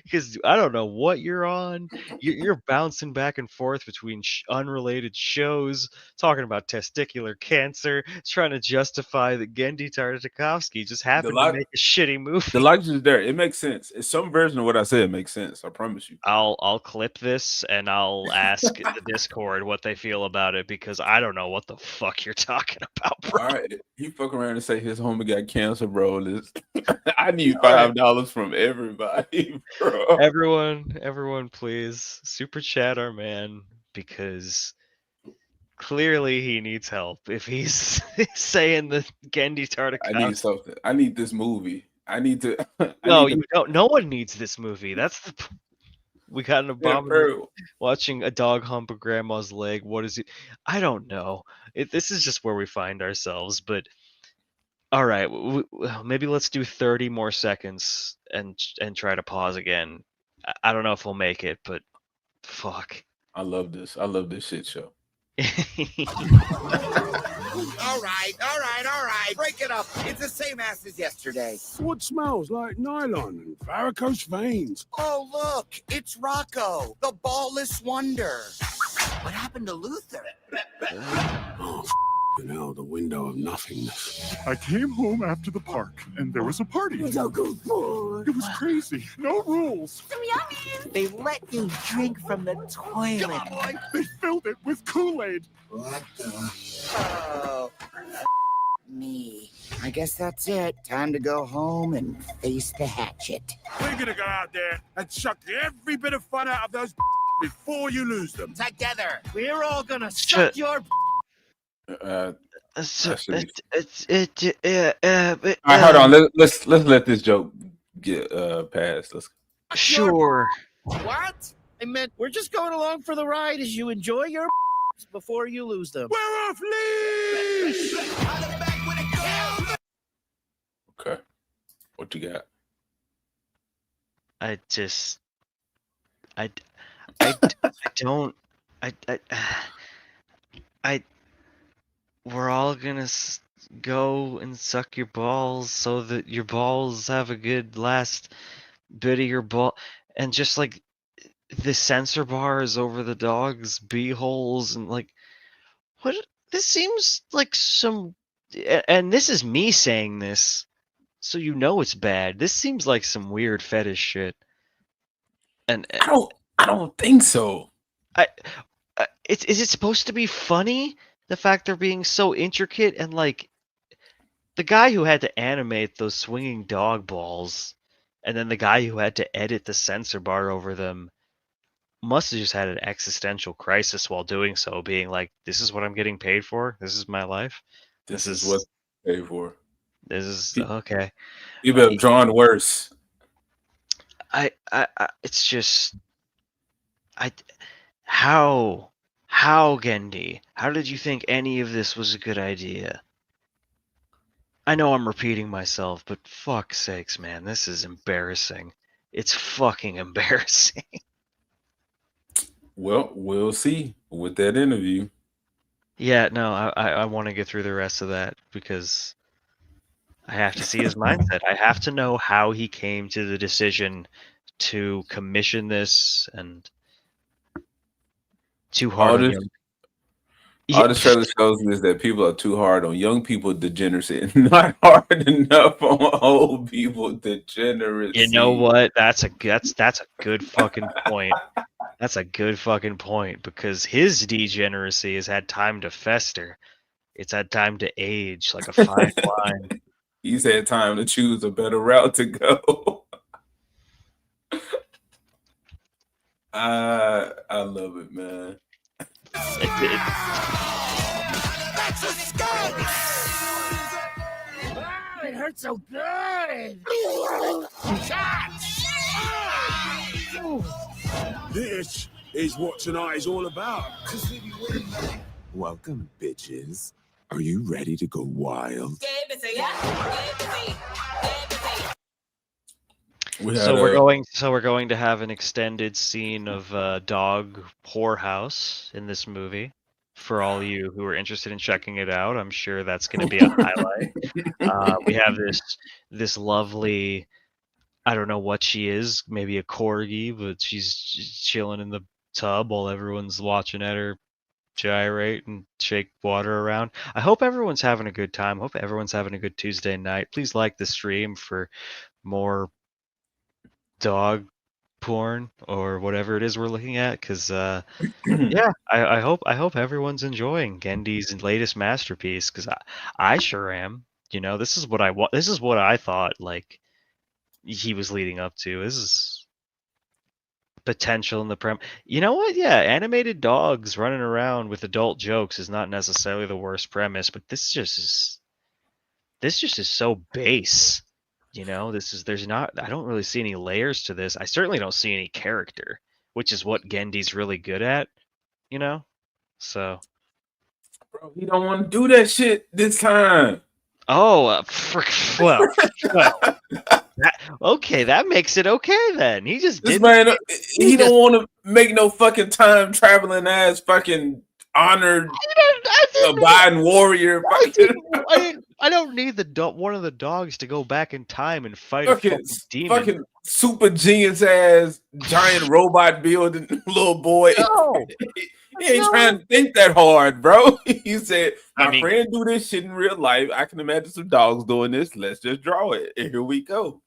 because I don't know what you're on. You're bouncing back and forth between unrelated shows, talking about testicular cancer, trying to justify that Gendy Tartakovsky just happened to make a shitty movie. The logic is there. It makes sense. It's some version of what I said makes sense. I promise you. I'll clip this and I'll ask the Discord what they feel about it because I don't know what the fuck you're talking about, bro. All right, he fuck around and say his homie got cancer, bro. I need $5 from everybody, bro. Everyone, please super chat our man because clearly he needs help. If he's saying the Gendy Tartakovsky, I need something. I need this movie. I need to. You don't. No one needs this movie. That's the. We got an abomination watching a dog hump a grandma's leg. What is it? I don't know. This is just where we find ourselves. But all right, maybe let's do 30 more seconds and try to pause again. I don't know if we'll make it, but fuck. I love this. I love this shit show. All right. Break it up. It's the same ass as yesterday. What smells like nylon and varicose veins? Oh, look. It's Rocco, the ballless wonder. What happened to Luther? Oh, hell, the window of nothingness. I came home after the park, and there was a party. It was crazy. No rules. They let you drink from the toilet. They filled it with Kool-Aid. What the? Oh, me. I guess that's it. Time to go home and face the hatchet. We're gonna go out there and suck every bit of fun out of those before you lose them. Together, we're all gonna suck your. All right, hold on. Let's let this joke get past. Sure. What? I meant we're just going along for the ride as you enjoy your before you lose them. We're off leash. Okay, what you got? I we're all gonna go and suck your balls so that your balls have a good last bit of your ball, and just like the sensor bars over the dog's beeholes and like what this seems like some, and this is me saying this so you know it's bad. This seems like some weird fetish shit. And I don't think so. Is it supposed to be funny? The fact they're being so intricate, and like the guy who had to animate those swinging dog balls, and then the guy who had to edit the sensor bar over them must have just had an existential crisis while doing so, being like, "This is what I'm getting paid for. This is my life. This is what I'm paid for. This is okay." People have drawn worse. It's just, how Gendy? How did you think any of this was a good idea? I know I'm repeating myself, but fuck's sakes, man, this is embarrassing. It's fucking embarrassing. Well, we'll see with that interview. Yeah, no, I want to get through the rest of that because I have to see his mindset. I have to know how he came to the decision to commission this and too hard on young. All this trailer shows me is that people are too hard on young people degeneracy and not hard enough on old people degeneracy. You know what? That's a good fucking point. That's a good fucking point because his degeneracy has had time to fester. It's had time to age like a fine wine. He's had time to choose a better route to go. I love it, man. That's a skull! Ah, it hurts so good! Shots! This is what tonight is all about. Welcome, bitches. Are you ready to go wild? We're going to have an extended scene of dog whorehouse in this movie. For all you who are interested in checking it out, I'm sure that's going to be a highlight. We have this lovely, I don't know what she is, maybe a corgi, but she's chilling in the tub while everyone's watching at her gyrate and shake water around. I hope everyone's having a good time. I hope everyone's having a good Tuesday night. Please like the stream for more dog porn or whatever it is we're looking at, because yeah, I hope everyone's enjoying Gendy's latest masterpiece, because I sure am. You know, this is what I want. This is what I thought like he was leading up to. This is potential in the You know what? Yeah, animated dogs running around with adult jokes is not necessarily the worst premise, but this just is so base. You know, there's not, I don't really see any layers to this. I certainly don't see any character, which is what Gendy's really good at, you know? So. Bro, he don't want to do that shit this time. Oh, well, okay, that makes it okay then. He just This didn't. man, he don't want to make no fucking time traveling ass fucking honored abiding warrior. I don't need one of the dogs to go back in time and fight a Fucking demon. fucking super genius ass giant robot building little boy. No. He ain't trying to think that hard, bro. He said, I my mean- friend do this shit in real life. I can imagine some dogs doing this. Let's just draw it. And here we go.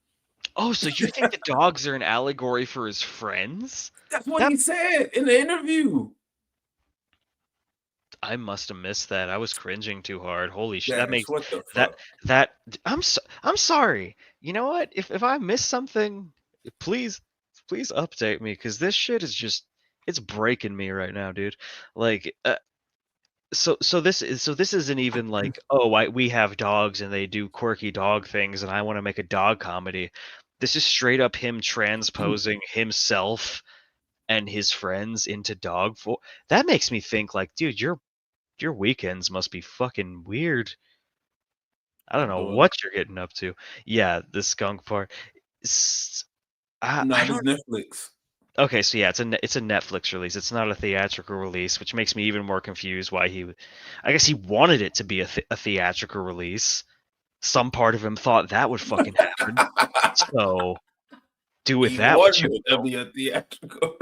Oh, so you think the dogs are an allegory for his friends? That's what he said in the interview. I must have missed that. I was cringing too hard. Holy shit! Yes, That makes what the fuck? that I'm sorry. You know what? If I missed something, please update me, because this shit is just, it's breaking me right now, dude. Like, so this isn't even like, oh, we have dogs and they do quirky dog things and I want to make a dog comedy. This is straight up him transposing himself and his friends into dog. That makes me think like, dude, your weekends must be fucking weird. I don't know what you're getting up to. Yeah, the skunk part. I Not don't. Netflix. Okay, so yeah, it's a Netflix release. It's not a theatrical release, which makes me even more confused why I guess he wanted it to be a theatrical release. Some part of him thought that would fucking happen. So do with that what you will. To be a theatrical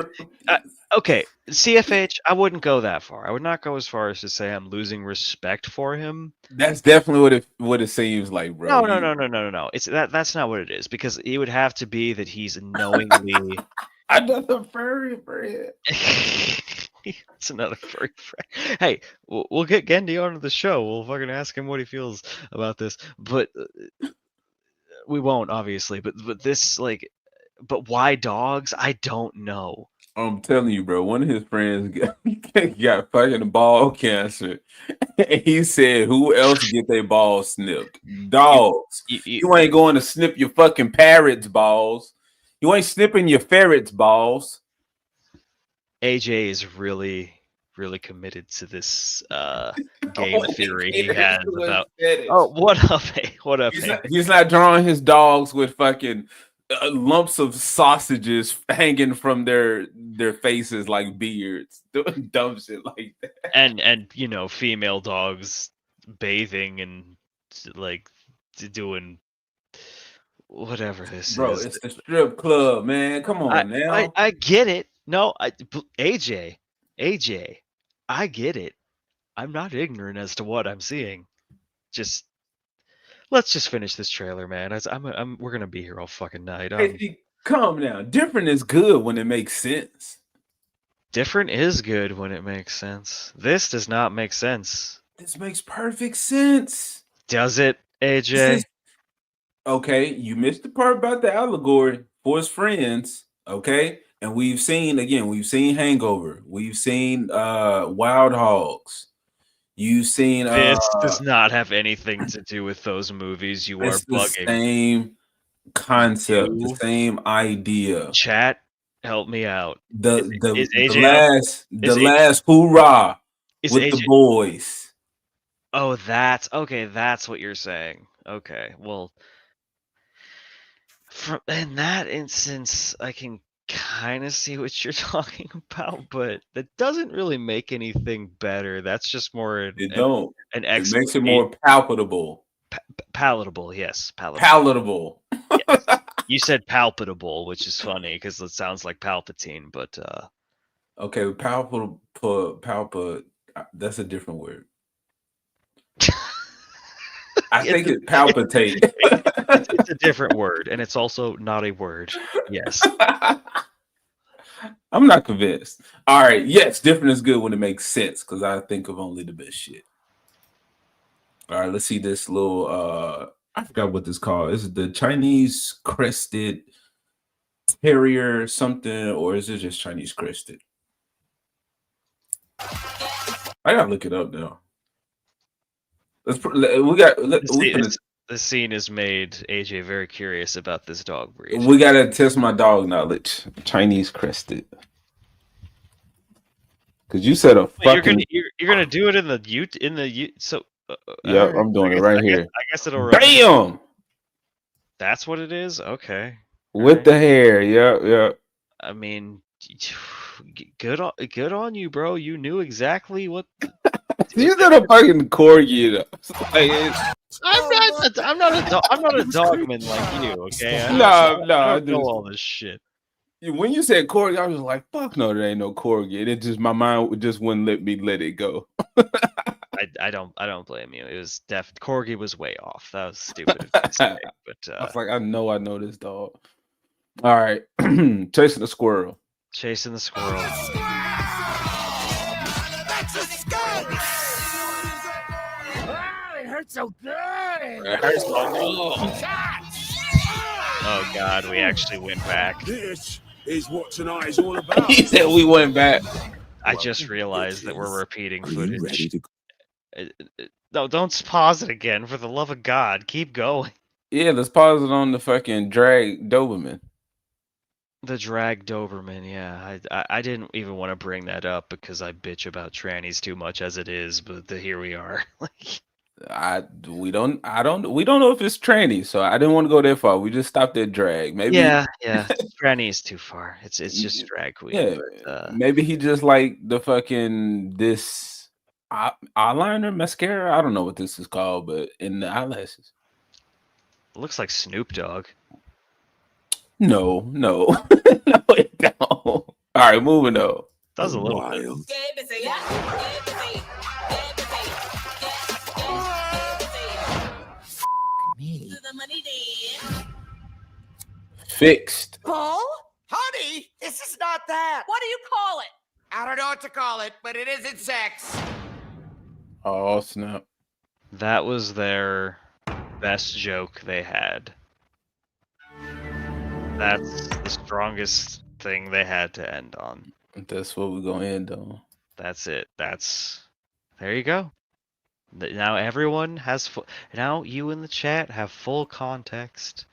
okay, CFH, I wouldn't go that far. I would not go as far as to say I'm losing respect for him. That's definitely what it seems like, bro. No. It's that's not what it is, because it would have to be that he's knowingly. Another furry friend. It's another furry friend. Hey, we'll get Gendy onto the show. We'll fucking ask him what he feels about this, but we won't, obviously. But this, like, but why dogs? I don't know. I'm telling you, bro. One of his friends got fucking ball cancer. And he said, "Who else get their balls snipped? Dogs. You ain't going to snip your fucking parrot's balls. You ain't snipping your ferret's balls." AJ is really committed to this game theory he has about. Oh, what up? What up? He's not drawing his dogs with fucking lumps of sausages hanging from their faces like beards, doing dumb shit like that. And you know, female dogs bathing and like doing whatever this bro, is. It's the strip club, man. Come on now. I get it. No, AJ, I get it. I'm not ignorant as to what I'm seeing. Just let's just finish this trailer, man. We're gonna be here all fucking night. Hey, calm down. Different is good when it makes sense. Different is good when it makes sense. This does not make sense. This makes perfect sense. Does it, AJ? Okay, you missed the part about the allegory for his friends. Okay, and we've seen Hangover, we've seen Wild Hogs, you've seen This does not have anything to do with those movies. You are it's the bugging. same concept, the You- same idea. Chat, help me out. The Is the AJ up? the last hoorah Is with the AJ? boys. Oh, that's okay. That's what you're saying. Okay, well, in that instance, I can kind of see what you're talking about, but that doesn't really make anything better. That's just more It don't. an It makes it more palatable. palatable. Yes, Palatable. Yes. You said palpable, which is funny because it sounds like Palpatine, but Okay, that's a different word. I think it palpitate. it's a different word, and it's also not a word. Yes. I'm not convinced. All right, yes, different is good when it makes sense because I think of only the best shit. All right, let's see this little I forgot what this called. Is it the Chinese crested terrier something, or is it just Chinese crested? I gotta look it up now. This scene has made AJ very curious about this dog breed. We gotta test my dog knowledge. Chinese crested. Because you said a fucking. You're gonna do it in the so. Yeah, right. I'm doing it right here. I guess it'll run. Bam! That's what it is. Okay. With the hair. Yeah. I mean, good on you, bro. You knew exactly what. You said a fucking corgi. I'm not a dogman like you. Okay. I don't know all this shit. When you said corgi, I was like, "Fuck no, there ain't no corgi." It just my mind just wouldn't let me let it go. I don't blame you. It was corgi was way off. That was stupid. Mistake, but I was like, I know this dog. All right, chasing the squirrel. Chasing the squirrel. That's a skunk! It hurts so good! It hurts so good. Oh God, we actually went back. This is what tonight is all about. He said we went back. I just realized that we're repeating footage. No, don't pause it again. For the love of God, keep going. Yeah, let's pause it on the fucking drag Doberman. The drag Doberman, yeah. I didn't even want to bring that up because I bitch about trannies too much as it is, but here we are. We don't know if it's tranny, so I didn't want to go that far. We just stopped at drag. Maybe Yeah. Tranny is too far. It's just drag queen. Yeah, but, maybe he just like the fucking this eyeliner mascara. I don't know what this is called, but in the eyelashes. Looks like Snoop Dogg. No, no, it don't. All right, moving on. Does a little bit. Fixed. Paul? Honey, this is not that. What do you call it? I don't know what to call it, but it isn't sex. Oh snap! That was their best joke they had. That's the strongest thing they had to end on. That's what we're gonna end on. That's it. There you go. Now everyone has now you in the chat have full context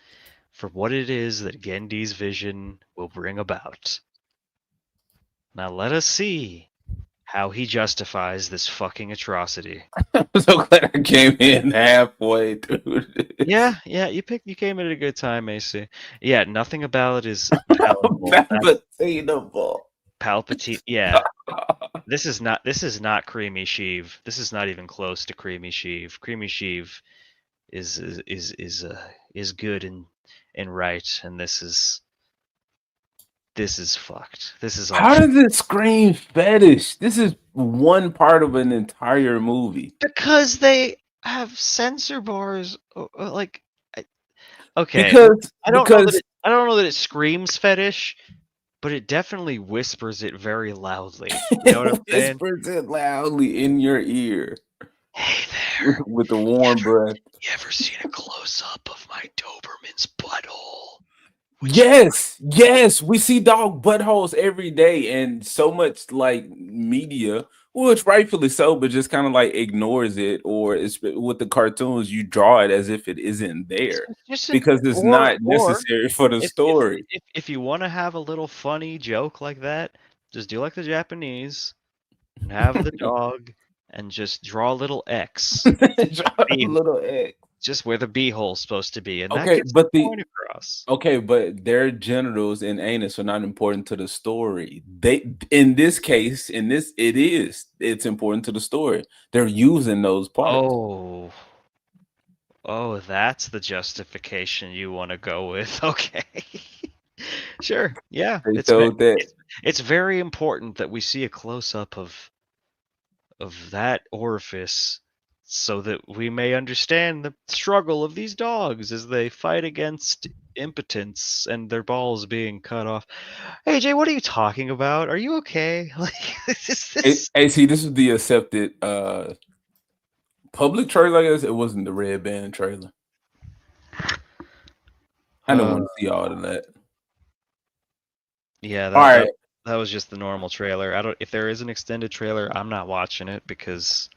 for what it is that Gendy's vision will bring about. Now let us see how he justifies this fucking atrocity. I'm so glad I came in halfway through. Yeah, you came at a good time, AC. Yeah, nothing about it is palatable. Palpatine. Palpatine. Yeah. This is not Creamy Sheev. This is not even close to Creamy Sheev. Creamy Sheev is good and right, and this is fucked. This is all. How does it scream fetish? This is one part of an entire movie. Because they have censor bars, like. Okay. Because I don't know that it screams fetish, but it definitely whispers it very loudly. You know what I'm saying? Whispers it loudly in your ear. with the warm breath. You ever seen a close up of my Doberman's butthole? Yes, we see dog buttholes every day, and so much like media, which rightfully so, but just kind of like ignores it, or it's with the cartoons, you draw it as if it isn't there Just because it's not or necessary for the if story. if you want to have a little funny joke like that, just do like the Japanese and have the dog and just draw a little X, Draw a little X. just where the beehole's supposed to be, and that Okay, gets but the point across. but their genitals and anus are not important to the story. They in this case, it's important to the story. They're using those parts. Oh, that's the justification you want to go with. Okay. Sure. Yeah. They showed that. It's very important that we see a close up of that orifice so that we may understand the struggle of these dogs as they fight against impotence and their balls being cut off. Hey Jay, what are you talking about? Are you okay? Like Hey, see, this is the accepted public trailer. I guess it wasn't the red band trailer. I don't want to see all of that. Yeah, All right. that was just the normal trailer. I don't if there is an extended trailer, I'm not watching it because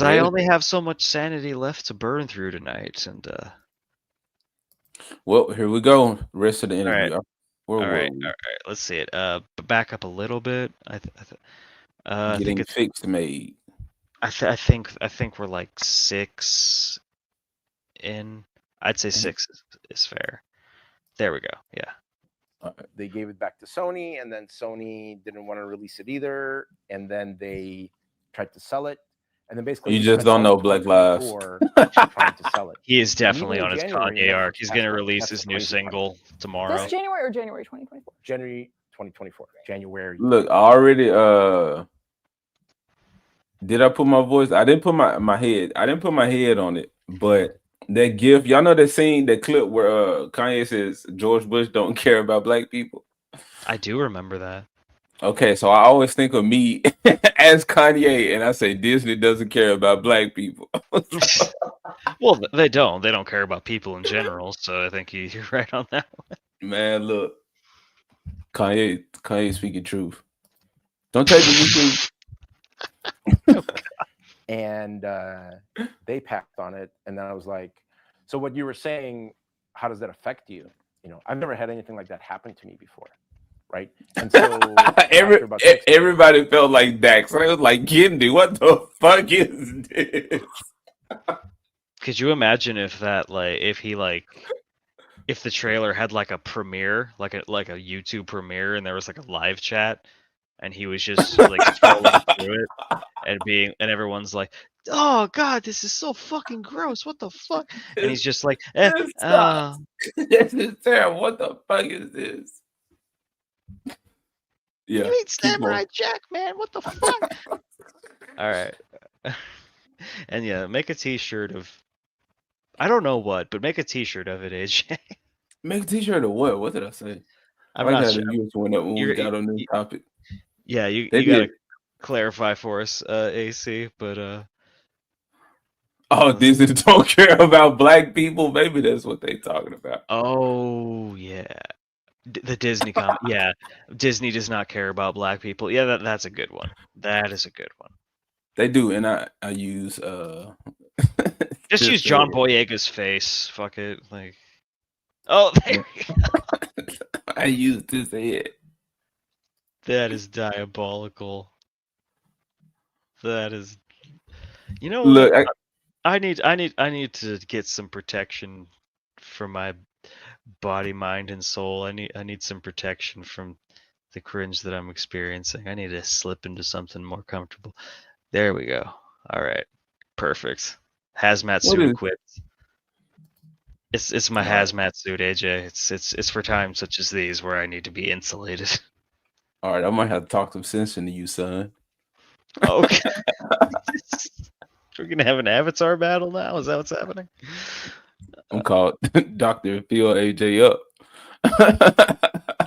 I only have so much sanity left to burn through tonight, and well, here we go. Rest of the interview. All right. Let's see it. Back up a little bit. I think it's fixed made. I think we're like 6 in. I'd say 6 is fair. There we go. Yeah. They gave it back to Sony, and then Sony didn't want to release it either, and then they tried to sell it, and then basically you just don't know Black Lives. Trying to sell it. He is definitely on his Kanye arc. He's going to release his new single tomorrow. This January or January 2024? January 2024. January. Look, I already did I put my voice? I didn't put my head. I didn't put my head on it, but that gif, y'all know that scene, that clip where Kanye says George Bush don't care about black people. I do remember that. Okay, so I always think of me as Kanye, and I say Disney doesn't care about black people. Well, they don't. They don't care about people in general. So I think you're right on that one. Man, look, Kanye speaking truth. Don't take it. And they packed on it, and then I was like, so what you were saying, how does that affect you? You know, I've never had anything like that happen to me before, right? And so everybody felt like Dax. I was like, Kindy, what the fuck is this? Could you imagine if that, like, if the trailer had like a premiere, like a YouTube premiere, and there was like a live chat, and he was just like scrolling through it and everyone's like, oh god, this is so fucking gross, what the fuck? And he's just like, This is terrible. What the fuck is this? Yeah. You eat Samurai Jack, man, what the fuck? All right. And yeah, make a t-shirt of, I don't know what, but make a t-shirt of it, AJ. Make a t-shirt of what? What did I say? I'm not sure. When we got on this topic. Yeah, you gotta clarify for us, AC, but oh, Disney don't care about black people. Maybe that's what they talking about. Oh yeah, the Disney comment. Yeah, Disney does not care about black people. Yeah, that's a good one. That is a good one. They do, and I use just use John Boyega's face. Fuck it, like. Oh, there you go. I used his head. That is diabolical. That is. You know, look, I need to get some protection for my body, mind, and soul. I need some protection from the cringe that I'm experiencing. I need to slip into something more comfortable. There we go. All right, perfect. Hazmat suit equipped. It's my hazmat suit, AJ. It's for times such as these where I need to be insulated. All right, I might have to talk some sense into you, son. Okay. We're gonna have an avatar battle now. Is that what's happening? I'm called Dr. Phil AJ up.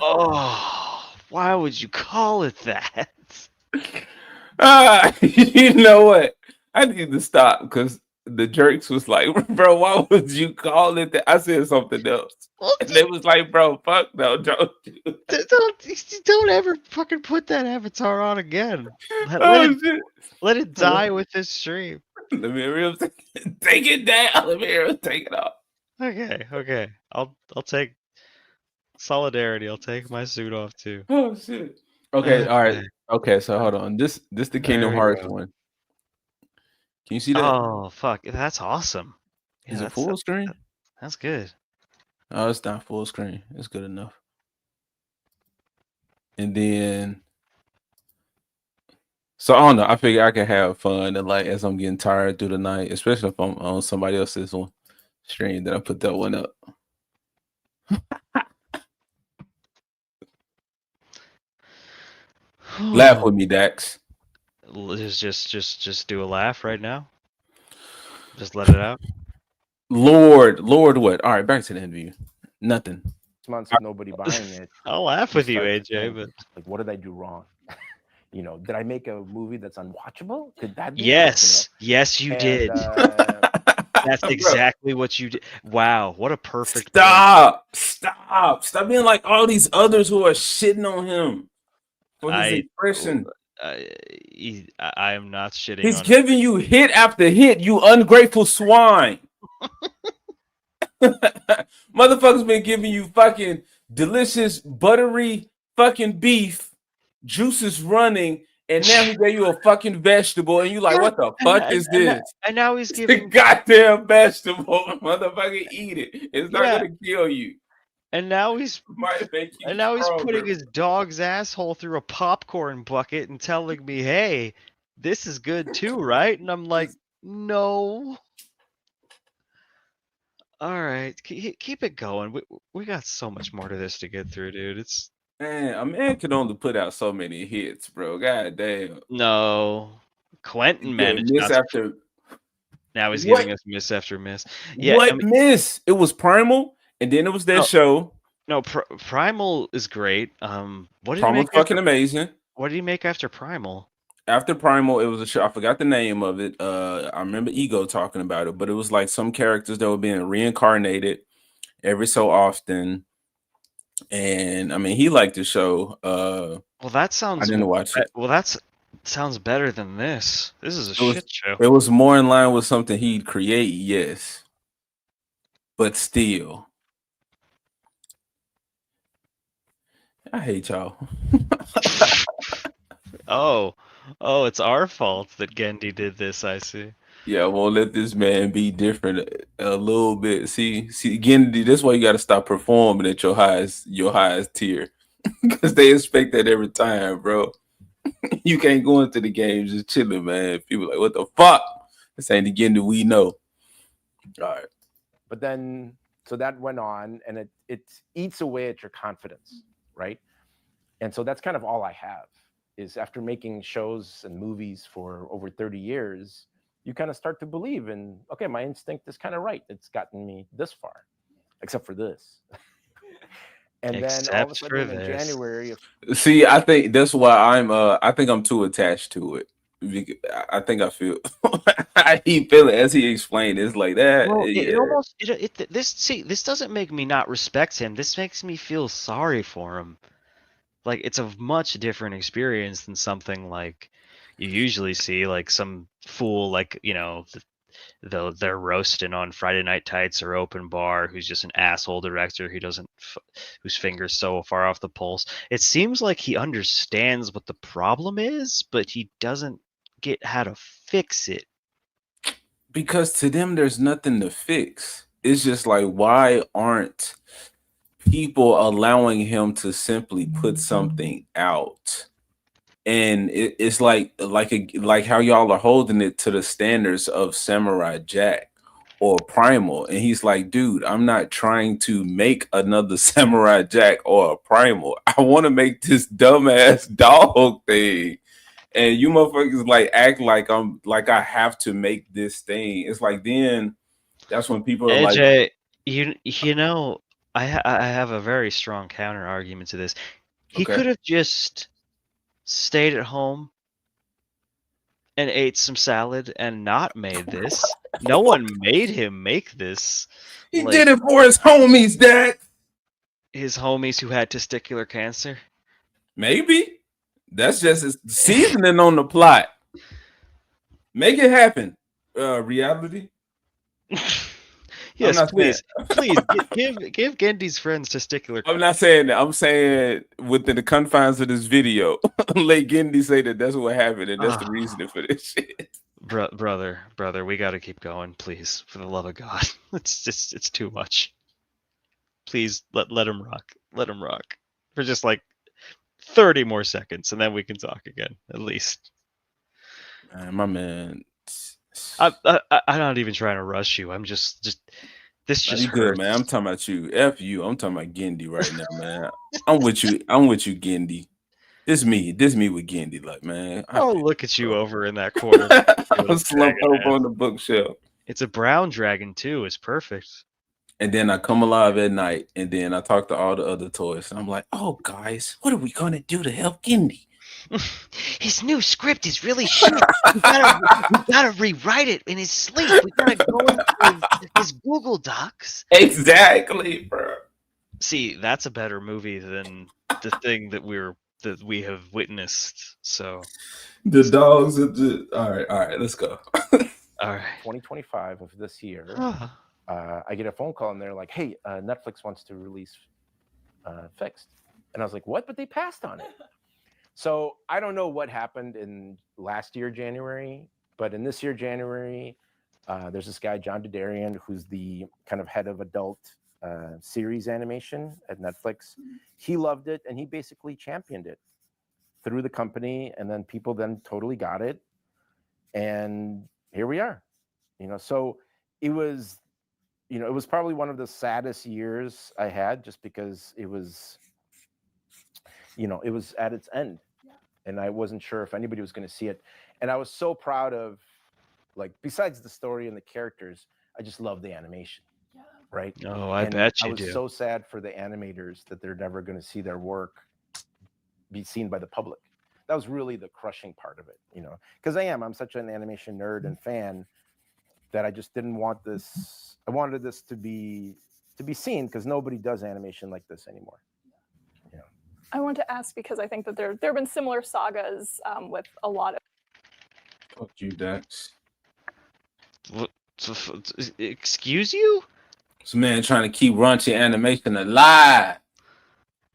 Oh, why would you call it that? You know what? I need to stop because the jerks was like, bro, why would you call it that? I said something else. Well, And they was like, bro, fuck no, don't you? don't ever fucking put that avatar on again. Oh shit. Let it die with this stream. Let me hear him take it down. Let me hear him take it off. Okay. I'll take solidarity. I'll take my suit off too. Oh shit. Okay, all right. Okay. Okay, so hold on. This the There Kingdom we Hearts go. one. Can you see that? Oh fuck, that's awesome. Yeah, Is it full screen? That's good. Oh, it's not full screen. It's good enough. And then so I don't know. I figure I can have fun and like as I'm getting tired through the night, especially if I'm on somebody else's one stream, then I put that one up. Laugh with me, Dax. Just do a laugh right now. Just let it out. Lord, what? All right, back to the interview. Nothing. 6 months of nobody buying it. I'll laugh with you, start to AJ, think, but like, what did I do wrong? You know, did I make a movie that's unwatchable? Could that be it? yes, yes, you And, did. That's exactly what you did. Wow, what a perfect point. Stop being like all these others who are shitting on him for his expression. I am not shitting He's on giving you hit after hit, you ungrateful swine. Motherfuckers been giving you fucking delicious, buttery fucking beef, juices running, and now he gave you a fucking vegetable, and you like, what the fuck is this? And now he's It's giving a goddamn vegetable. Motherfucker, eat it. It's not Yeah. gonna kill you. And now he's Might make you and now he's stronger. putting his dog's asshole through a popcorn bucket and telling me, "Hey, this is good too, right?" And I'm like, "No." All right, keep it going. We got so much more to this to get through, dude. It's Man, a man can only put out so many hits, bro. God damn. no. Quentin Yeah, managed miss not to. after Now he's what? giving us miss after miss. Yeah, What I mean, miss? It was Primal, and then it was that No. show. no, Primal is great. What did he Primal's make fucking after? amazing. What did he make after Primal? After Primal, it was a show. I forgot the name of it. I remember Ego talking about it, but it was like some characters that were being reincarnated every so often. And I mean, he liked the show. Well, that I sounds didn't watch it. sounds better than this. This is a It was, shit show. it was more in line with something he'd create, yes, but still, I hate y'all. Oh, it's our fault that Gendy did this. I see. Yeah, I won't let this man be different a little bit. See, again, that's why you got to stop performing at your highest tier, because they expect that every time, bro. You can't go into the game just chilling, man. People like, what the fuck? This ain't the game that we know. All right. But then, so that went on, and it eats away at your confidence, right? And so that's kind of all I have is after making shows and movies for over 30 years, you kind of start to believe in, okay, my instinct is kind of right. It's gotten me this far, except for this. And then all of a sudden in January, See, I think that's why I think I'm too attached to it. I think I feel I keep feeling as he explained. It's like that. Well, it Yeah. almost this doesn't make me not respect him. This makes me feel sorry for him. Like it's a much different experience than something like you usually see, like some fool, like they're roasting on Friday Night Tights or Open Bar, who's just an asshole director who doesn't, whose fingers so far off the pulse. It seems like he understands what the problem is, but he doesn't get how to fix it. Because to them, there's nothing to fix. It's just like, why aren't people allowing him to simply put something out? And it's like how y'all are holding it to the standards of Samurai Jack or Primal, and he's like, dude, I'm not trying to make another Samurai Jack or a Primal. I want to make this dumbass dog thing, and you motherfuckers like act like I have to make this thing. It's like then that's when people are like, AJ, you know, I have a very strong counter argument to this. He Okay. could have just stayed at home and ate some salad and not made this. No one made him make this. He did it for his homies, Dad. His homies who had testicular cancer. Maybe that's just his seasoning on the plot. Make it happen. Reality. Yes, not please, saying- please give Gendy's friends testicular. I'm not saying that. I'm saying within the confines of this video, let Gendy say that that's what happened and that's the reasoning for this shit. Brother, we got to keep going, please, for the love of God. It's too much. Please let him rock. Let him rock for just like 30 more seconds, and then we can talk again, at least. Man, my man. I'm not even trying to rush you. I'm just this just You good, hurts. man. I'm talking about you. F you. I'm talking about Gendy right now, man. I'm with you. I'm with you, Gendy. This me with Gendy, like, man. Oh, look at you over in that corner. I'm slumped over on the bookshelf. It's a brown dragon too. It's perfect. And then I come alive at night, and then I talk to all the other toys, and I'm like, "Oh, guys, what are we gonna do to help Gendy?" His new script is really shit. We gotta rewrite it in his sleep. We gotta go into his Google Docs. Exactly, bro. See, that's a better movie than the thing that we have witnessed. So the dogs are just all right. Let's go. All right. 2025 of this year, I get a phone call and they're like, "Hey, Netflix wants to release Fixed," and I was like, "What?" But they passed on it. So I don't know what happened in last year January, but in this year January, there's this guy John Dudarian who's the kind of head of adult series animation at Netflix. He loved it and he basically championed it through the company, and then people then totally got it, and here we are. So it was, it was probably one of the saddest years I had, just because it was, it was at its end, and I wasn't sure if anybody was going to see it. And I was so proud of, like, besides the story and the characters, I just love the animation. Right? Oh, I And bet you I was do. so sad for the animators that they're never going to see their work be seen by the public. That was really the crushing part of it, because I'm such an animation nerd and fan that I just didn't want this. I wanted this to be seen, because nobody does animation like this anymore. I want to ask, because I think that there have been similar sagas with a lot of. Fuck you, Dax. Excuse you? This man trying to keep raunchy animation alive.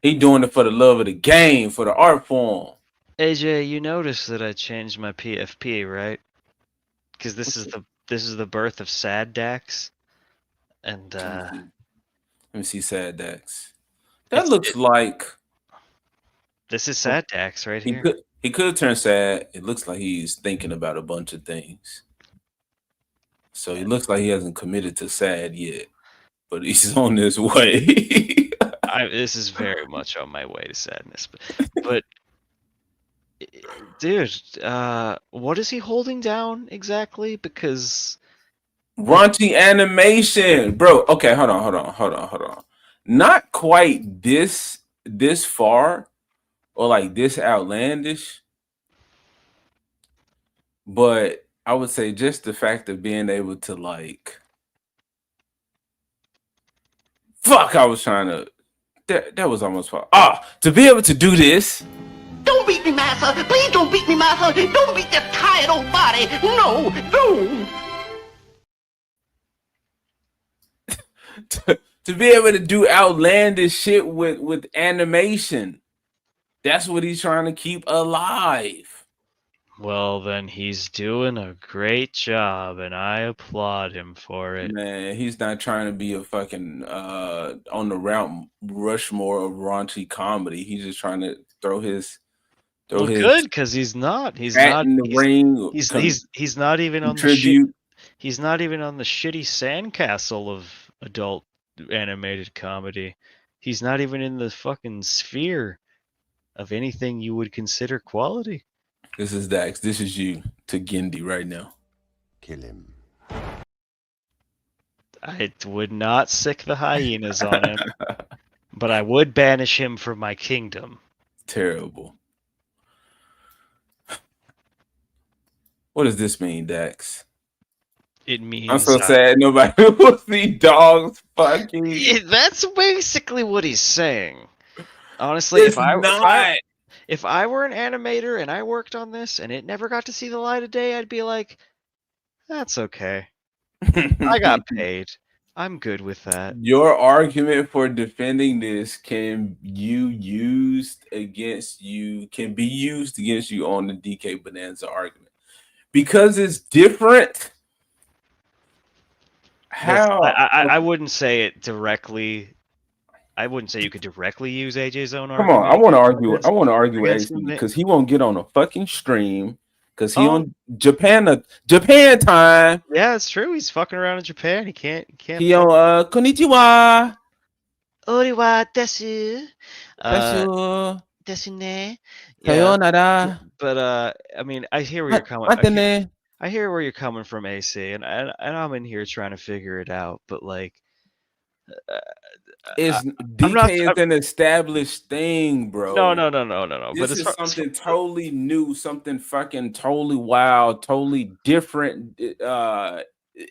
He doing it for the love of the game, for the art form. AJ, you noticed that I changed my PFP, right? Because this is the birth of Sad Dax, and let me see Sad Dax. That looks like this is Sad Dax right here. He could turn sad. It looks like he's thinking about a bunch of things. So he looks like he hasn't committed to sad yet, but he's on his way. This is very much on my way to sadness, but dude, what is he holding down exactly? Because raunchy animation, bro. Okay, hold on. Not quite this far or like this outlandish, but I would say just the fact of being able to, like, I was trying to. That was almost fun. To be able to do this. Don't beat me, Massa. Please don't beat me, Massa. Don't beat that tired old body. No, don't. To be able to do outlandish shit with animation. That's what he's trying to keep alive. Well, then he's doing a great job, and I applaud him for it. Man, he's not trying to be a fucking on the Mount Rushmore of raunchy comedy. He's just trying to throw his. Good, because he's not. He's not in the ring. He's not even on tribute. He's not even on the shitty sandcastle of adult animated comedy. He's not even in the fucking sphere of anything you would consider quality. This is Dax. This is you to Gendy right now. Kill him. I would not sick the hyenas on him, but I would banish him from my kingdom. Terrible. What does this mean, Dax? It I'm means so sad nobody will see dogs fucking. that's basically what he's saying. Honestly, It's not. if I were an animator and I worked on this and it never got to see the light of day, I'd be like, that's okay. I got paid. I'm good with that. Your argument for defending this can be used against you on the DK Bonanza argument because it's different. How I wouldn't say it directly. I wouldn't say you could directly use AJ's own Come on, argument. I want to argue. I want to argue with against AC him. because he won't get on a fucking stream because he Oh. on Japan time. Yeah, it's true. He's fucking around in Japan. He can't. He on konnichiwa. Oriwa desu. Desu. Desu ne. Sayonara. But I mean, I hear where you're coming. I hear where you're coming from, AC, and I'm in here trying to figure it out. But like, Is DK is an established thing, bro. No. This is something totally new, something fucking totally wild, totally different,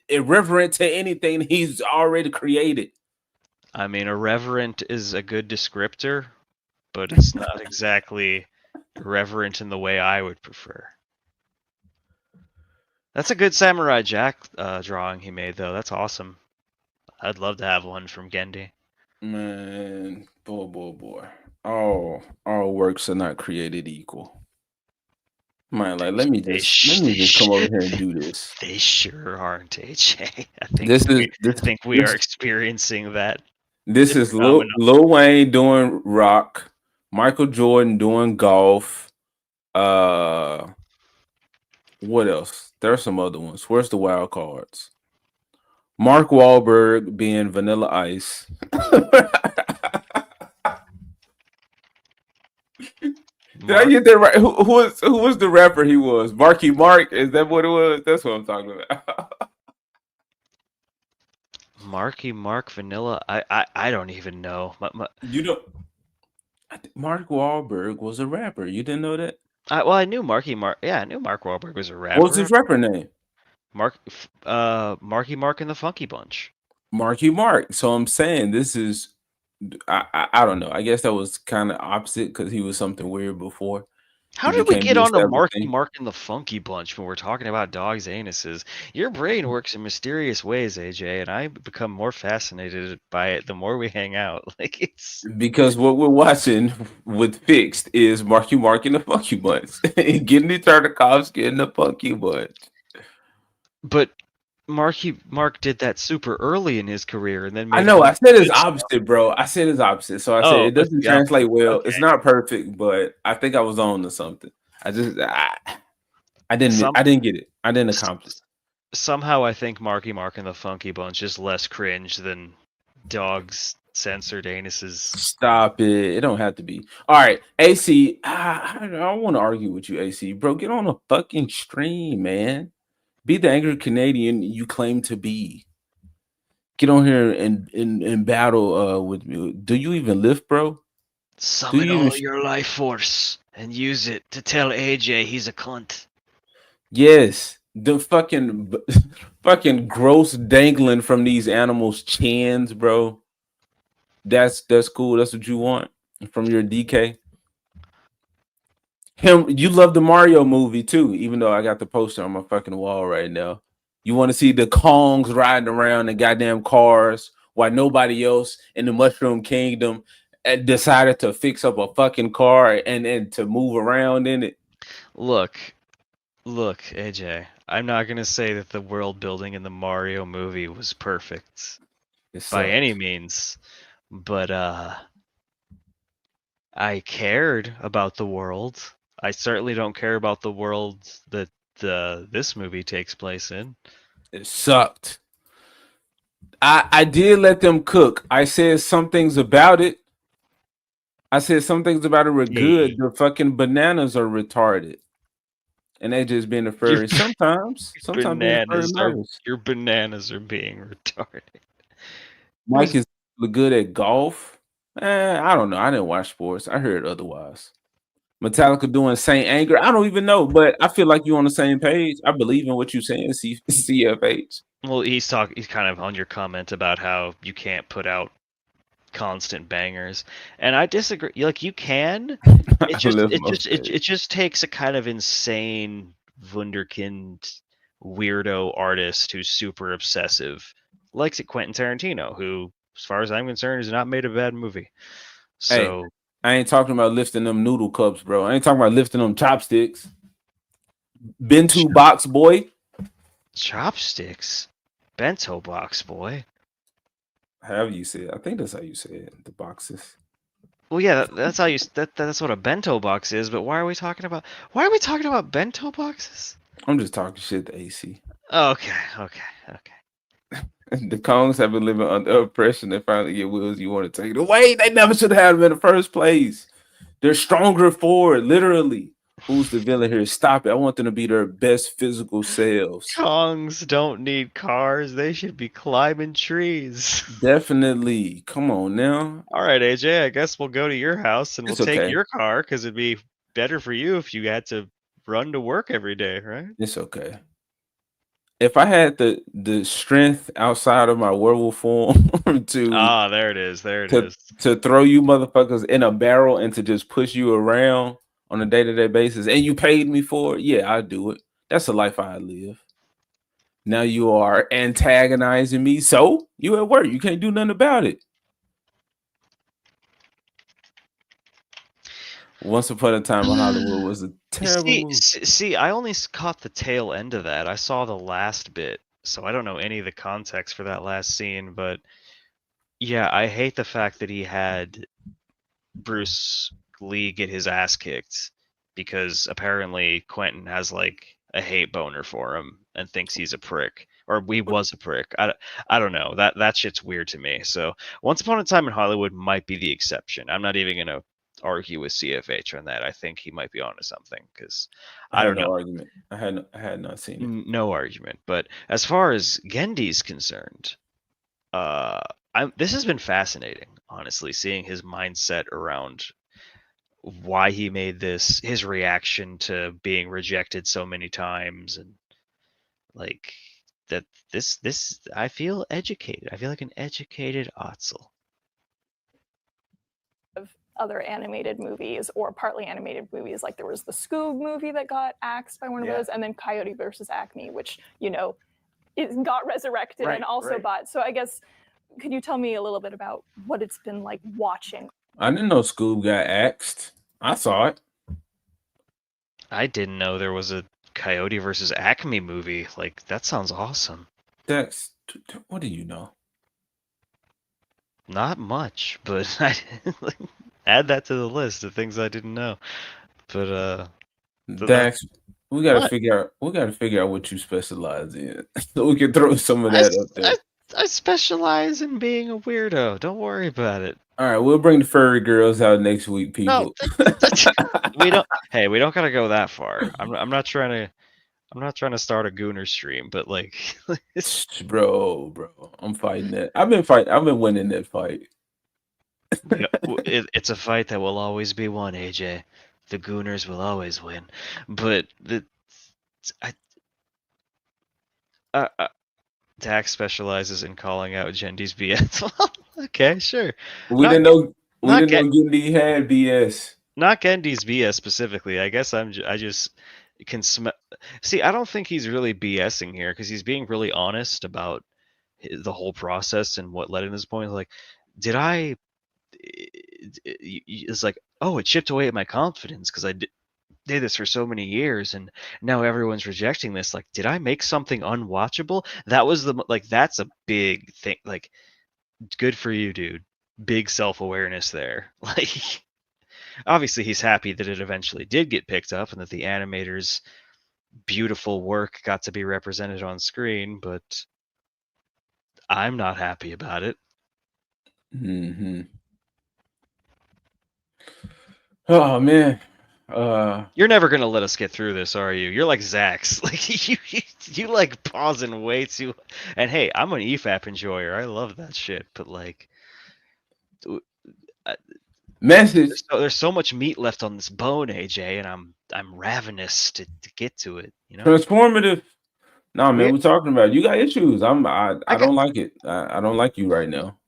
irreverent to anything he's already created. I mean, irreverent is a good descriptor, but it's not exactly irreverent in the way I would prefer. That's a good Samurai Jack drawing he made, though. That's awesome. I'd love to have one from Gendy. Man, boy. All works are not created equal. Man, like let me just come over here and do this. They sure aren't, AJ. I think we are experiencing that. This is Lil Wayne doing rock, Michael Jordan doing golf. What else? There are some other ones. Where's the wild cards? Mark Wahlberg being Vanilla Ice. Did I get that right? Who was the rapper he was? Marky Mark? Is that what it was? That's what I'm talking about. Marky Mark Vanilla? I don't even know. You know, Mark Wahlberg was a rapper. You didn't know that? I knew Marky Mark. Yeah, I knew Mark Wahlberg was a rapper. What was his rapper name? Marky Mark and the Funky Bunch. Marky Mark. So I'm saying this is. I don't know. I guess that was kind of opposite because he was something weird before. How did we get on to Marky Mark and the Funky Bunch when we're talking about dogs' anuses? Your brain works in mysterious ways, AJ, and I become more fascinated by it the more we hang out. Like it's because what we're watching with Fixed is Marky Mark and the Funky Bunch, getting the Tartakovsky and the Funky Bunch. But Marky Mark did that super early in his career, and then I know. I said it's opposite, bro. I said it's opposite. So I said it doesn't translate well. Okay. It's not perfect, but I think I was on to something. I didn't get it. I didn't accomplish it. Somehow I think Marky Mark and the Funky Bunch is less cringe than dogs' censored anuses. Stop it. It don't have to be. All right, AC. I don't want to argue with you, AC. Bro, get on a fucking stream, man. Be the angry Canadian you claim to be. Get on here and battle with me. Do you even lift, bro? Summon all your life force and use it to tell AJ he's a cunt. Yes. The fucking gross dangling from these animals' chins, bro. That's cool. That's what you want from your DK. You love the Mario movie too, even though I got the poster on my fucking wall right now. You want to see the Kongs riding around in goddamn cars while nobody else in the Mushroom Kingdom decided to fix up a fucking car and to move around in it. Look, AJ. I'm not gonna say that the world building in the Mario movie was perfect by any means, but I cared about the world. I certainly don't care about the world that this movie takes place in. It sucked. I did let them cook. I said some things about it. Were good. The fucking bananas are retarded. And they just being a furry. Sometimes your bananas are being retarded. Mike is good at golf. I don't know. I didn't watch sports. I heard otherwise. Metallica doing Saint Anger. I don't even know, but I feel like you're on the same page. I believe in what you're saying, CFH. Well, he's kind of on your comment about how you can't put out constant bangers, and I disagree. Like you can, I live most days. it just takes a kind of insane wunderkind weirdo artist who's super obsessive, likes it Quentin Tarantino, who, as far as I'm concerned, has not made a bad movie. Hey, So I ain't talking about lifting them noodle cups, bro. I ain't talking about lifting them chopsticks. Bento box boy. chopsticks, bento box boy. However you say it. I think that's how you say it. The boxes. Well, yeah, that's how you. That's what a bento box is. But why are we talking about? Why are we talking about bento boxes? I'm just talking shit to AC. Okay. The Kongs have been living under oppression. They finally get wheels. You want to take it away? They never should have had them in the first place. They're stronger for it, literally. Who's the villain here? Stop it. I want them to be their best physical selves. Kongs don't need cars. They should be climbing trees. Definitely. Come on now. All right, AJ. I guess we'll go to your house and It's we'll take okay. your car because it'd be better for you if you had to run to work every day, right? It's okay. If I had the strength outside of my werewolf form to there it is. There it to, is. to throw you motherfuckers in a barrel and to just push you around on a day-to-day basis, and you paid me for it, yeah, I'd do it. That's the life I live. Now you are antagonizing me, so you at work. You can't do nothing about it. Once Upon a Time in Hollywood was a terrible movie. See, I only caught the tail end of that. I saw the last bit, so I don't know any of the context for that last scene. But yeah, I hate the fact that he had Bruce Lee get his ass kicked because apparently Quentin has like a hate boner for him and thinks he's a prick, or he was a prick. I don't know. That shit's weird to me. So Once Upon a Time in Hollywood might be the exception. I'm not even gonna argue with CFH on that. I think he might be onto something because I I had don't no know. argument. I had not seen it. No argument. But as far as Gendy's concerned, this has been fascinating, honestly, seeing his mindset around why he made this, his reaction to being rejected so many times, and like that. This I feel educated. I feel like an educated Otzel. Of other animated movies or partly animated movies, like there was the Scoob movie that got axed by Warner Bros, and then Coyote versus Acme, which it got resurrected and also bought. So I guess, could you tell me a little bit about what it's been like watching? I didn't know Scoob got axed. I saw it. I didn't know there was a Coyote versus Acme movie. Like, that sounds awesome. Dex, what do you know? Not much, but I add that to the list of things I didn't know. But Dax, we gotta figure out what you specialize in, so we can throw some of that up there. I specialize in being a weirdo. Don't worry about it. All right, we'll bring the furry girls out next week, people. We don't. Hey, we don't gotta go that far. I'm not trying to start a Gooner stream, but like, bro, I'm fighting that. I've been winning that fight. It's a fight that will always be won, AJ. The Gooners will always win. But Dax specializes in calling out Gendy's BS. Okay, sure. We didn't know Gendy had BS. Not Gendy's BS specifically. I guess I just can smell. See, I don't think he's really BSing here because he's being really honest about the whole process and what led in his point. Like, it's like, oh, it chipped away at my confidence because I did this for so many years and now everyone's rejecting this. Like, did I make something unwatchable? That was that's a big thing. Like, good for you, dude. Big self-awareness there. Like, obviously he's happy that it eventually did get picked up and that the animator's beautiful work got to be represented on screen, but I'm not happy about it. Oh man. You're never gonna let us get through this, are you? You're like Zax. Like you like pausing way too. And hey, I'm an EFAP enjoyer. I love that shit. But like, Message. There's so much meat left on this bone, AJ, and I'm ravenous to get to it. You know. Transformative. No, man, We- we're talking about you got issues. I I got. don't like it. I don't like you right now.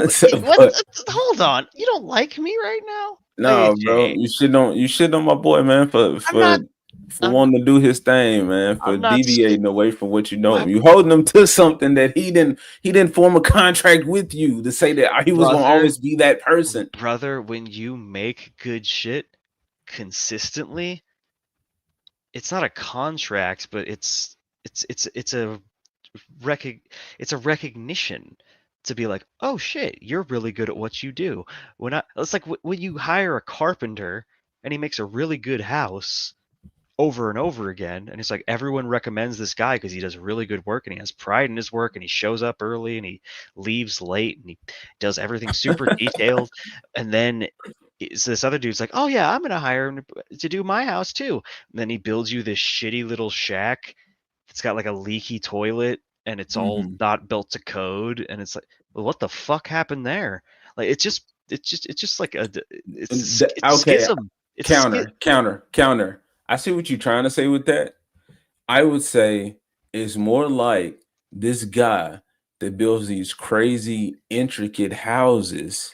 So, What? but Hold on. You don't like me right now, no, bro, AJ? you shit on my boy, man, for I'm not. wanting to do his thing, man, for I'm not. deviating away from what you know. You holding him to something that he didn't form a contract with you to say that he was gonna always be that person. Brother, when you make good shit consistently, it's not a contract, but it's a it's a recognition to be like, oh shit, you're really good at what you do. It's like when you hire a carpenter and he makes a really good house over and over again, and it's like everyone recommends this guy because he does really good work and he has pride in his work and he shows up early and he leaves late and he does everything super detailed, and then this other dude's like, oh yeah, I'm gonna hire him to do my house too, and then he builds you this shitty little shack. It's got like a leaky toilet and it's all not built to code, and it's like, well, what the fuck happened there? Like it's just like it's Okay, schism. It's counter. I see what you're trying to say with that. I would say it's more like this guy that builds these crazy, intricate houses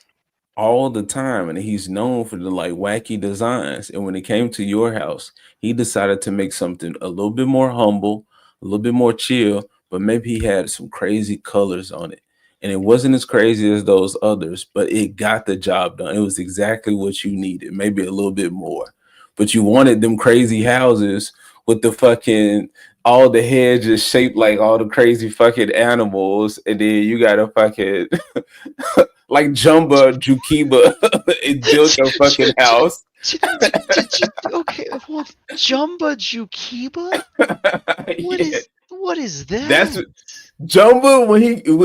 all the time, and he's known for the like wacky designs. And when it came to your house, he decided to make something a little bit more humble, a little bit more chill, but maybe he had some crazy colors on it. And it wasn't as crazy as those others, but it got the job done. It was exactly what you needed, maybe a little bit more. But you wanted them crazy houses with the fucking all the hedges shaped like all the crazy fucking animals, and then you got a fucking like Jumba Jukiba it built your fucking house. Okay, well, Jumba Jukiba? What is that? That's Jumba when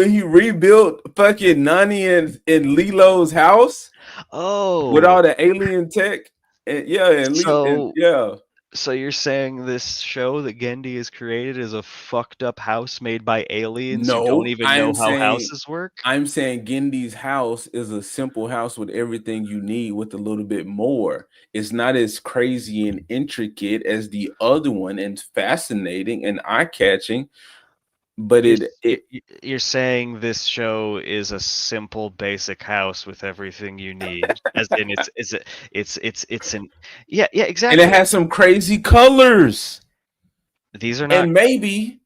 he rebuilt fucking Nani and Lilo's house. Oh, with all the alien tech. And yeah. So you're saying this show that Gendy has created is a fucked up house made by aliens who don't No, even know how houses work? I'm saying Gendy's house is a simple house with everything you need with a little bit more. It's not as crazy and intricate as the other one and fascinating and eye-catching, but You're saying this show is a simple, basic house with everything you need, as in it's an yeah exactly. And it has some crazy colors. These are not. And maybe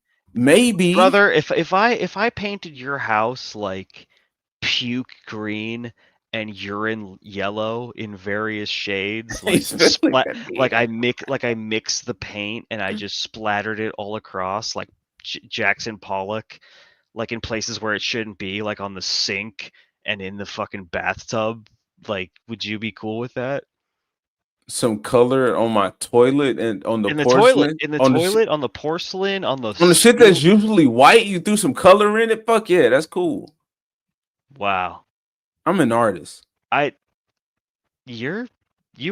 brother, if I painted your house like puke green and urine yellow in various shades, like I mix the paint and I just splattered it all across like Jackson Pollock, like in places where it shouldn't be, like on the sink and in the fucking bathtub, like would you be cool with that? Some color on my toilet and on the In the porcelain, toilet, on the porcelain, on the shit that's usually white, you threw some color in it. Fuck yeah, that's cool. Wow, I'm an artist. You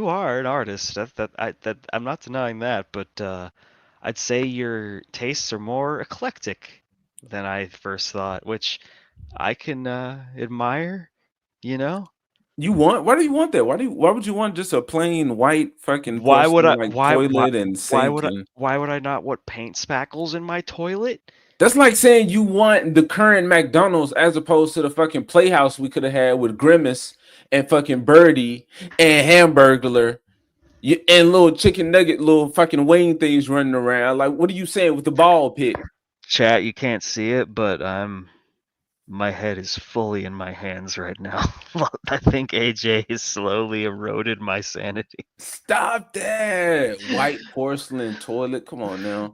are an artist. That I'm not denying that, but I'd say your tastes are more eclectic than I first thought, which I can admire. You know. Why do you want that? Why would you want just a plain white fucking Why would I? porcelain like toilet and sink? Why would I not want paint spackles in my toilet? That's like saying you want the current McDonald's as opposed to the fucking Playhouse we could have had with Grimace and fucking Birdie and Hamburglar and little chicken nugget, little fucking wing things running around. Like, what are you saying with the ball pit? Chat, you can't see it, but my head is fully in my hands right now. I think AJ has slowly eroded my sanity. Stop that! White porcelain toilet. Come on now.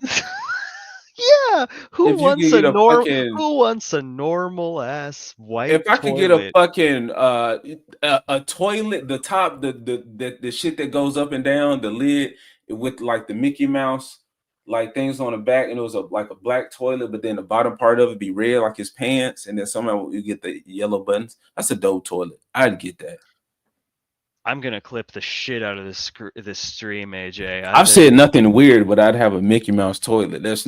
Yeah, who wants a normal ass white toilet? If I could get a fucking a toilet, the top, the shit that goes up and down, the lid with like the Mickey Mouse like things on the back, and it was like a black toilet, but then the bottom part of it be red like his pants, and then somehow you get the yellow buttons. That's a dope toilet. I'd get that. I'm gonna clip the shit out of this stream, AJ. I've said nothing weird, but I'd have a Mickey Mouse toilet. There's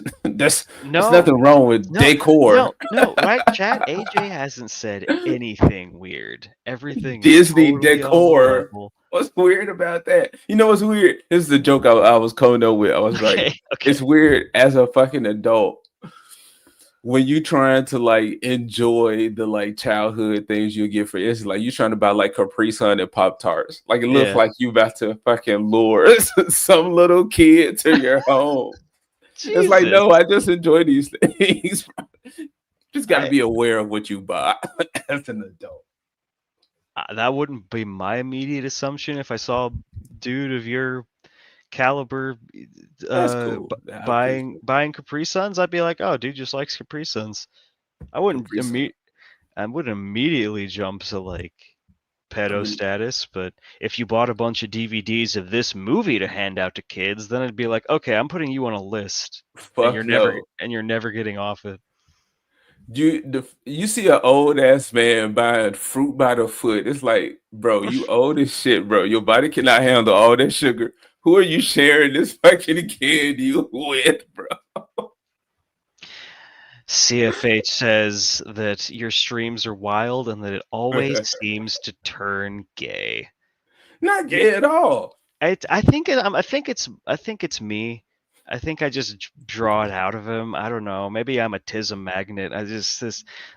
No, nothing wrong with no, decor. right, chat. AJ hasn't said anything weird. Everything is Disney totally on the decor. level. What's weird about that? You know what's weird? This is the joke I was coming up with. I was like, Okay. it's weird as a fucking adult when you trying to like enjoy the like childhood things you get for it's like you trying to buy like Capri Sun and Pop Tarts. Like it looks Yeah. like you about to fucking lure some little kid to your home. It's like, Jesus. no, I just enjoy these things. Just got to I- be aware of what you buy as an adult. That wouldn't be my immediate assumption if I saw a dude of your caliber That's cool. I buying Capri Suns. I'd be like, oh, dude just likes Capri Suns. I wouldn't Capri Sun. I wouldn't immediately jump to like pedo mean- status, but if you bought a bunch of DVDs of this movie to hand out to kids, then it'd be like, okay, I'm putting you on a list, Fuck and you're never getting off it. You see an old ass man buying fruit by the foot. It's like, bro, you old as shit, bro. Your body cannot handle all that sugar. Who are you sharing this fucking candy with, bro? CFH says that your streams are wild and that it always seems to turn gay. Not gay at all. I think it's me. I think I just draw it out of him. I don't know. Maybe I'm a tism magnet.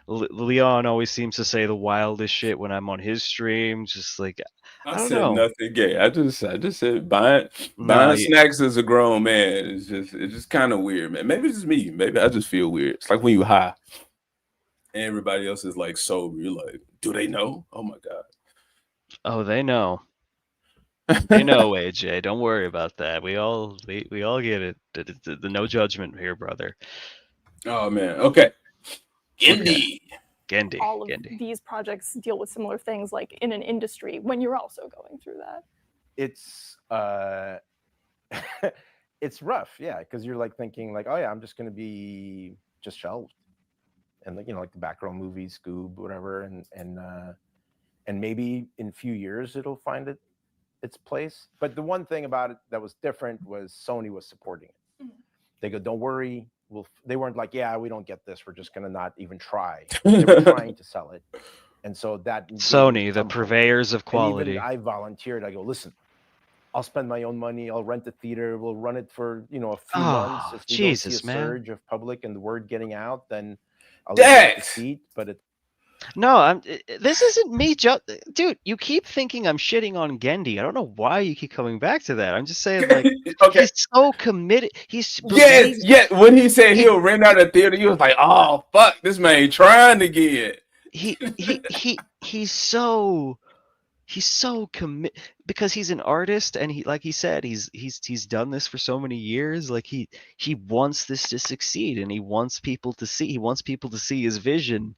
Leon always seems to say the wildest shit when I'm on his stream. Just like I don't said know. nothing gay. I just said buying yeah. snacks as a grown man is just kind of weird, man. Maybe it's just me. Maybe I just feel weird. It's like when you high and everybody else is like sober. You're like, do they know? Oh my god. Oh, they know. They know, AJ. Don't worry about that. We all get it. The no judgment here, brother. Oh man. Okay. Gendy. Gendy. All of these projects deal with similar things, like in an industry when you're also going through that. It's it's rough, yeah, because you're like thinking like, oh yeah, I'm just going to be just shelved, and like like the back row movies, Scoob, whatever, and maybe in a few years it'll find its place. But the one thing about it that was different was Sony was supporting it. They go, don't worry. They weren't like, yeah, we don't get this. We're just going to not even try. They were trying to sell it. And so that Sony, the purveyors of quality. I volunteered. I go, listen, I'll spend my own money. I'll rent the theater. We'll run it for, a few months. If we don't see a surge of public and the word getting out, then I'll let the seat. But no, this isn't me, dude. You keep thinking I'm shitting on Gendy. I don't know why you keep coming back to that. I'm just saying, like, he's so committed. Yes. When he said he'll rent out a theater, he was like, "Oh fuck, this man trying to get." He's so committed because he's an artist, and he, like he said, he's done this for so many years. Like he wants this to succeed, and he wants people to see. He wants people to see his vision.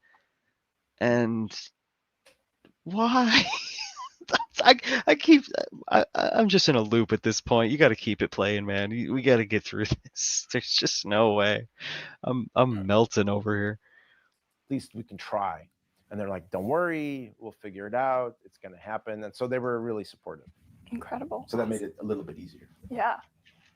And why? I'm just in a loop at this point. You got to keep it playing, man. We got to get through this. There's just no way. I'm melting over here. At least we can try. And they're like, don't worry, we'll figure it out. It's going to happen. And so they were really supportive. Incredible. So that made it a little bit easier. Yeah.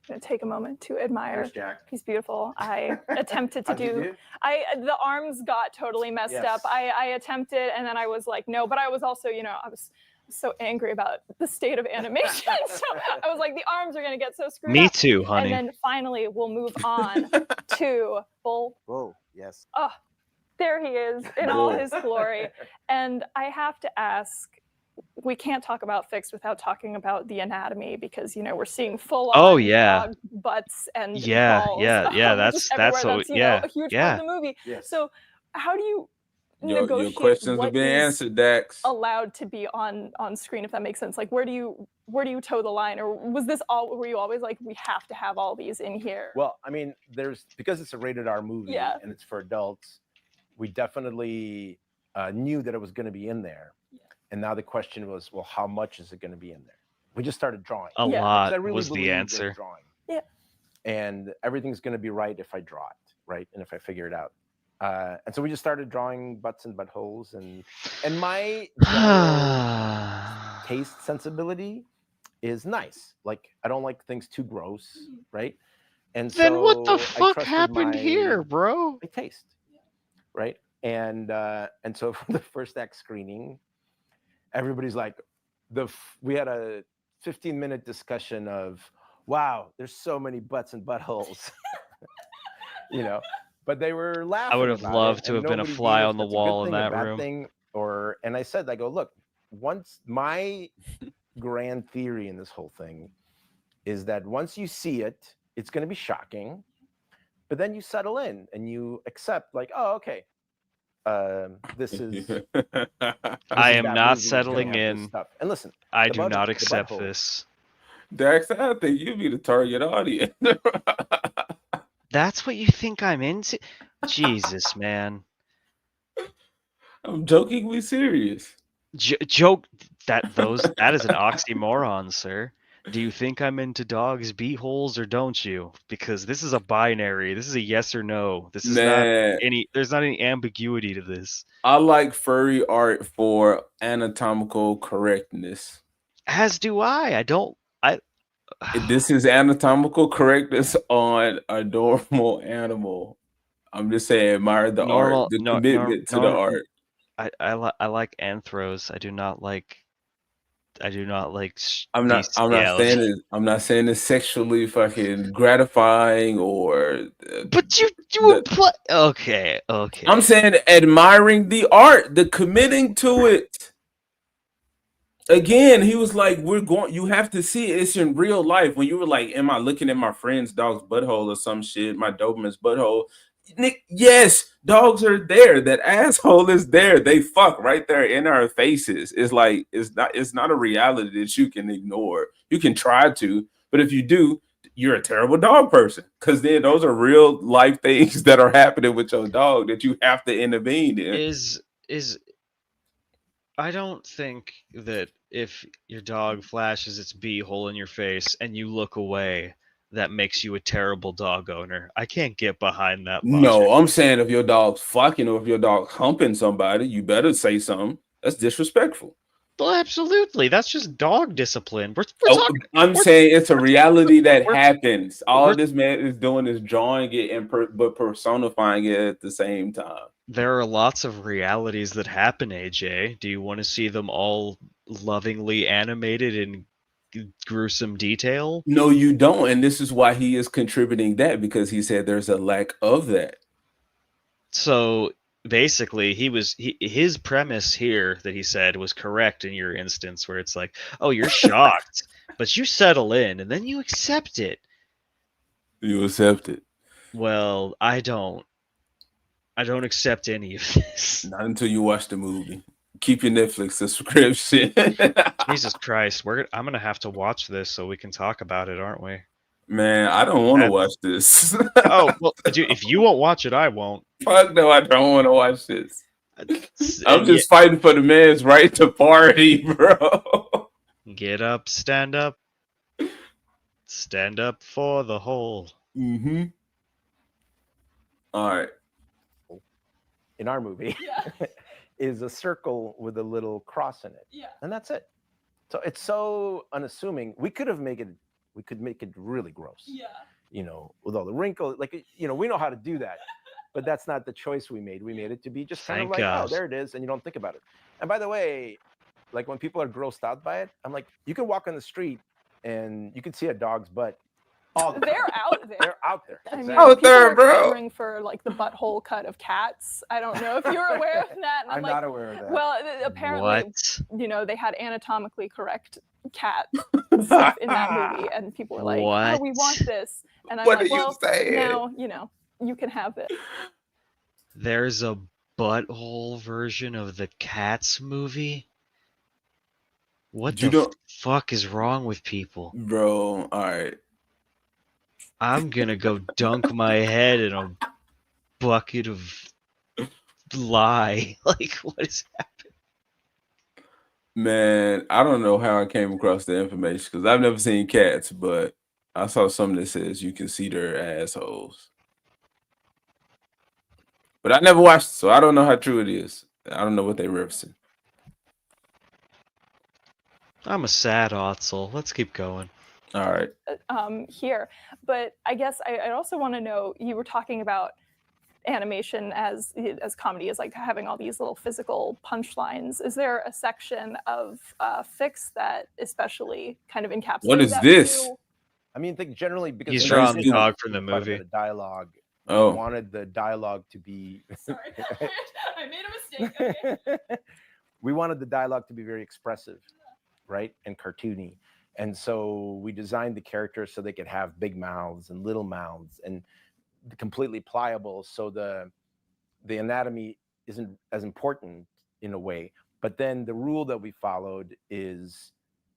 I'm gonna take a moment to admire. There's Jack. He's beautiful. I attempted to do. The arms got totally messed up. I attempted, and then I was like, no. But I was also, I was so angry about the state of animation. So I was like, the arms are gonna get so screwed up. Me too, honey. And then finally, we'll move on to Bull. Whoa, yes. Oh, there he is in all his glory. And I have to ask. We can't talk about Fixed without talking about the anatomy because we're seeing full on dog butts and balls. That's what a huge part of the movie. Yes. So how do you Your negotiate questions what have been is answered, Dax. allowed to be on screen, if that makes sense? Like where do you toe the line, or were you always like, we have to have all these in here? Well, I mean, because it's a rated R movie and it's for adults, we definitely knew that it was going to be in there. And now the question was, well, how much is it going to be in there? We just started drawing. A lot was the answer. Drawing. Yeah. And everything's going to be right if I draw it, right? And if I figure it out. And so we just started drawing butts and buttholes. And my taste sensibility is nice. Like I don't like things too gross, right? And Then so what the I fuck trusted happened here, my bro? taste, right? And so for the first act screening, everybody's like, we had a 15-minute discussion of, wow, there's so many butts and buttholes, you know. But they were laughing. I would have about loved it, to and have been a nobody fly gave on the that's a good wall in thing, a that bad room. thing, and I said, I go, look, once my grand theory in this whole thing is that once you see it, it's going to be shocking, but then you settle in and you accept, like, oh, okay, this is I am that not movie is gonna settling have this in. stuff. And listen, I the do not the accept butthole. this. Dax, I think you'd be the target audience. That's what you think I'm into? Jesus, man. I'm jokingly serious. Joke that is an oxymoron, sir. Do you think I'm into dogs' beeholes or don't you? Because this is a binary. This is a yes or no. This is not Man, there's not any ambiguity to this. I like furry art for anatomical correctness. As do I. This is anatomical correctness on a normal animal. I'm just saying, admire the art, the commitment to the art. I like anthros. I do not like I'm not bestiality. saying it. I'm not saying it's sexually fucking gratifying or. But you okay. I'm saying admiring the art, the committing to it. Again, he was like, you have to see it. It's in real life. When you were like, am I looking at my friend's dog's butthole or some shit, my Doberman's butthole? Nick, yes, dogs are there. That asshole is there. They fuck right there in our faces. It's like, it's not a reality that you can ignore. You can try to, but if you do, you're a terrible dog person. Because then those are real life things that are happening with your dog that you have to intervene in. Is I don't think that if your dog flashes its beehole in your face and you look away, that makes you a terrible dog owner. I can't get behind that logic. No, I'm saying if your dog's fucking or if your dog's humping somebody, you better say something. That's disrespectful. Well, absolutely. That's just dog discipline. I'm saying it's a reality that happens. All this man is doing is drawing it and but personifying it at the same time. There are lots of realities that happen, AJ. Do you want to see them all lovingly animated in gruesome detail? No, you don't. And this is why he is contributing that, because he said there's a lack of that. So basically, his premise here that he said was correct in your instance, where it's like, oh, you're shocked, but you settle in and then you accept it. You accept it. Well, I don't accept any of this. Not until you watch the movie. Keep your Netflix subscription. Jesus Christ, I'm gonna have to watch this so we can talk about it, aren't we? Man, I don't want to watch this. Oh, well, dude, if you won't watch it, I won't. Fuck no, I don't want to watch this. I'm just fighting for the man's right to party, bro. Get up, stand up. Stand up for the whole. Mm-hmm. All right. In our movie, is a circle with a little cross in it. Yeah. And that's it. So it's so unassuming. We could make it really gross. Yeah. You know, with all the wrinkles, like, you know, we know how to do that, but that's not the choice we made. We made it to be just kind of like, oh, there it is, and you don't think about it. And by the way, like when people are grossed out by it, I'm like, you can walk on the street and you can see a dog's butt. They're out there. They're out there. I mean, Out people there, are bro. clamoring for like the butthole cut of cats. I don't know if you're aware of that. And I'm like, not aware of that. Well, apparently, What? you know, they had anatomically correct cat stuff in that movie, and people were like, "Oh, we want this." And I'm What like, are you "Well, saying? now you know you can have it." There's a butthole version of the Cats movie? What the fuck is wrong with people? Bro, all right. I'm gonna go dunk my head in a bucket of lye. Like, what is happening? Man, I don't know how I came across the information because I've never seen Cats, but I saw something that says you can see their assholes. But I never watched it, so I don't know how true it is. I don't know what they referencing. I'm a sad Otzel. Let's keep going. All right. Here. But I guess I also want to know, you were talking about animation as comedy, as like having all these little physical punchlines. Is there a section of Fix that especially kind of encapsulates What is that this? for you? I mean, think generally because He's we drawing did the have dog from the quite a bit movie. of dialogue. We Oh. wanted the dialogue to be. Sorry, I made a mistake. Okay. We wanted the dialogue to be very expressive, right, and cartoony. And so we designed the characters so they could have big mouths and little mouths and completely pliable. So the anatomy isn't as important in a way. But then the rule that we followed is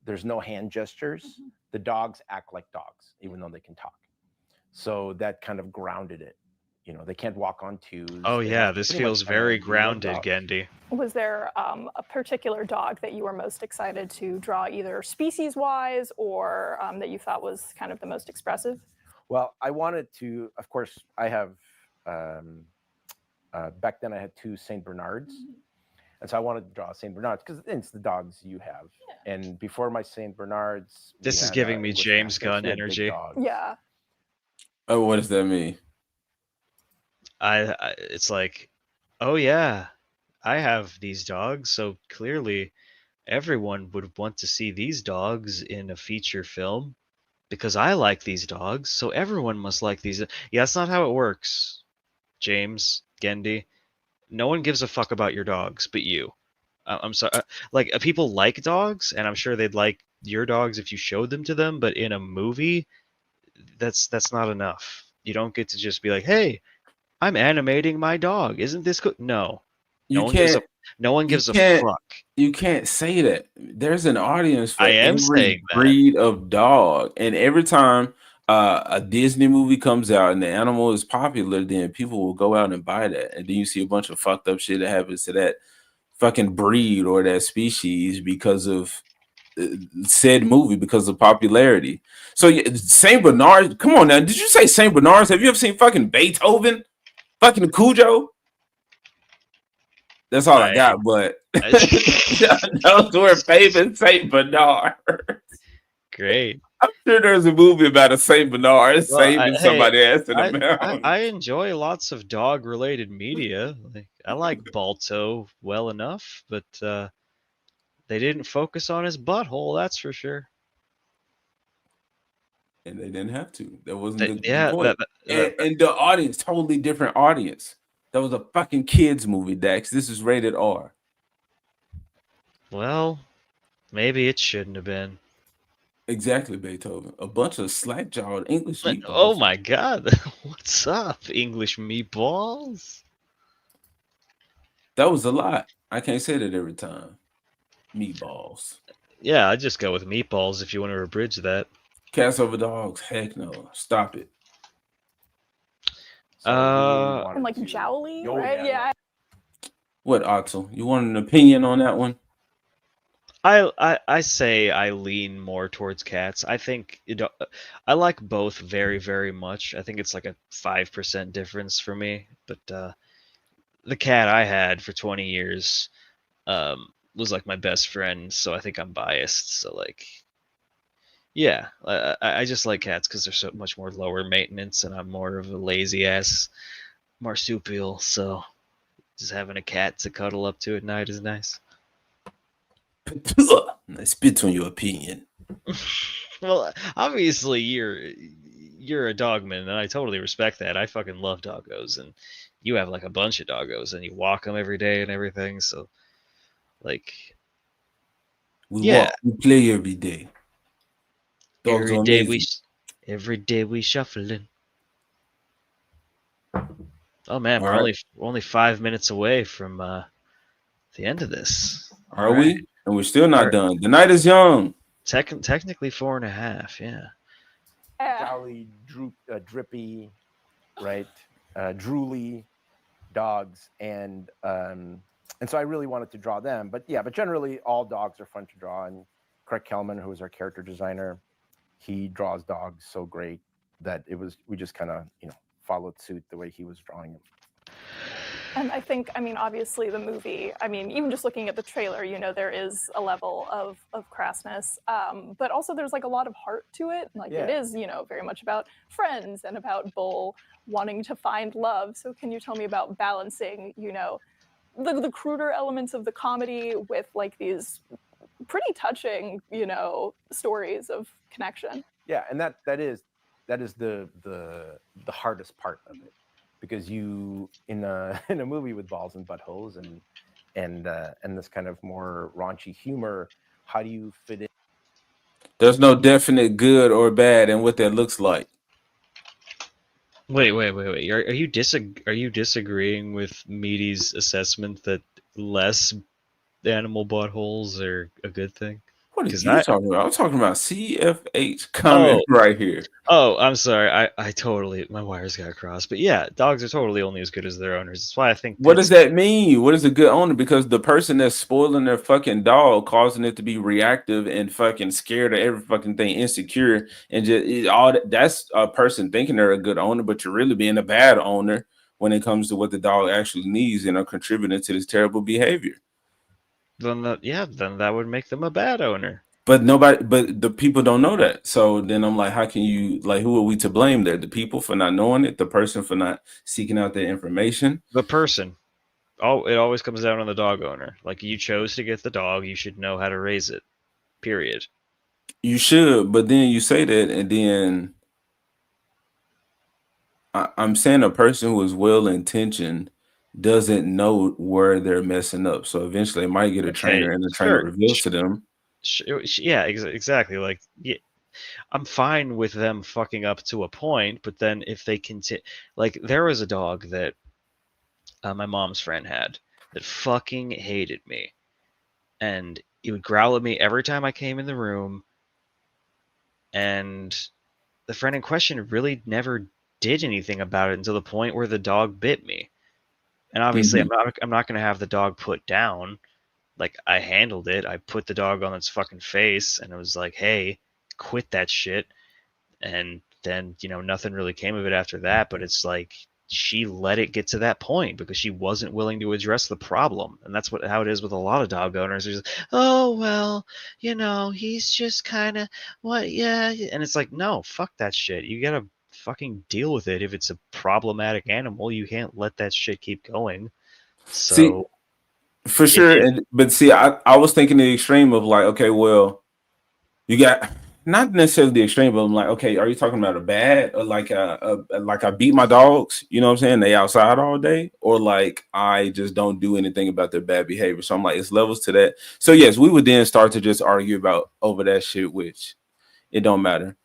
there's no hand gestures. The dogs act like dogs, even though they can talk. So that kind of grounded it. You know, they can't walk on twos. Oh They yeah, have to this pretty much feels kinda very be like grounded, dogs. Gendy. Was there a particular dog that you were most excited to draw, either species-wise or that you thought was kind of the most expressive? Well, I wanted to, of course, I have, back then I had 2 St. Bernards. And so I wanted to draw St. Bernards because it's the dogs you have. Yeah. And before my St. Bernards, This is giving me James Gunn energy. Yeah. Oh, what does that mean? It's like, oh yeah, I have these dogs, so clearly everyone would want to see these dogs in a feature film because I like these dogs, so everyone must like these. Yeah, that's not how it works, James, Gendy. No one gives a fuck about your dogs but you. I'm sorry. Like, people like dogs, and I'm sure they'd like your dogs if you showed them to them, but in a movie, that's not enough. You don't get to just be like, hey, I'm animating my dog. Isn't this good? No. You No one gives a fuck. You can't say that. There's an audience for I am every saying that. breed of dog, and every time a Disney movie comes out and the animal is popular, then people will go out and buy that, and then you see a bunch of fucked up shit that happens to that fucking breed or that species because of said movie, because of popularity. So Saint Bernard, come on now, did you say Saint Bernards? Have you ever seen fucking Beethoven, fucking Cujo? That's all I got, but those were famous Saint Bernard. Great. I'm sure there's a movie about a Saint Bernard saving somebody ass in a mountain. I enjoy lots of dog-related media. Like, I like Balto well enough, but they didn't focus on his butthole, that's for sure. And they didn't have to. That wasn't the point. And the audience, totally different audience. That was a fucking kids movie, Dax. This is rated R. Well, maybe it shouldn't have been. Exactly, Beethoven. A bunch of slack-jawed English meatballs. Oh my god. What's up, English meatballs? That was a lot. I can't say that every time. Meatballs. Yeah, I'd just go with meatballs if you want to abridge that. Cats over dogs. Heck no. Stop it. And like jowly, right? Yeah. What, Otto? You want an opinion on that one? I say I lean more towards cats. I think I like both very, very much. I think it's like a 5% difference for me. But the cat I had for 20 years was like my best friend, so I think I'm biased. So like, yeah, I just like cats because they're so much more lower maintenance, and I'm more of a lazy ass marsupial. So just having a cat to cuddle up to at night is nice. I spit on your opinion. Well, obviously you're a dogman, and I totally respect that. I fucking love doggos, and you have like a bunch of doggos, and you walk them every day and everything. So, like, we play every day. Dogs Every day we shuffling. Oh man, we're only 5 minutes away from the end of this. Are we? And we're still not done. The night is young. Technically 4.5, yeah. Jolly, drippy, right? Drooly dogs, and so I really wanted to draw them. But yeah, but generally all dogs are fun to draw. And Craig Kelman, who is our character designer, he draws dogs so great that we just kind of followed suit the way he was drawing them. And I think, I mean, obviously the movie, I mean, even just looking at the trailer, you know, there is a level of crassness, but also there's like a lot of heart to it. Like it Yeah. is, you know, very much about friends and about Bull wanting to find love. So can you tell me about balancing, you know, the cruder elements of the comedy with like these pretty touching, you know, stories of connection? Yeah, and that is the hardest part of it, because you in a in a movie with balls and buttholes and this kind of more raunchy humor, how do you fit in? There's no definite good or bad in what that looks like. Wait. Are you disagreeing with Meaty's assessment that less animal buttholes are a good thing? What are Because you talking about? I'm talking about CFH comment oh right here. oh, I'm sorry. I totally my wires got crossed. But yeah, dogs are totally only as good as their owners. That's why I think What does pits. that mean? What is a good owner? Because the person that's spoiling their fucking dog, causing it to be reactive and fucking scared of every fucking thing, insecure, and just all that's a person thinking they're a good owner, but you're really being a bad owner when it comes to what the dog actually needs and are contributing to this terrible behavior. Then that would make them a bad owner. But the people don't know that. So then I'm like, how can you, like, who are we to blame there? The people for not knowing it, the person for not seeking out the information. The person. Oh, it always comes down on the dog owner. Like you chose to get the dog, you should know how to raise it. Period. You should, but then you say that, and then I'm saying a person who is well intentioned doesn't know where they're messing up. So eventually, they might get a Okay, trainer, and the trainer sure. reveals to them. Yeah, exactly. Like, yeah, I'm fine with them fucking up to a point, but then if they continue, like, there was a dog that my mom's friend had that fucking hated me, and he would growl at me every time I came in the room, and the friend in question really never did anything about it until the point where the dog bit me. And obviously, Mhm. I'm not going to have the dog put down. Like, I handled it. I put the dog on its fucking face, and it was like, hey, quit that shit. And then, you know, nothing really came of it after that. But it's like she let it get to that point because she wasn't willing to address the problem. And that's how it is with a lot of dog owners. They're just, oh well, you know, he's just kind of what, yeah. And it's like, no, fuck that shit. You gotta fucking deal with it. If it's a problematic animal, you can't let that shit keep going. See, So for if sure, you but see, I was thinking the extreme of like, okay, well, you got not necessarily the extreme, but I'm like, okay, are you talking about a bad or like like I beat my dogs? You know what I'm saying? They outside all day, or like I just don't do anything about their bad behavior. So I'm like, it's levels to that. So yes, we would then start to just argue about over that shit, which it don't matter.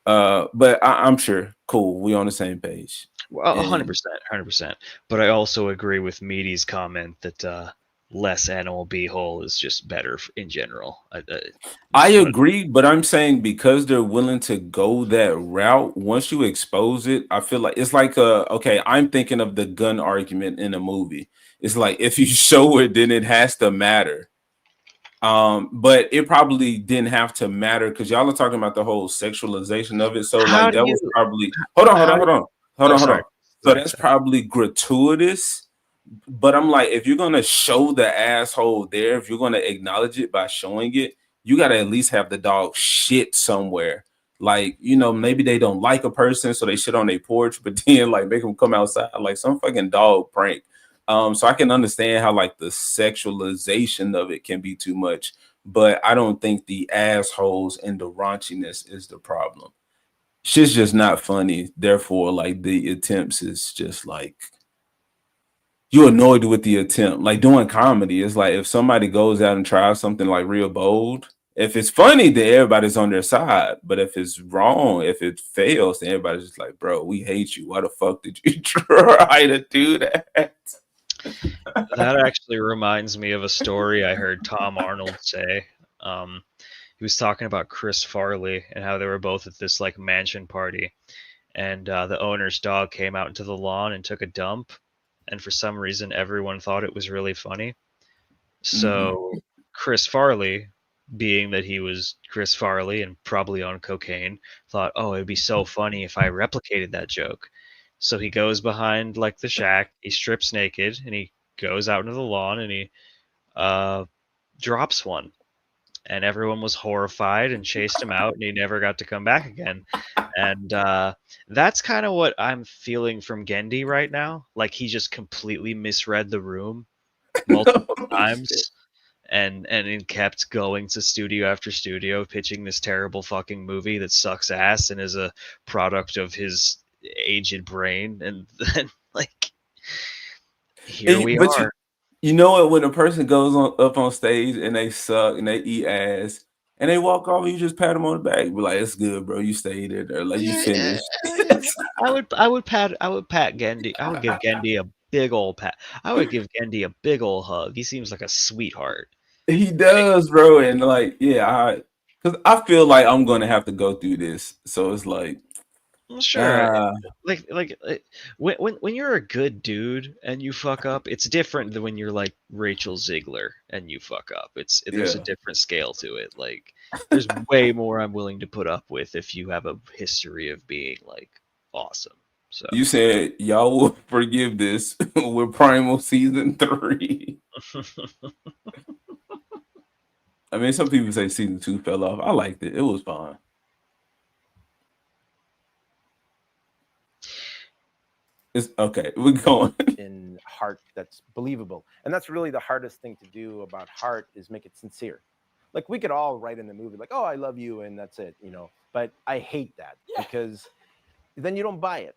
But I'm sure, cool, we on the same page. Well, And 100%, 100%. But I also agree with Meaty's comment that less animal beehole is just better in general. I Just want agree, but I'm saying because they're willing to go that route, once you expose it, I feel like it's like okay, I'm thinking of the gun argument in a movie. It's like if you show it, then it has to matter. But it probably didn't have to matter because y'all are talking about the whole sexualization of it. So how like do that you was probably hold on, hold how on, do hold on, hold Oh, on, hold on. sorry. So Sorry, that's sorry. probably gratuitous, but I'm like, if you're gonna show the asshole there, if you're gonna acknowledge it by showing it, you gotta at least have the dog shit somewhere. Like, you know, maybe they don't like a person, so they shit on their porch, but then like make them come outside, like some fucking dog prank. So I can understand how like the sexualization of it can be too much, but I don't think the assholes and the raunchiness is the problem. Shit's just not funny. Therefore, like the attempts is just like you annoyed with the attempt. Like doing comedy, it's like if somebody goes out and tries something like real bold, if it's funny, then everybody's on their side. But if it's wrong, if it fails, then everybody's just like, bro, we hate you. Why the fuck did you try to do that? That actually reminds me of a story I heard Tom Arnold say. He was talking about Chris Farley and how they were both at this like mansion party, and the owner's dog came out into the lawn and took a dump, and for some reason everyone thought it was really funny. Mhm. So Chris Farley, being that he was Chris Farley and probably on cocaine, thought, "Oh, it'd be so funny if I replicated that joke." So he goes behind like the shack, he strips naked, and he goes out into the lawn and he drops one. And everyone was horrified and chased him out, and he never got to come back again. And that's kind of what I'm feeling from Gendy right now. Like he just completely misread the room multiple times, and he kept going to studio after studio, pitching this terrible fucking movie that sucks ass and is a product of his aged brain. And then like here we But are. you know what? When a person goes up on stage and they suck and they eat ass and they walk off, you just pat them on the back, be like, "It's good, bro. You stayed it, or like you finished." I would pat Gendy. I would give Gendy a big old pat. I would give Gendy a big old hug. He seems like a sweetheart. He does, bro, and like, yeah, because I feel like I'm gonna have to go through this, so it's like, Well, sure. uh, When you're a good dude and you fuck up, it's different than when you're like Rachel Ziegler and you fuck up. There's a yeah. different scale to it. Like there's way more I'm willing to put up with if you have a history of being like awesome. So You said y'all will forgive this with Primal season 3. I mean, some people say season 2 fell off. I liked it. It was fine. It's okay. We're going. In heart that's believable, and that's really the hardest thing to do about heart is make it sincere. Like we could all write in the movie like, "Oh, I love you," and that's it, But I hate that because then you don't buy it,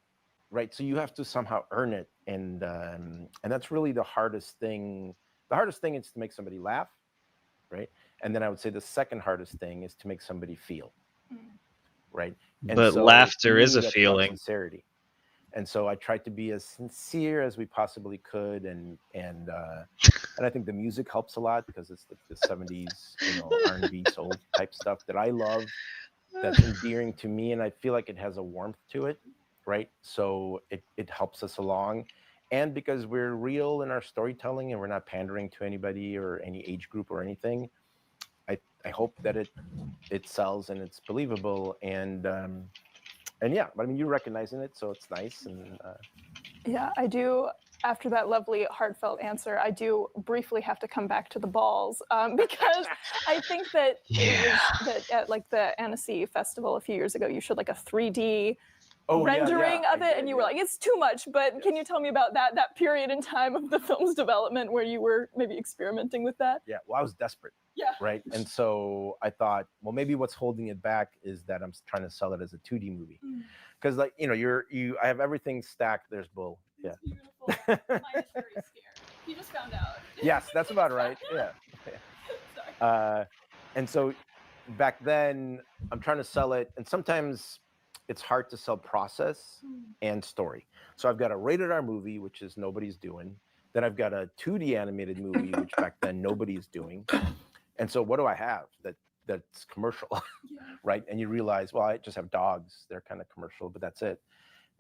right? So you have to somehow earn it, and that's really the hardest thing. The hardest thing is to make somebody laugh, right? And then I would say the second hardest thing is to make somebody feel, right? And but so laughter to is me, a that's about feeling. sincerity. And so I tried to be as sincere as we possibly could, and I think the music helps a lot because it's the 70s, R&B soul type stuff that I love, that's endearing to me, and I feel like it has a warmth to it, right? So it helps us along, and because we're real in our storytelling and we're not pandering to anybody or any age group or anything, I hope that it sells and it's believable, and yeah, but I mean, you're recognizing it, so it's nice. And yeah, I do. After that lovely heartfelt answer, I do briefly have to come back to the balls because I think that it was that at like the Annecy Festival a few years ago, you showed like a 3D rendering of it, and you were like, "It's too much." But can you tell me about that period in time of the film's development where you were maybe experimenting with that? Yeah, well, I was desperate. Yeah. Right. And so I thought, well, maybe what's holding it back is that I'm trying to sell it as a 2D movie. Because like, I have everything stacked. There's Bull. Yeah. Mine is very scared. You just found out. Yes, that's about right. Yeah. And so back then I'm trying to sell it. And sometimes it's hard to sell process and story. So I've got a rated R movie, which is nobody's doing. Then I've got a 2D animated movie, which back then nobody's doing. And so what do I have that's commercial, right? And you realize, well, I just have dogs. They're kind of commercial, but that's it.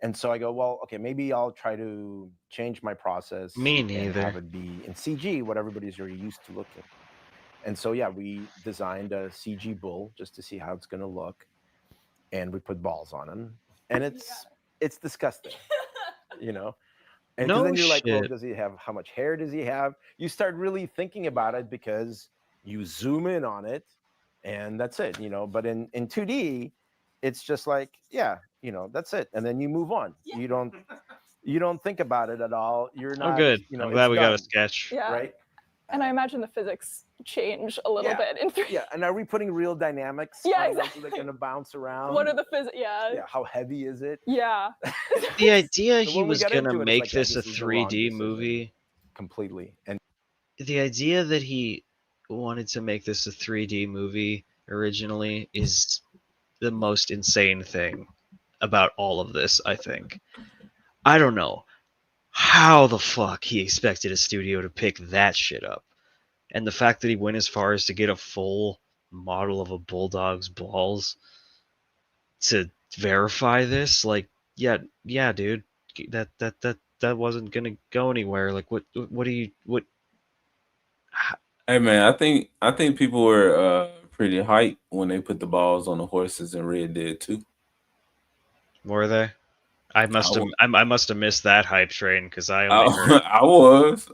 And so I go, well, okay, maybe I'll try to change my process. Me and neither. have it be in CG, what everybody's already used to looking. And so, yeah, we designed a CG bull just to see how it's going to look. And we put balls on him. And it's disgusting, And No then you're like, well, shit. how much hair does he have? You start really thinking about it because you zoom in on it and that's it, But in 2D, it's just like, yeah, that's it. And then you move on. You don't think about it at all. You're not. Oh, good. I'm glad we got a done, sketch. Yeah. right? And I imagine the physics change a little bit in 3D. Yeah, and are we putting real dynamics? Yeah, on exactly. So they're gonna bounce around. What are the physics? Yeah. Yeah, how heavy is it? Yeah. The idea So he when we was got gonna into it, it's make like, yeah, this a this is the wrong 3D decision. movie. Completely. And The idea that he wanted to make this a 3D movie originally is the most insane thing about all of this, I think. I don't know how the fuck he expected a studio to pick that shit up. And the fact that he went as far as to get a full model of a bulldog's balls to verify this, like, yeah, dude, that wasn't gonna go anywhere. Like, what do you, what? Hey man, I think people were pretty hyped when they put the balls on the horses in Red Dead 2. Were they? I must have I must have missed that hype train because I only heard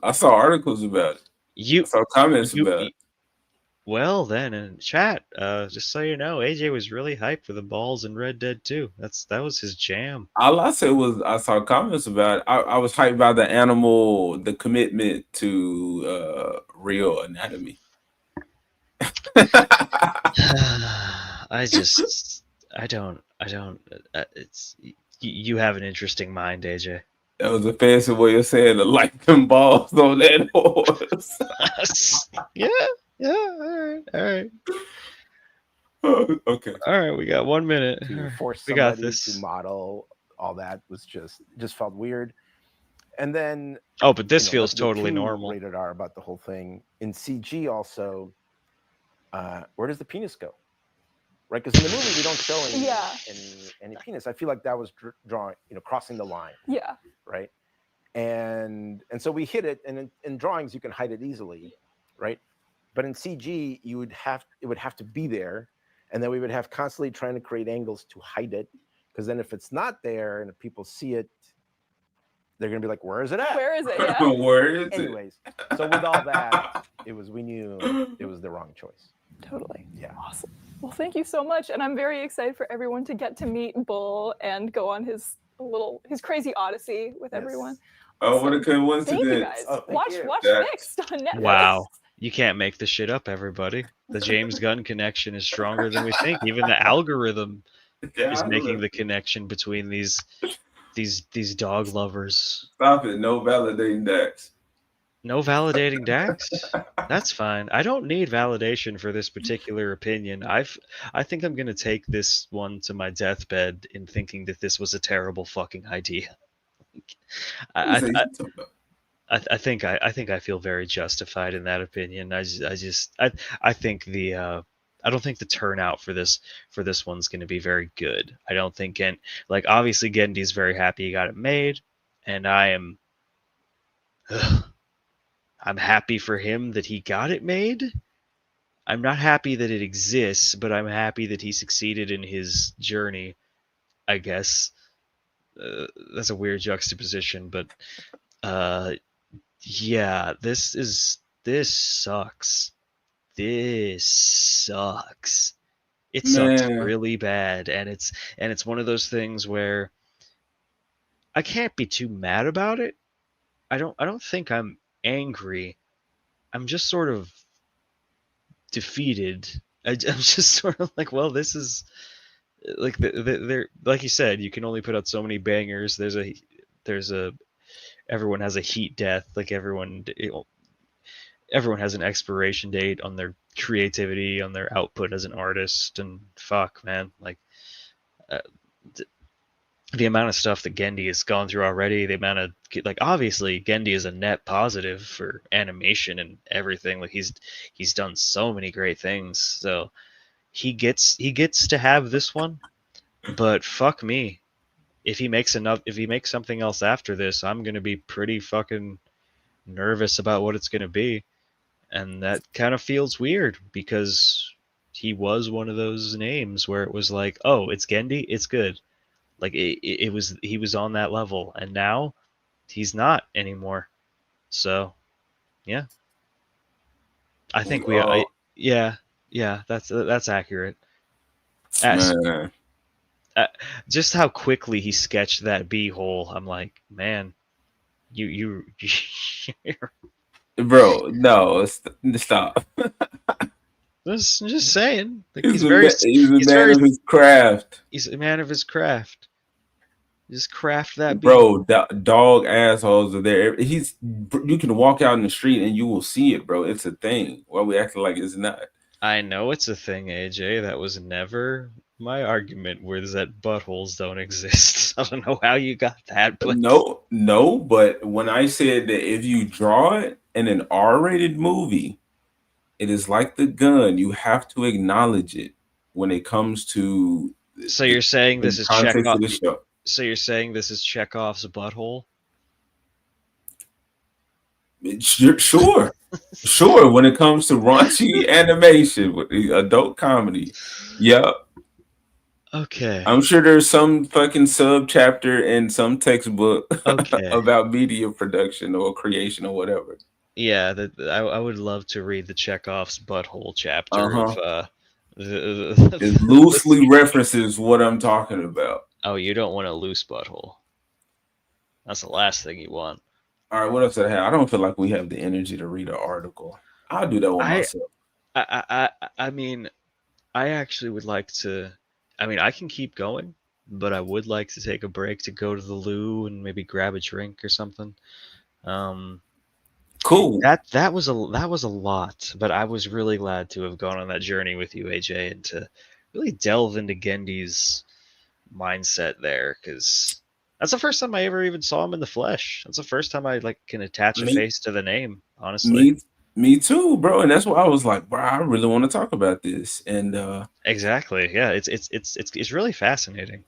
I saw articles about it. you I saw comments you. about it. Well, then in chat, just so you know, AJ was really hyped for the balls in Red Dead 2. That was his jam. All I said was I saw comments about it. I was hyped by the animal, the commitment to real anatomy. I don't. It's you have an interesting mind, AJ. That was a fancy way of saying to light them balls on that horse. Yeah. All right. Okay. All right. We got 1 minute. To force We got somebody this. to model all that was just felt weird. And then Oh, but this feels the totally two normal. Rated R about the whole thing. In CG also, where does the penis go? Right, because in the movie we don't show any penis. I feel like that was drawing, crossing the line. Yeah. Right, and so we hid it, and in drawings you can hide it easily, right? But in CG it would have to be there, and then we would have constantly trying to create angles to hide it, because then if it's not there and if people see it, they're gonna be like, "Where is it at? Where is it?" Yeah. Where is it? Anyways, so with all that, we knew it was the wrong choice. Totally. Yeah. Awesome. Well, thank you so much, and I'm very excited for everyone to get to meet Bull and go on his crazy odyssey with everyone. Oh, what a coincidence! Thank you guys. Watch Fixed on Netflix. Wow. You can't make this shit up, everybody. The James Gunn connection is stronger than we think. Even the algorithm is making the connection between these dog lovers. Stop it! No validating Dax. No validating Dax? That's fine. I don't need validation for this particular opinion. I think I'm gonna take this one to my deathbed in thinking that this was a terrible fucking idea. I think I feel very justified in that opinion. I think I don't think the turnout for this one's going to be very good. I don't think obviously Gendy's very happy he got it made, and I'm happy for him that he got it made. I'm not happy that it exists, but I'm happy that he succeeded in his journey, I guess. That's a weird juxtaposition, but yeah, this sucks. This sucks. It sucks really bad, and it's one of those things where I can't be too mad about it. I don't think I'm angry. I'm just sort of defeated. I'm just sort of like, well, this is like they're like you said, you can only put out so many bangers. There's a everyone has a heat death. Like everyone has an expiration date on their creativity, on their output as an artist, and fuck, man, like the amount of stuff that Gendy has gone through already, the amount of obviously Gendy is a net positive for animation and everything. Like he's done so many great things, so he gets to have this one. But fuck me, if he makes something else after this, I'm gonna be pretty fucking nervous about what it's gonna be, and that kind of feels weird because he was one of those names where it was like, oh, it's Gendy, it's good. Like he was on that level, and now he's not anymore. So, yeah, I think that's accurate. Just how quickly he sketched that bee-hole, I'm like, man, you bro, no, stop. Just saying. Like, he's a man of his craft. He's a man of his craft. Just craft that bee. Bro, dog assholes are there. You can walk out in the street and you will see it, bro. It's a thing. Why are we acting like it's not? I know it's a thing, AJ. That was never my argument, was that buttholes don't exist. I don't know how you got that, but no. But when I said that if you draw it in an R-rated movie, it is like the gun. You have to acknowledge it when it comes to. So you're saying this is Chekhov? So you're saying this is Chekhov's butthole? Sure. When it comes to raunchy animation, with adult comedy, yeah. Okay. I'm sure there's some fucking sub chapter in some textbook Okay. about media production or creation or whatever. Yeah, I would love to read the Chekhov's butthole chapter of Uh-huh. It the loosely references what I'm talking about. Oh, you don't want a loose butthole. That's the last thing you want. All right, what else did I have? I don't feel like we have the energy to read an article. I'll do that one myself. I mean, I actually would like to. I mean, I can keep going, but I would like to take a break to go to the loo and maybe grab a drink or something. Cool. That was a lot, but I was really glad to have gone on that journey with you, AJ, and to really delve into Gendy's mindset there, because that's the first time I ever even saw him in the flesh. That's the first time I can attach a face to the name, honestly. Me too, bro. And that's why I was like, bro, I really want to talk about this. And exactly, yeah, it's really fascinating.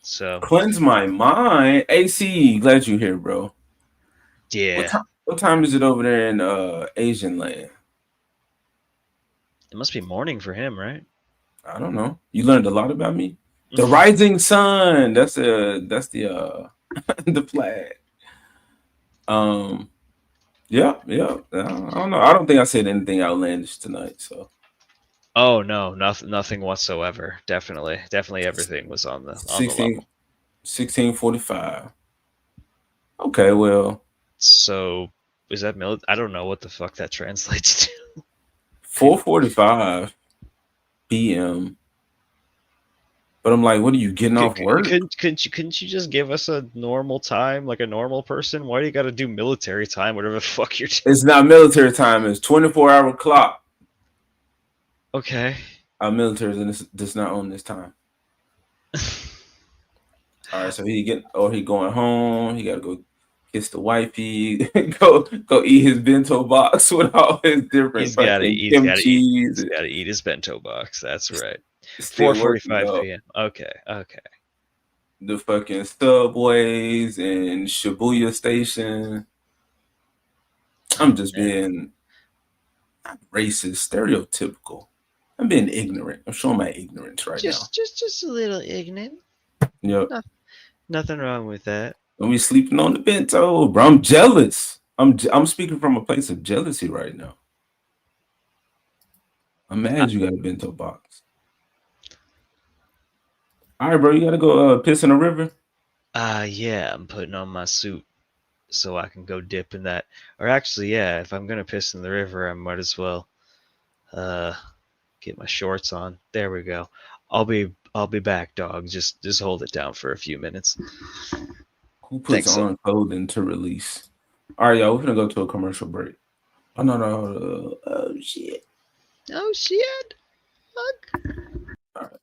So cleanse my mind. AC, glad you're here, bro. Yeah. What time is it over there in Asian land? It must be morning for him, right? I don't know. You learned a lot about me. The rising sun. That's the the flag. Yeah. I don't know. I don't think I said anything outlandish tonight. So. Oh no, nothing whatsoever. Definitely everything was on the level. 1645. Okay, well. So is that I don't know what the fuck that translates to. 4:45 p.m. But I'm like, what are you getting off work? Couldn't you just give us a normal time, like a normal person? Why do you got to do military time, whatever the fuck you're doing? It's not military time. It's 24-hour clock. Okay. Our military does not own this time. All right, so he going home. He got to go kiss the wifey. go eat his bento box with all his different He's got to eat his bento box. That's right. 4:45 p.m. Okay. The fucking subways and Shibuya Station. I'm just being not racist, stereotypical. I'm being ignorant. I'm showing my ignorance right now. Just a little ignorant. Yep. Nothing wrong with that. And we sleeping on the bento, bro. I'm jealous. I'm speaking from a place of jealousy right now. I'm mad you got a bento box. All right, bro. You gotta go piss in the river. Yeah. I'm putting on my suit so I can go dip in that. Or actually, yeah. If I'm gonna piss in the river, I might as well get my shorts on. There we go. I'll be back, dog. Just hold it down for a few minutes. Who puts on clothing to release? All right, y'all. We're gonna go to a commercial break. Oh no! Oh shit! Oh shit! Fuck! All right.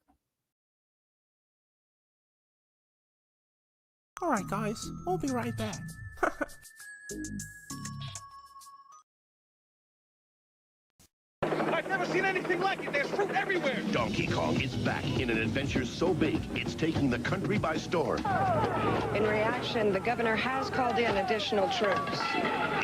All right, guys. We'll be right back. I've never seen anything like it. There's fruit everywhere. Donkey Kong is back in an adventure so big, it's taking the country by storm. In reaction, the governor has called in additional troops.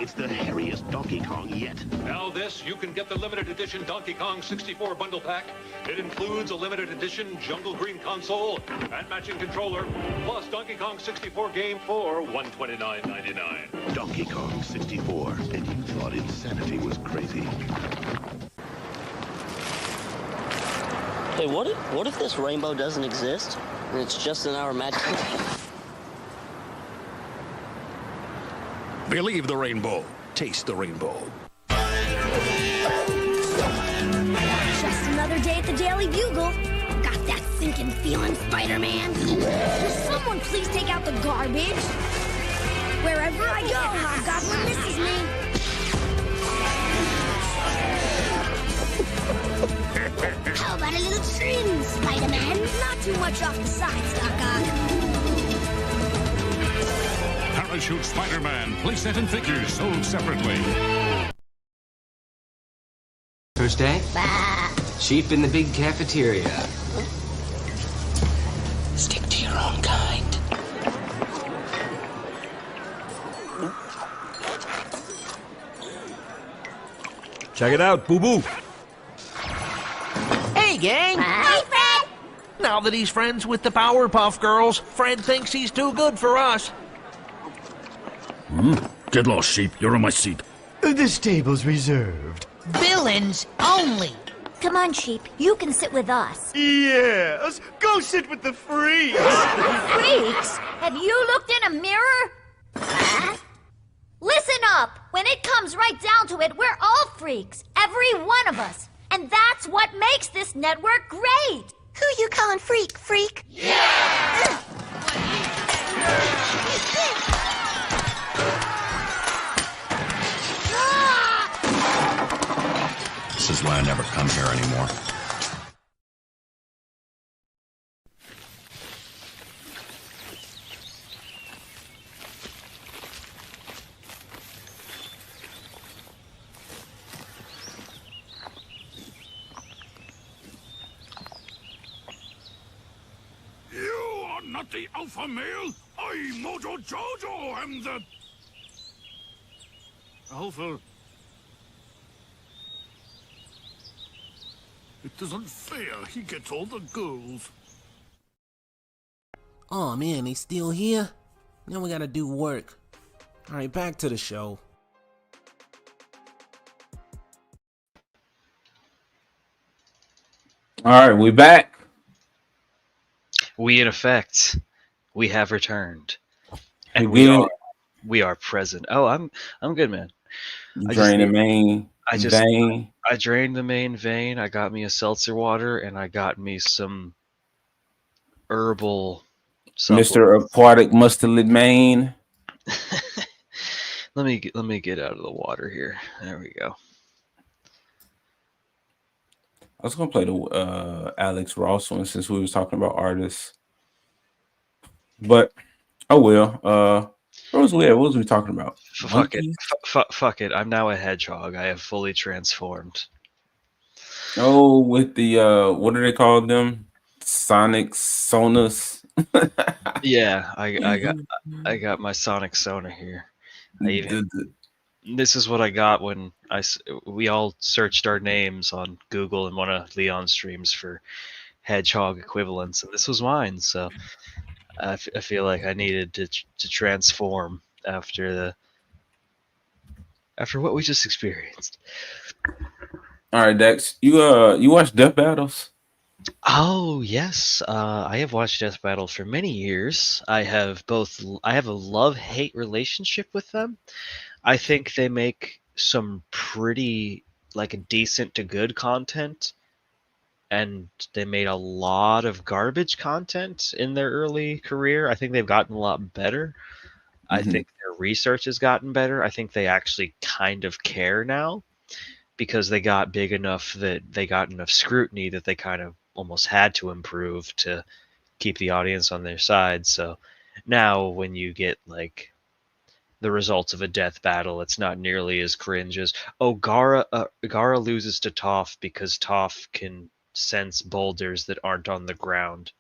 It's the hairiest Donkey Kong yet. Now this, you can get the limited edition Donkey Kong 64 bundle pack. It includes a limited edition Jungle Green console and matching controller, plus Donkey Kong 64 game for $129.99. Donkey Kong 64, and you thought insanity was crazy. Hey, what if this rainbow doesn't exist and it's just in our imagination? Believe the rainbow. Taste the rainbow. Just another day at the Daily Bugle. Got that sinking feeling, Spider-Man. Will someone please take out the garbage? Wherever I go, Hobgoblin misses me. How about a little trim, Spider-Man? Not too much off the side, Doc Ock. Parachute Spider-Man playset and figures sold separately. First day? Sheep in the big cafeteria. Stick to your own kind. Check it out, boo-boo. Hey, gang! Hey, Fred! Now that he's friends with the Powerpuff Girls, Fred thinks he's too good for us. Get lost, sheep. You're on my seat. This table's reserved. Villains only. Come on, Sheep. You can sit with us. Yes, go sit with the freaks. Freaks? Have you looked in a mirror? Listen up. When it comes right down to it, we're all freaks. Every one of us. And that's what makes this network great. Who you calling freak, freak? Yeah! This is why I never come here anymore. You are not the alpha male. I, Mojo Jojo, am the alpha. It isn't fair. He gets all the girls. Oh man, they still here? Now we gotta do work. Alright, back to the show. Alright, we back. We in effect, we have returned. And Again. we are present. Oh, I'm good, man. Drain the main vein. I drained the main vein. I got me a seltzer water, and I got me some herbal Mr. Aquatic Mustard Main. Let me get out of the water here. There we go. I was gonna play the Alex Ross one since we was talking about artists, but oh well. What was we at? What was we talking about? Fuck it. Fuck it. I'm now a hedgehog. I have fully transformed. Oh, with the what do they call them? Sonic Sonus. Yeah, I got my Sonic Sona here. This is what I got when we all searched our names on Google and one of Leon's streams for hedgehog equivalents, and this was mine. So I feel like I needed to transform after what we just experienced. All right, Dex, you watch Death Battles? Oh yes, I have watched Death Battles for many years. I have a love-hate relationship with them. I think they make some pretty decent to good content, and they made a lot of garbage content in their early career. I think they've gotten a lot better. I think their research has gotten better. I think they actually kind of care now because they got big enough that they got enough scrutiny that they kind of almost had to improve to keep the audience on their side. So now when you get the results of a death battle, it's not nearly as cringe as, oh, Gara loses to Toph because Toph can sense boulders that aren't on the ground.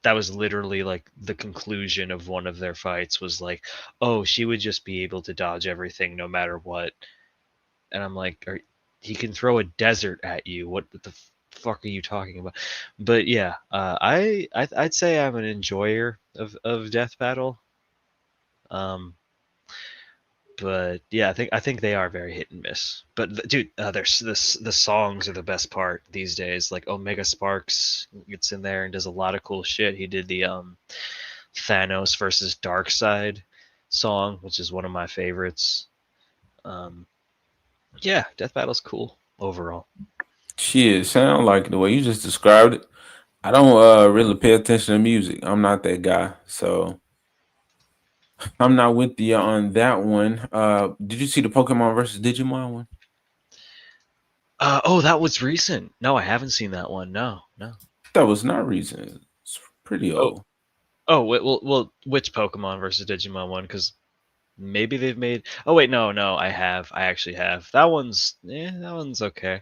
That was literally the conclusion of one of their fights was oh, she would just be able to dodge everything no matter what. And I'm like, he can throw a desert at you. What the fuck are you talking about? But yeah, I'd say I'm an enjoyer of Death Battle. But yeah, I think they are very hit and miss. But dude, the songs are the best part these days. Like Omega Sparks gets in there and does a lot of cool shit. He did the Thanos versus Darkseid song, which is one of my favorites. Yeah, Death Battle's cool overall. Shit, sound like the way you just described it. I don't really pay attention to music. I'm not that guy, so I'm not with you on that one. Did you see the Pokemon versus Digimon one? Oh, that was recent. No, I haven't seen that one. No. That was not recent. It's pretty old. Oh, well, which Pokemon versus Digimon one? Because maybe they've made. Oh wait, no, I have. I actually have. That one's okay.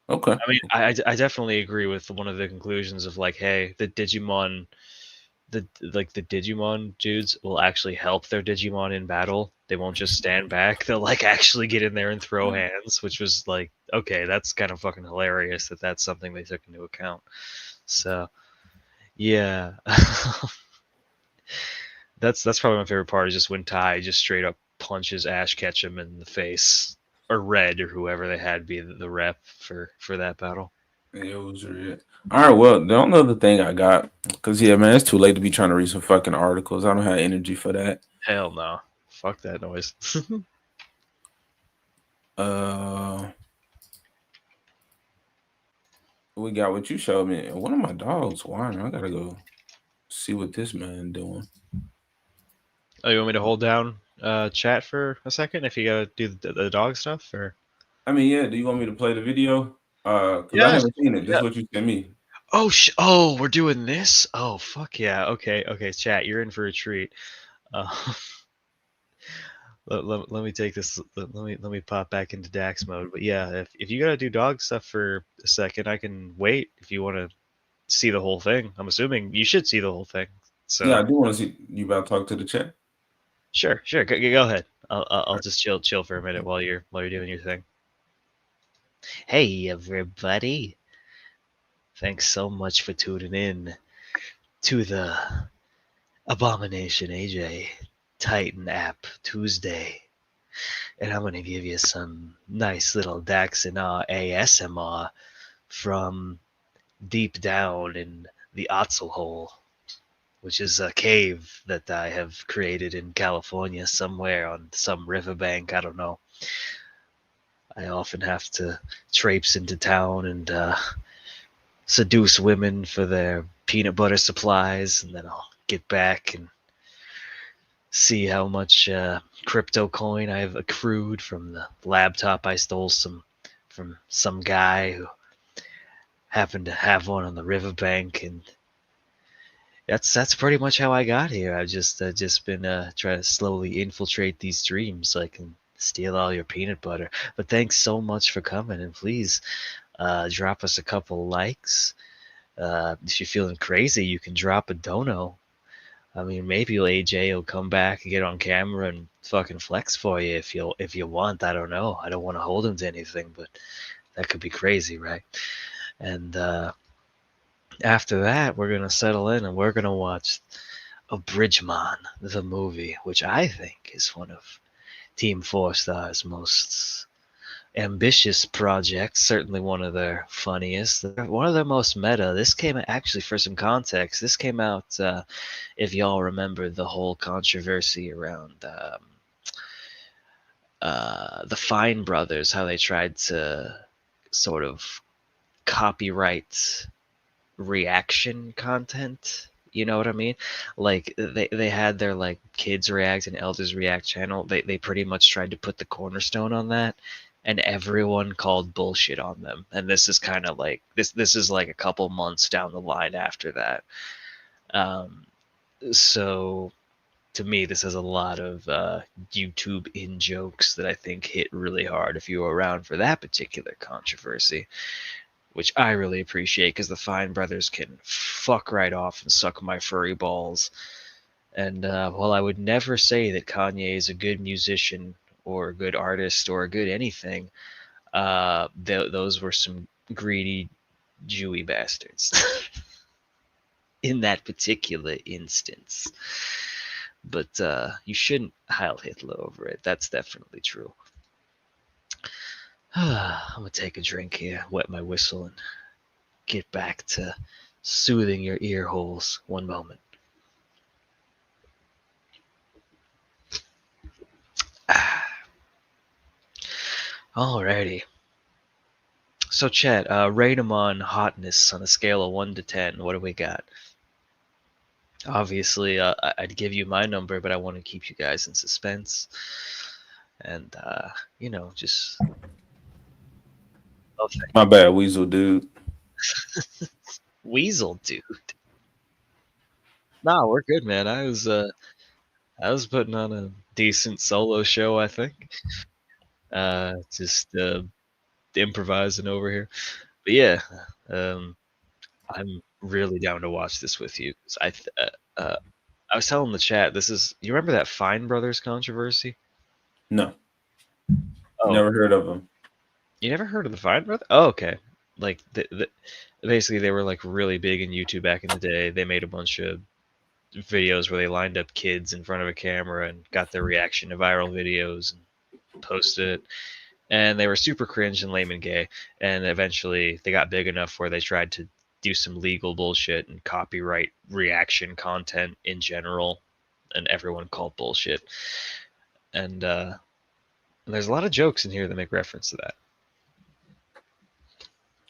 Okay. I mean, I definitely agree with one of the conclusions of hey, the Digimon dudes will actually help their Digimon in battle. They won't just stand back. They'll like actually get in there and throw hands, which was like, okay, that's kind of fucking hilarious that that's something they took into account. So, yeah, that's probably my favorite part is just when Ty just straight up punches Ash Ketchum in the face, or Red, or whoever they had be the rep for that battle. It was real. All right, well, the only other thing I got, because yeah, man, it's too late to be trying to read some fucking articles. I don't have energy for that. Hell no, fuck that noise. We got what you showed me. One of my dogs whining. I gotta go see what this man doing. Oh, you want me to hold down chat for a second if you gotta do the dog stuff, or? I mean, yeah. Do you want me to play the video? Because I Yes. haven't seen it. This Yeah. is what you sent me. Oh, we're doing this. Oh, fuck yeah. Okay, chat. You're in for a treat. Let me take this. Let me pop back into Dax mode. But yeah, if you gotta do dog stuff for a second, I can wait if you want to see the whole thing. I'm assuming you should see the whole thing. So Yeah, I do want to see you about to talk to the chat. Sure. Go ahead. I'll just chill for a minute while you're doing your thing. Hey everybody! Thanks so much for tuning in to the Abomination AJ Titan App Tuesday. And I'm going to give you some nice little Daxinar ASMR from deep down in the Otzel Hole, which is a cave that I have created in California somewhere on some riverbank. I don't know. I often have to traipse into town and seduce women for their peanut butter supplies, and then I'll get back and see how much crypto coin I've accrued from the laptop I stole from some guy who happened to have one on the riverbank, and that's pretty much how I got here. I've just been trying to slowly infiltrate these streams so I can steal all your peanut butter. But thanks so much for coming, and please drop us a couple likes. If you're feeling crazy, you can drop a dono. I mean, maybe AJ will come back and get on camera and fucking flex for you if you want. I don't know. I don't want to hold him to anything, but that could be crazy, right? And after that, we're gonna settle in and we're gonna watch Abridgman, the movie, which I think is one of Team Four Star's most ambitious projects, certainly one of their funniest, one of their most meta. This came actually, for some context, this came out, if y'all remember the whole controversy around the Fine Brothers, how they tried to sort of copyright reaction content. You know what I mean? Like they had their like kids react and elders react channel. They pretty much tried to put the cornerstone on that, and everyone called bullshit on them. And this is kind of like this is like a couple months down the line after that. So to me, this has a lot of YouTube in jokes that I think hit really hard if you were around for that particular controversy, which I really appreciate because the Fine Brothers can fuck right off and suck my furry balls. And while I would never say that Kanye is a good musician or a good artist or a good anything, those were some greedy Jewy bastards in that particular instance. But you shouldn't Heil Hitler over it. That's definitely true. I'm gonna take a drink here, wet my whistle, and get back to soothing your ear holes. One moment. Alrighty. So, Chet, rate them on hotness on a scale of 1 to 10. What do we got? Obviously, I'd give you my number, but I want to keep you guys in suspense. And, just... Okay. My bad, Weasel dude. Weasel dude. Nah, we're good, man. I was putting on a decent solo show, I think. Just improvising over here. But yeah, I'm really down to watch this with you. 'Cause I was telling the chat, you remember that Fine Brothers controversy? No, Oh, never heard of them. you never heard of the Vine Brothers? Oh, okay. Like basically they were like really big in YouTube back in the day. They made a bunch of videos where they lined up kids in front of a camera and got their reaction to viral videos and posted it. And they were super cringe and lame and gay. And eventually they got big enough where they tried to do some legal bullshit and copyright reaction content in general, and everyone called bullshit. And there's a lot of jokes in here that make reference to that.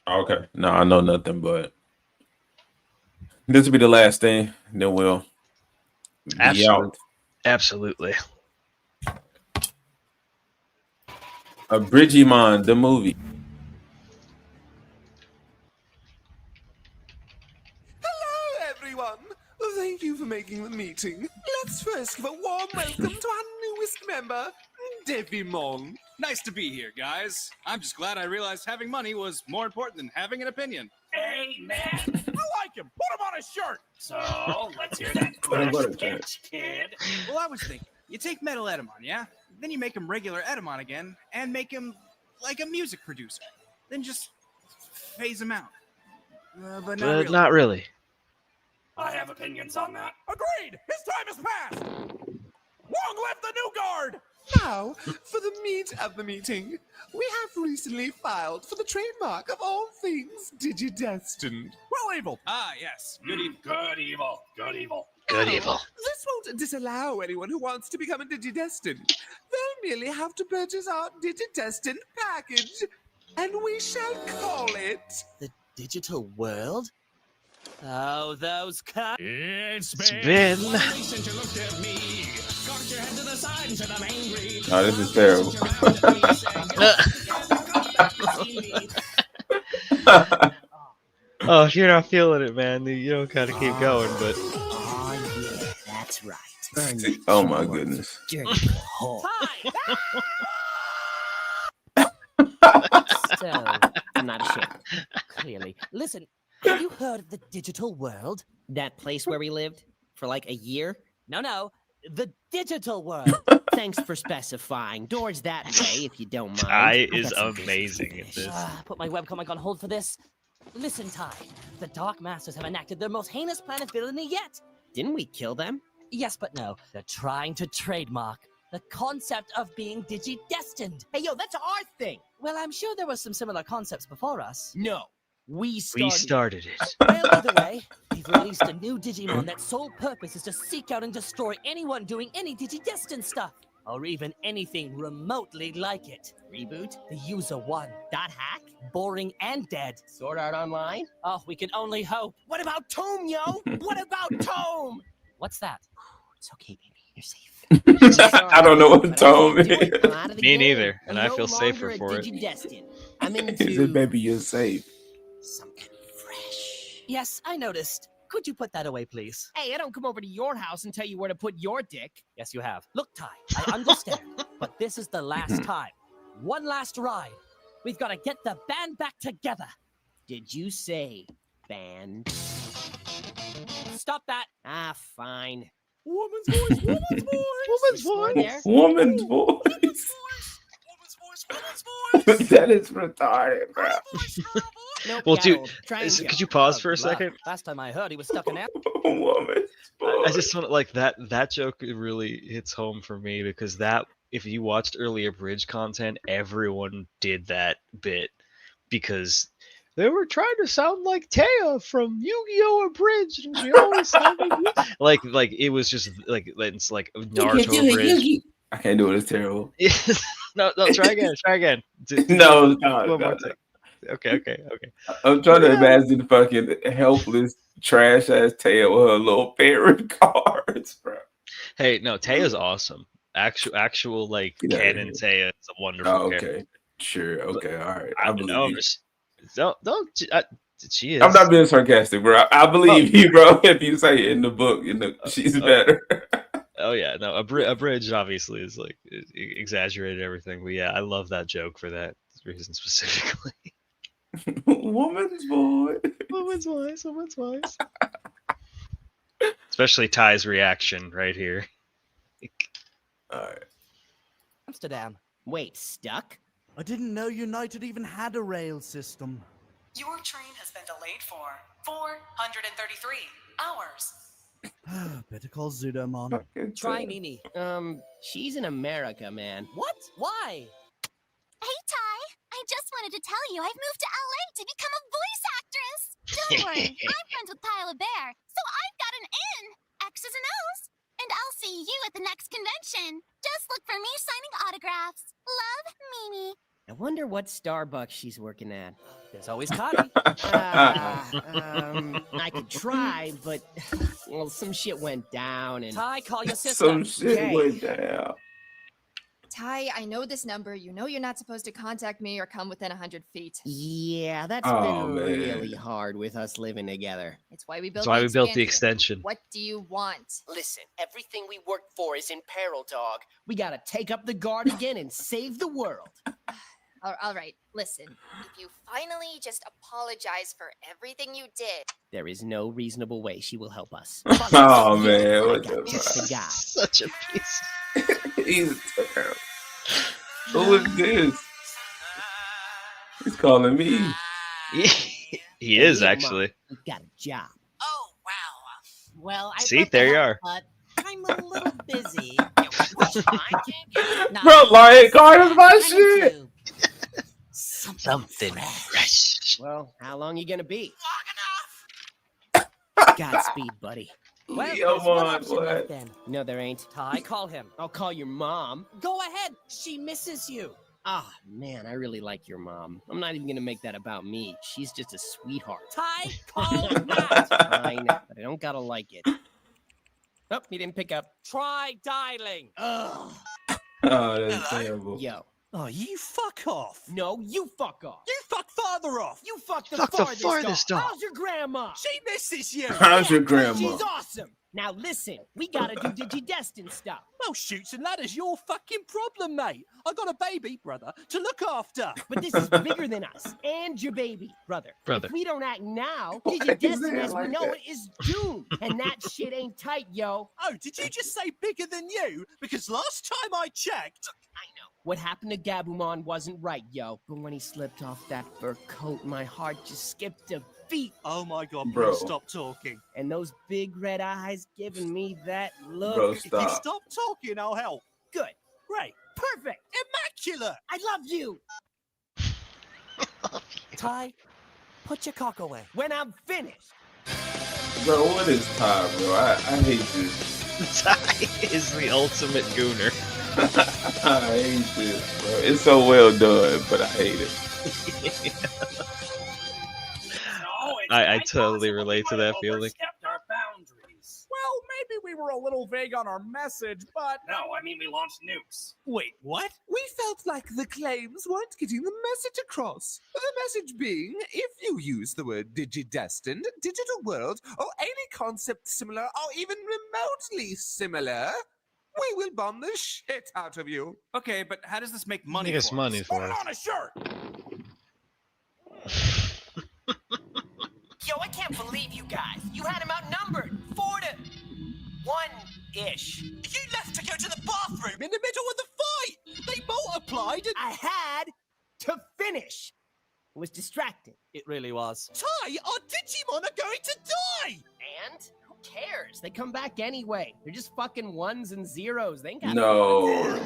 Okay. No, I know nothing, but this will be the last thing. Then we'll be out. Absolutely. Bridgimon, the movie. Hello, everyone. Thank you for making the meeting. Let's first give a warm welcome to our newest member, Devimon. Nice to be here, guys. I'm just glad I realized having money was more important than having an opinion. Amen. I like him. Put him on a shirt. So, let's hear that pitch, kid. Well, I was thinking, you take Metal Edamon, yeah? Then you make him regular Edamon again, and make him like a music producer. Then just phase him out. But Not really. I have opinions on that. Agreed. His time has passed. Long live the new guard. Now, for the meat of the meeting, we have recently filed for the trademark of all things Digidestined. Well, evil. Ah, yes. Good evil. Good evil. Good evil. Good evil. This won't disallow anyone who wants to become a Digidestined. They'll merely have to purchase our Digidestined package, and we shall call it The digital world? Oh, those cuts. It's been. Since you looked at me. Cocked your head to the side and said I'm angry. Oh, this is terrible. Oh, if you're not feeling it, man, you don't gotta keep going, but Oh, yeah, that's right. Burn the Oh my goodness. dirty hole. So, I'm not ashamed. Clearly. Listen, have you heard of the digital world? That place where we lived for like a year? No. The digital world. Thanks for specifying. Doors that way, if you don't mind. Ty I is got some business amazing to at finish. this. Put my webcomic on hold for this. Listen, Ty. The Dark Masters have enacted their most heinous plan of villainy yet. Didn't we kill them? Yes, but no. They're trying to trademark the concept of being digi-destined. Hey, yo, that's our thing. Well, I'm sure there were some similar concepts before us. No. We started it. Well, either way, they've released a new Digimon that sole purpose is to seek out and destroy anyone doing any Digidestined stuff, or even anything remotely like it. Reboot? The user one. Dot hack? Boring and dead. Sword Art Online? Oh, we can only hope. What about Tome, yo? What about Tome? What's that? It's okay, baby. You're safe. I don't know what Tome is. Me neither, and I feel safer for it. I'm He said, baby, you're safe. Something fresh. Yes, I noticed. Could you put that away, please? Hey, I don't come over to your house and tell you where to put your dick. Yes, you have. Look, Ty, I understand, but this is the last time. One last ride. We've got to get the band back together. Did you say band? Stop that. Ah, fine. Woman's voice, woman's voice. Woman's voice. That is retarded, bro. Nope, Well, got dude, old. Try and could go. you pause for a Wow. second? Last time I heard, he was stuck in that. Woman. I just want like that joke really hits home for me because that if you watched earlier Bridge content, everyone did that bit because they were trying to sound like Taya from Yu-Gi-Oh! Abridged, and she always sounded like it was just like it's like Naruto Abridged. I can't do it. It's terrible. No, try again. No. One more time. Okay. I'm trying to imagine the fucking helpless, trash ass Taya with her little parent cards, bro. Hey, no, Taya's awesome. Actual like Yeah. canon Taya is a wonderful Oh, okay. character. Sure. Okay. All right. I I don't know. believe Don't. She is. I'm not being sarcastic, bro. I believe you, bro. If you say it in the book, she's better. Oh yeah, no. Abridged obviously is like exaggerated everything, but yeah, I love that joke for that reason specifically. Woman's voice. Woman's voice. Especially Ty's reaction right here. All right. Amsterdam. Wait, stuck? I didn't know United even had a rail system. Your train has been delayed for 433 hours. Better call Zudomon. Try Mimi. She's in America, man. What? Why? Hey, Ty. I just wanted to tell you I've moved to LA to become a voice actress. Don't worry, I'm friends with Tyler Bear, so I've got an in. X's and O's. And I'll see you at the next convention. Just look for me signing autographs. Love, Mimi. I wonder what Starbucks she's working at. There's always coffee. I could try, but well, some shit went down and Ty, call your sister. Some shit went down. Ty, I know this number. You know you're not supposed to contact me or come within 100 feet. Yeah, that's been really hard with us living together. It's why we built. That's why we built the extension. What do you want? Listen, everything we worked for is in peril, dog. We gotta take up the guard again and save the world. All right, listen. If you finally just apologize for everything you did. There is no reasonable way she will help us. Oh man, what the guy? Such a piece. He's terrible. Who is this? He's calling me. He is actually. You got a job. Oh, wow. Well, I See, there you are. but I'm a little busy. Bro, like, Carter's my shit. Something fresh. Well, how long you gonna be? Godspeed, buddy. Well, Come there's one on, option boy. left then. No, there ain't. Ty, call him. I'll call your mom. Go ahead. She misses you. Ah, man, I really like your mom. I'm not even gonna make that about me. She's just a sweetheart. Ty, call Matt. Fine, but I don't gotta like it. Oh, he didn't pick up. Try dialing. Ugh. Oh, that's terrible. Yo. Oh, you fuck off. No, you fuck off. You fuck father off. You fuck the Fuck the farthest, farthest off. off. How's your grandma? She misses you. How's your grandma? She's awesome. Now listen, we gotta do Digidestin stuff. Well, shoots and ladders, your fucking problem, mate. I got a baby, brother, to look after. But this is bigger than us and your baby, brother. Brother. If we don't act now, Why is Digidestin it as we like know that? it is doomed. And that shit ain't tight, yo. Oh, did you just say bigger than you? Because last time I checked... I know. What happened to Gabumon wasn't right, yo. But when he slipped off that fur coat, my heart just skipped a beat. Oh my god, Bro. please stop talking. And those big red eyes giving me that look. Bro, If you stop. stop talking, I'll help. Good. Great. Perfect. Immaculate. I love you. Ty, put your cock away. When I'm finished. Bro, what is time, bro? I hate this. Ty is the ultimate gooner. I hate this, bro. It's so well done, but I hate it. I totally relate to that feeling. Our boundaries. Well, maybe we were a little vague on our message, but... No, I mean we launched nukes. Wait, what? We felt like the claims weren't getting the message across. The message being, if you use the word digidestined, digital world, or any concept similar or even remotely similar, we will bomb the shit out of you. Okay, but how does this make money Make us for money us? for Put it us. on a shirt. Yo, I can't believe you guys. You had him outnumbered. 4-1-ish. You left to go to the bathroom in the middle of the fight. They multiplied and... I had to finish. It was distracting. It really was. Ty, our Digimon are going to die! And who cares? They come back anyway. They're just fucking ones and zeros. They ain't got No.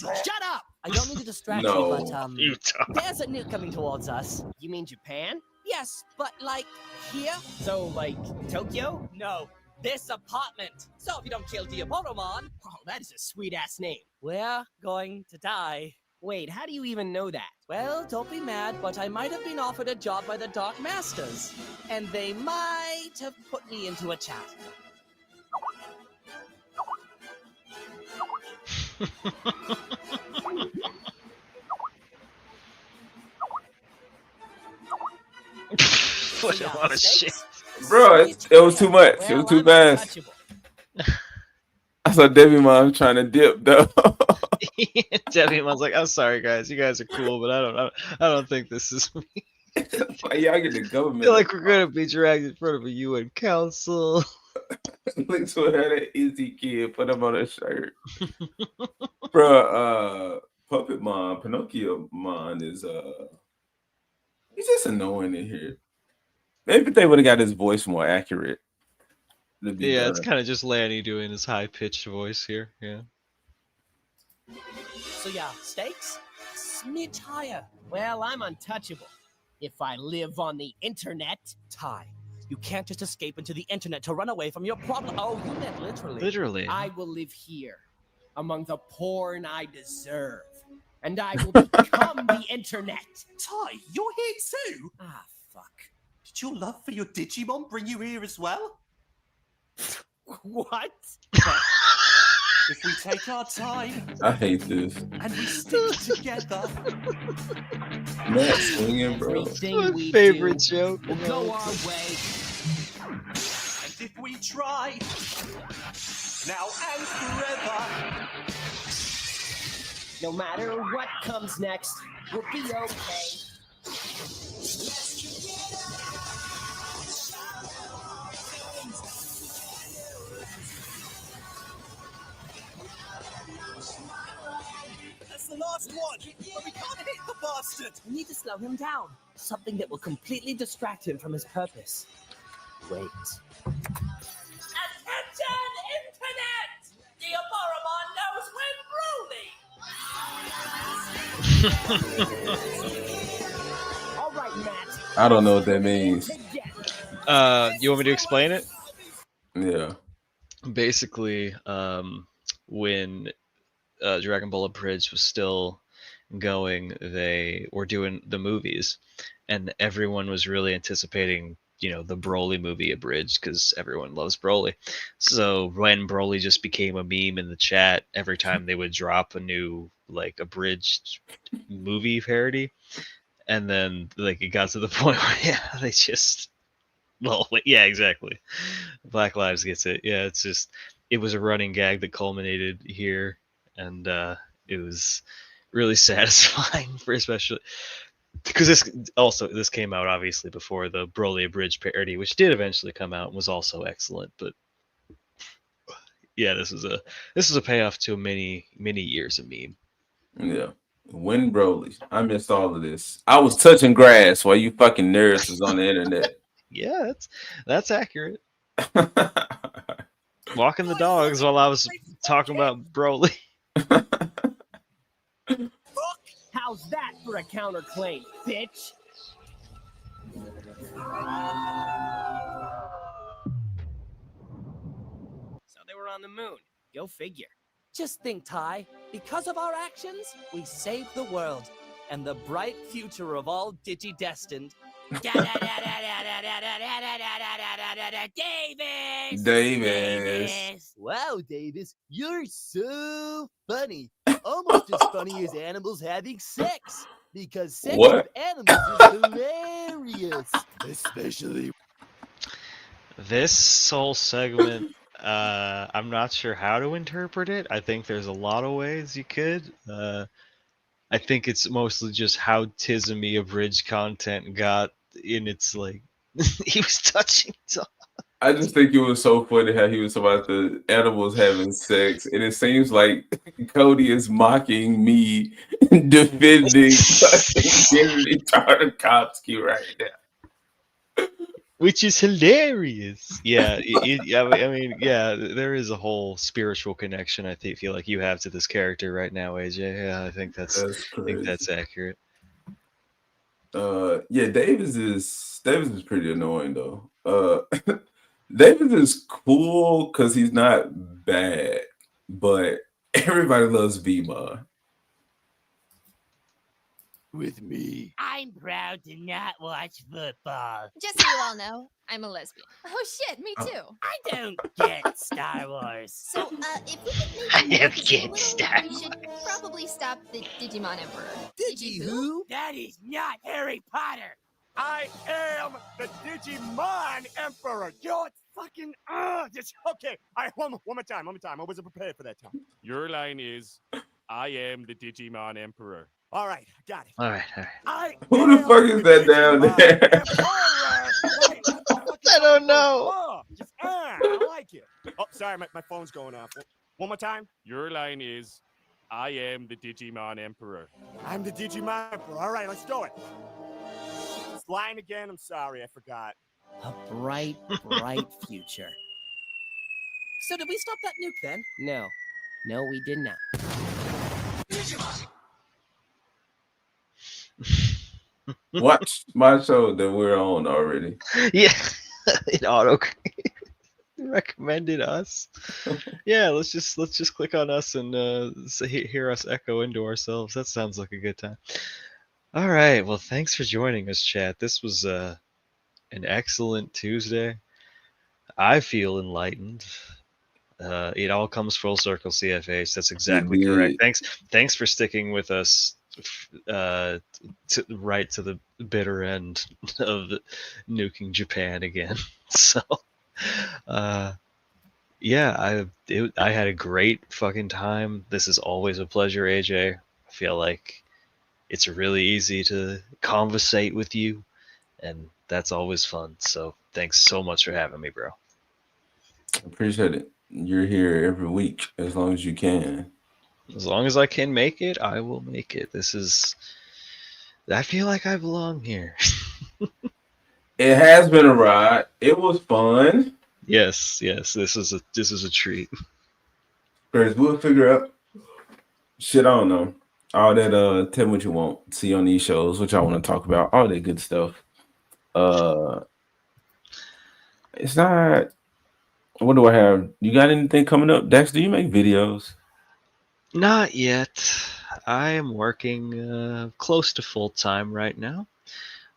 Shut up! I don't mean to distract No. you, but You talk. there's a nuke coming towards us. You mean Japan? Yes, but like here? So, like, Tokyo? No, this apartment. So if you don't kill Diaboromon, Oh, that is a sweet-ass name. we're going to die. Wait, how do you even know that? Well, don't be mad, but I might have been offered a job by the Dark Masters, and they might have put me into a chat. What a lot of shit. Bro, it was too much. It was too fast. I saw Debbie mom trying to dip though. Debbie was like, "I'm sorry, guys. You guys are cool, but I don't think this is me. Why y'all get the I government? feel like we're gonna be dragged in front of a UN council." Looks what had an Izzy kid put him on a shirt. Bruh, Puppet Mom, Pinocchio Mom is he's just annoying in here. Maybe if they would have got his voice more accurate, it'd be Yeah, it's better. kind of just Lanny doing his high pitched voice here. Yeah. So yeah, stakes? Smidge higher. Well, I'm untouchable. If I live on the internet. Ty, you can't just escape into the internet to run away from your problem. Oh, you meant literally. Literally. I will live here, among the porn I deserve. And I will become the internet. Ty, you're here too? Ah, fuck. Did your love for your Digimon bring you here as well? What? If we take our time I hate this. and we stick together, Matt singing, bro. Everything we favorite do joke. will go our way. and if we try, now and forever, No matter what comes next, we'll be okay. that's the last one. But we can't hit the bastard. We need to slow him down. Something that will completely distract him from his purpose. Wait. Attention, Internet! The Aboromon knows when All right, Matt. I don't know what that means. You want me to explain it? Yeah. Basically, when Dragon Ball Bridge was still going, they were doing the movies, and everyone was really anticipating, the Broly movie Abridged, because everyone loves Broly. So when Broly just became a meme in the chat, every time they would drop a new abridged movie parody, and then it got to the point where they just yeah, exactly. Black Lives gets it. Yeah, it was a running gag that culminated here, and it was really satisfying for especially because this came out obviously before the Broly Abridged parody, which did eventually come out and was also excellent. But yeah, this is a payoff to many years of meme. Yeah. Win Broly. I missed all of this. I was touching grass while you fucking nerds was on the internet. Yeah, that's accurate. Walking the dogs while I was talking about Broly. How's that for a counterclaim, bitch? So they were on the moon. Go figure. Just think, Ty. Because of our actions, we saved the world and the bright future of all Digi-destined. Davis. Wow, Davis, you're so funny. Almost as funny as animals having sex. Because sex What? with animals is hilarious. Especially. This whole segment, I'm not sure how to interpret it. I think there's a lot of ways you could. I think it's mostly just how Tizumi Abridged content got in its he was touching Tom. I just think it was so funny how he was about the animals having sex, and it seems like Cody is mocking me defending Gennady Tartakovsky right now. Which is hilarious. Yeah, I mean, yeah, there is a whole spiritual connection I feel like you have to this character right now, AJ. Yeah, I think that's accurate. Yeah, Davis is pretty annoying though. Davis is cool because he's not bad, but everybody loves Vima. With me. I'm proud to not watch football. Just so you all know, I'm a lesbian. Oh shit, me too. I don't get Star Wars. So, if we could I maybe don't focus get a little, Star we should probably stop the Digimon Emperor. Digi who? That is not Harry Potter. I am the Digimon Emperor. You're fucking just okay. One more time. I wasn't prepared for that time. Your line is, "I am the Digimon Emperor." All right, got it. All right. Who the fuck is that down there? I don't know. I like it. Oh, sorry, my phone's going off. One more time. Your line is, I am the Digimon Emperor. I'm the Digimon Emperor. All right, let's do it. This line again. I'm sorry, I forgot. A bright, bright future. So did we stop that nuke then? No. No, we did not. Watch my show that we're on already. Yeah, it auto recommended us. Yeah, let's just click on us and hear us echo into ourselves. That sounds like a good time. All right, well, thanks for joining us, chat. This was an excellent Tuesday. I feel enlightened. It all comes full circle, CFH. That's exactly correct. Thanks for sticking with us right to the bitter end of nuking Japan again. So, yeah, I had a great fucking time. This is always a pleasure, AJ. I feel like it's really easy to conversate with you, and that's always fun. So, thanks so much for having me, bro. Appreciate it. You're here every week as long as you can. As long as I can make it, I will make it. I feel like I belong here. It has been a ride. It was fun. Yes. This is a treat. Chris, we'll figure out shit. I don't know. All that tell me what you want. See on these shows, what y'all want to talk about, all that good stuff. It's not. What do I have? You got anything coming up? Dax, do you make videos? Not yet. I am working close to full time right now.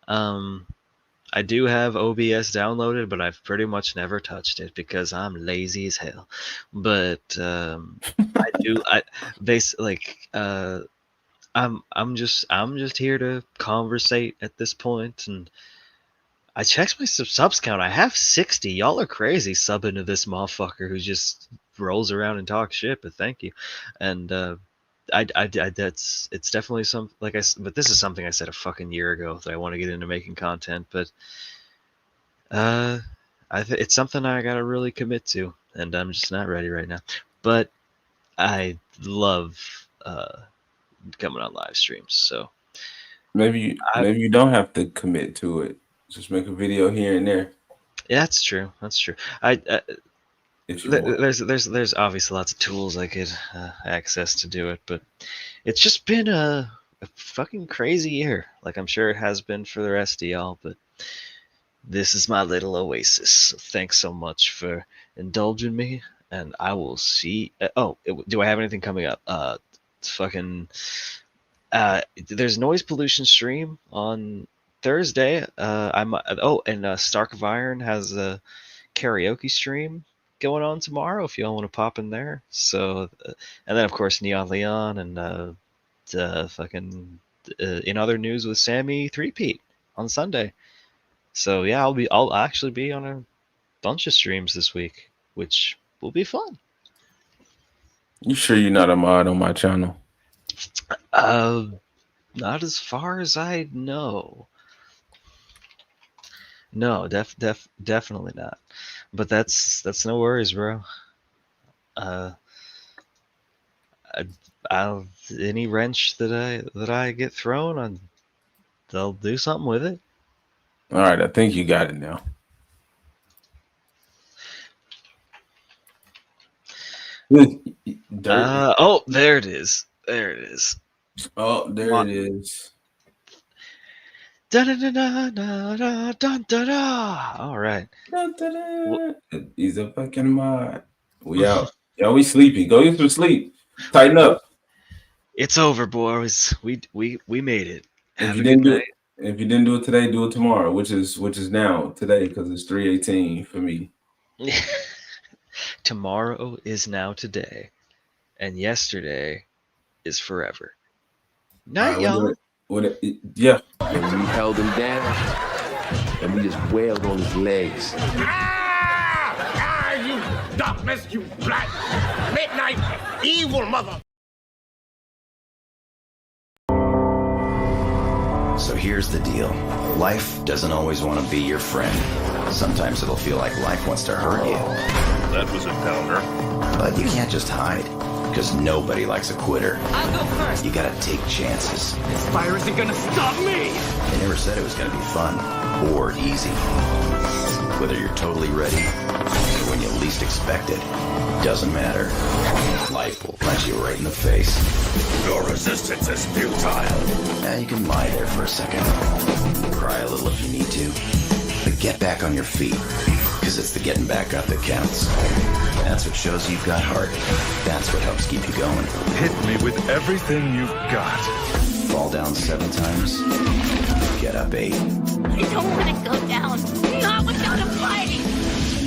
I do have OBS downloaded, but I've pretty much never touched it because I'm lazy as hell. But I'm just here to conversate at this point, and I checked my subs count. I have 60. Y'all are crazy subbing to this motherfucker who just rolls around and talks shit. But thank you, and it's definitely but this is something I said a fucking year ago that I want to get into making content. But it's something I gotta really commit to, and I'm just not ready right now. But I love coming on live streams, so maybe you don't have to commit to it. Just make a video here and there. Yeah, that's true. There's obviously lots of tools I could access to do it, but it's just been a fucking crazy year. Like I'm sure it has been for the rest of y'all, but this is my little oasis. So thanks so much for indulging me, and I will see. Do I have anything coming up? There's noise pollution stream on Thursday. Stark of Iron has a karaoke stream going on tomorrow if y'all want to pop in there. So, and then of course Neon Leon and in other news with Sammy 3-Pete on Sunday. So yeah, I'll actually be on a bunch of streams this week, which will be fun. You sure you're not a mod on my channel? Not as far as I know. No, definitely not. But that's no worries, bro. Any wrench that I get thrown, they'll do something with it. All right, I think you got it now. There it is. There it is. Oh, there it is. Da da da da da da da da da. All right. He's a fucking mod. We out. Yo, we sleepy. Go get some sleep. Tighten up. It's over, boys. We made it. If you didn't do it today, do it tomorrow, which is now today because it's 3:18 for me. Tomorrow is now today, and yesterday is forever. Night, y'all. Yeah. And we held him down, and we just wailed on his legs. You darkness, you black midnight evil mother. So here's the deal. Life doesn't always want to be your friend. Sometimes it'll feel like life wants to hurt you. That was a counter. But you can't just hide. Because nobody likes a quitter. I'll go first. You gotta take chances. This fire isn't gonna stop me. They never said it was gonna be fun or easy. Whether you're totally ready or when you least expect it, doesn't matter. Life will punch you right in the face. Your resistance is futile. Now you can lie there for a second. Cry a little if you need to. But get back on your feet. Because it's the getting back up that counts. That's what shows you've got heart. That's what helps keep you going. Hit me with everything you've got. Fall down 7 times. Get up 8. I don't want to go down. Not without a fight.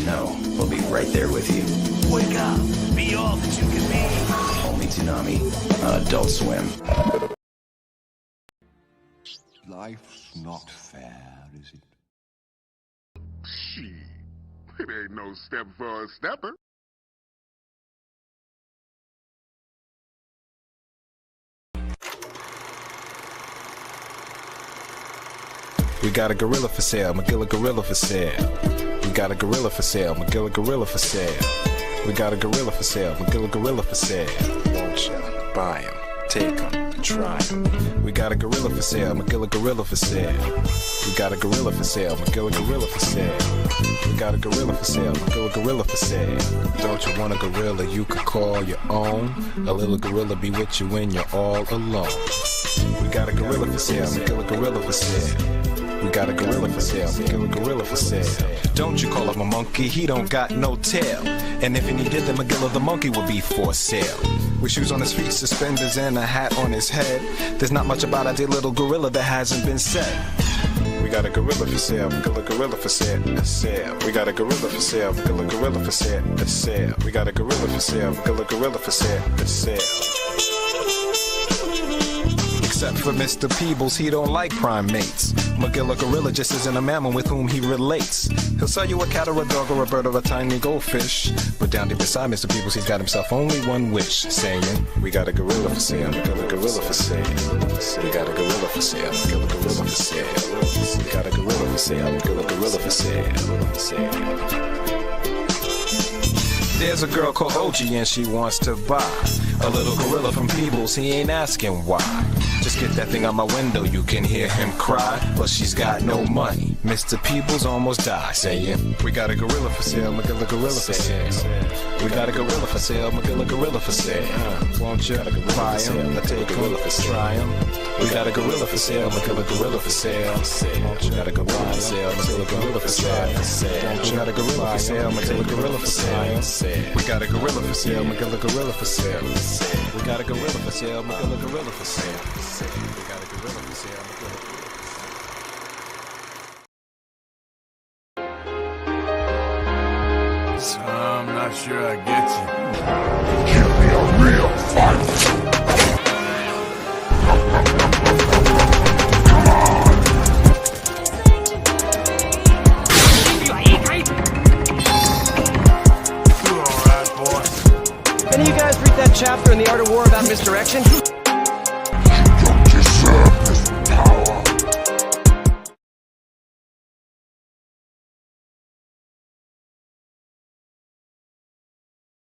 No, we'll be right there with you. Wake up. Be all that you can be. Only Toonami on Adult Swim. Life's not fair, is it? Shit. It ain't no step for a stepper. We got a gorilla for sale, McGilla gorilla for sale. We got a gorilla for sale, McGilla gorilla for sale. We got a gorilla for sale, McGilla gorilla for sale. Won't you buy him, take him, try him? We got a gorilla for sale, McGilla gorilla for sale. We got a gorilla for sale, McGilla gorilla for sale. We got a gorilla for sale, McGilla gorilla for sale. Don't you want a gorilla you could call your own? A little gorilla be with you when you're all alone. We got a gorilla for sale, McGilla gorilla for sale. We got a gorilla for sale, McGilla gorilla for sale. Don't you call him a monkey, he don't got no tail. And if he did, then McGilla the monkey would be for sale. With shoes on his feet, suspenders and a hat on his head. There's not much about a dear little gorilla that hasn't been said. We got a gorilla for sale, McGilla gorilla for sale, sale. We got a gorilla for sale, McGilla gorilla for sale, sale. We got a gorilla for sale, McGilla gorilla for sale, sale. Except for Mr. Peebles, he don't like primates. McGilla gorilla just isn't a mammal with whom he relates. He'll sell you a cat or a dog or a bird or a tiny goldfish. But down deep beside Mr. Peebles, he's got himself only one wish, saying, we got a gorilla for sale, McGilla gorilla for sale. We got a gorilla for sale, McGilla gorilla for sale. We got a gorilla for sale, McGilla gorilla for sale. There's a girl called OG and she wants to buy a little gorilla from Peebles, he ain't asking why. Just get that thing out my window, you can hear him cry. But she's got no money, Mr. Peebles almost died, saying, we got a gorilla for sale, McGilla gorilla for sale. We got a gorilla for sale, McGilla gorilla for sale. Won't you buy him, take him, try him? We got a gorilla for sale, McGilla gorilla for sale. Won't you got a gorilla for sale, McGilla gorilla for sale. Won't you got a gorilla for sale, McGilla gorilla for sale. We got a gorilla for sale, McGilla gorilla for sale. We got a gorilla for sale, McGilla gorilla for sale. We got a gorilla for sale, McGilla. So I'm not sure I get you. Give me a real fight. Any of you guys read that chapter in The Art of War about misdirection?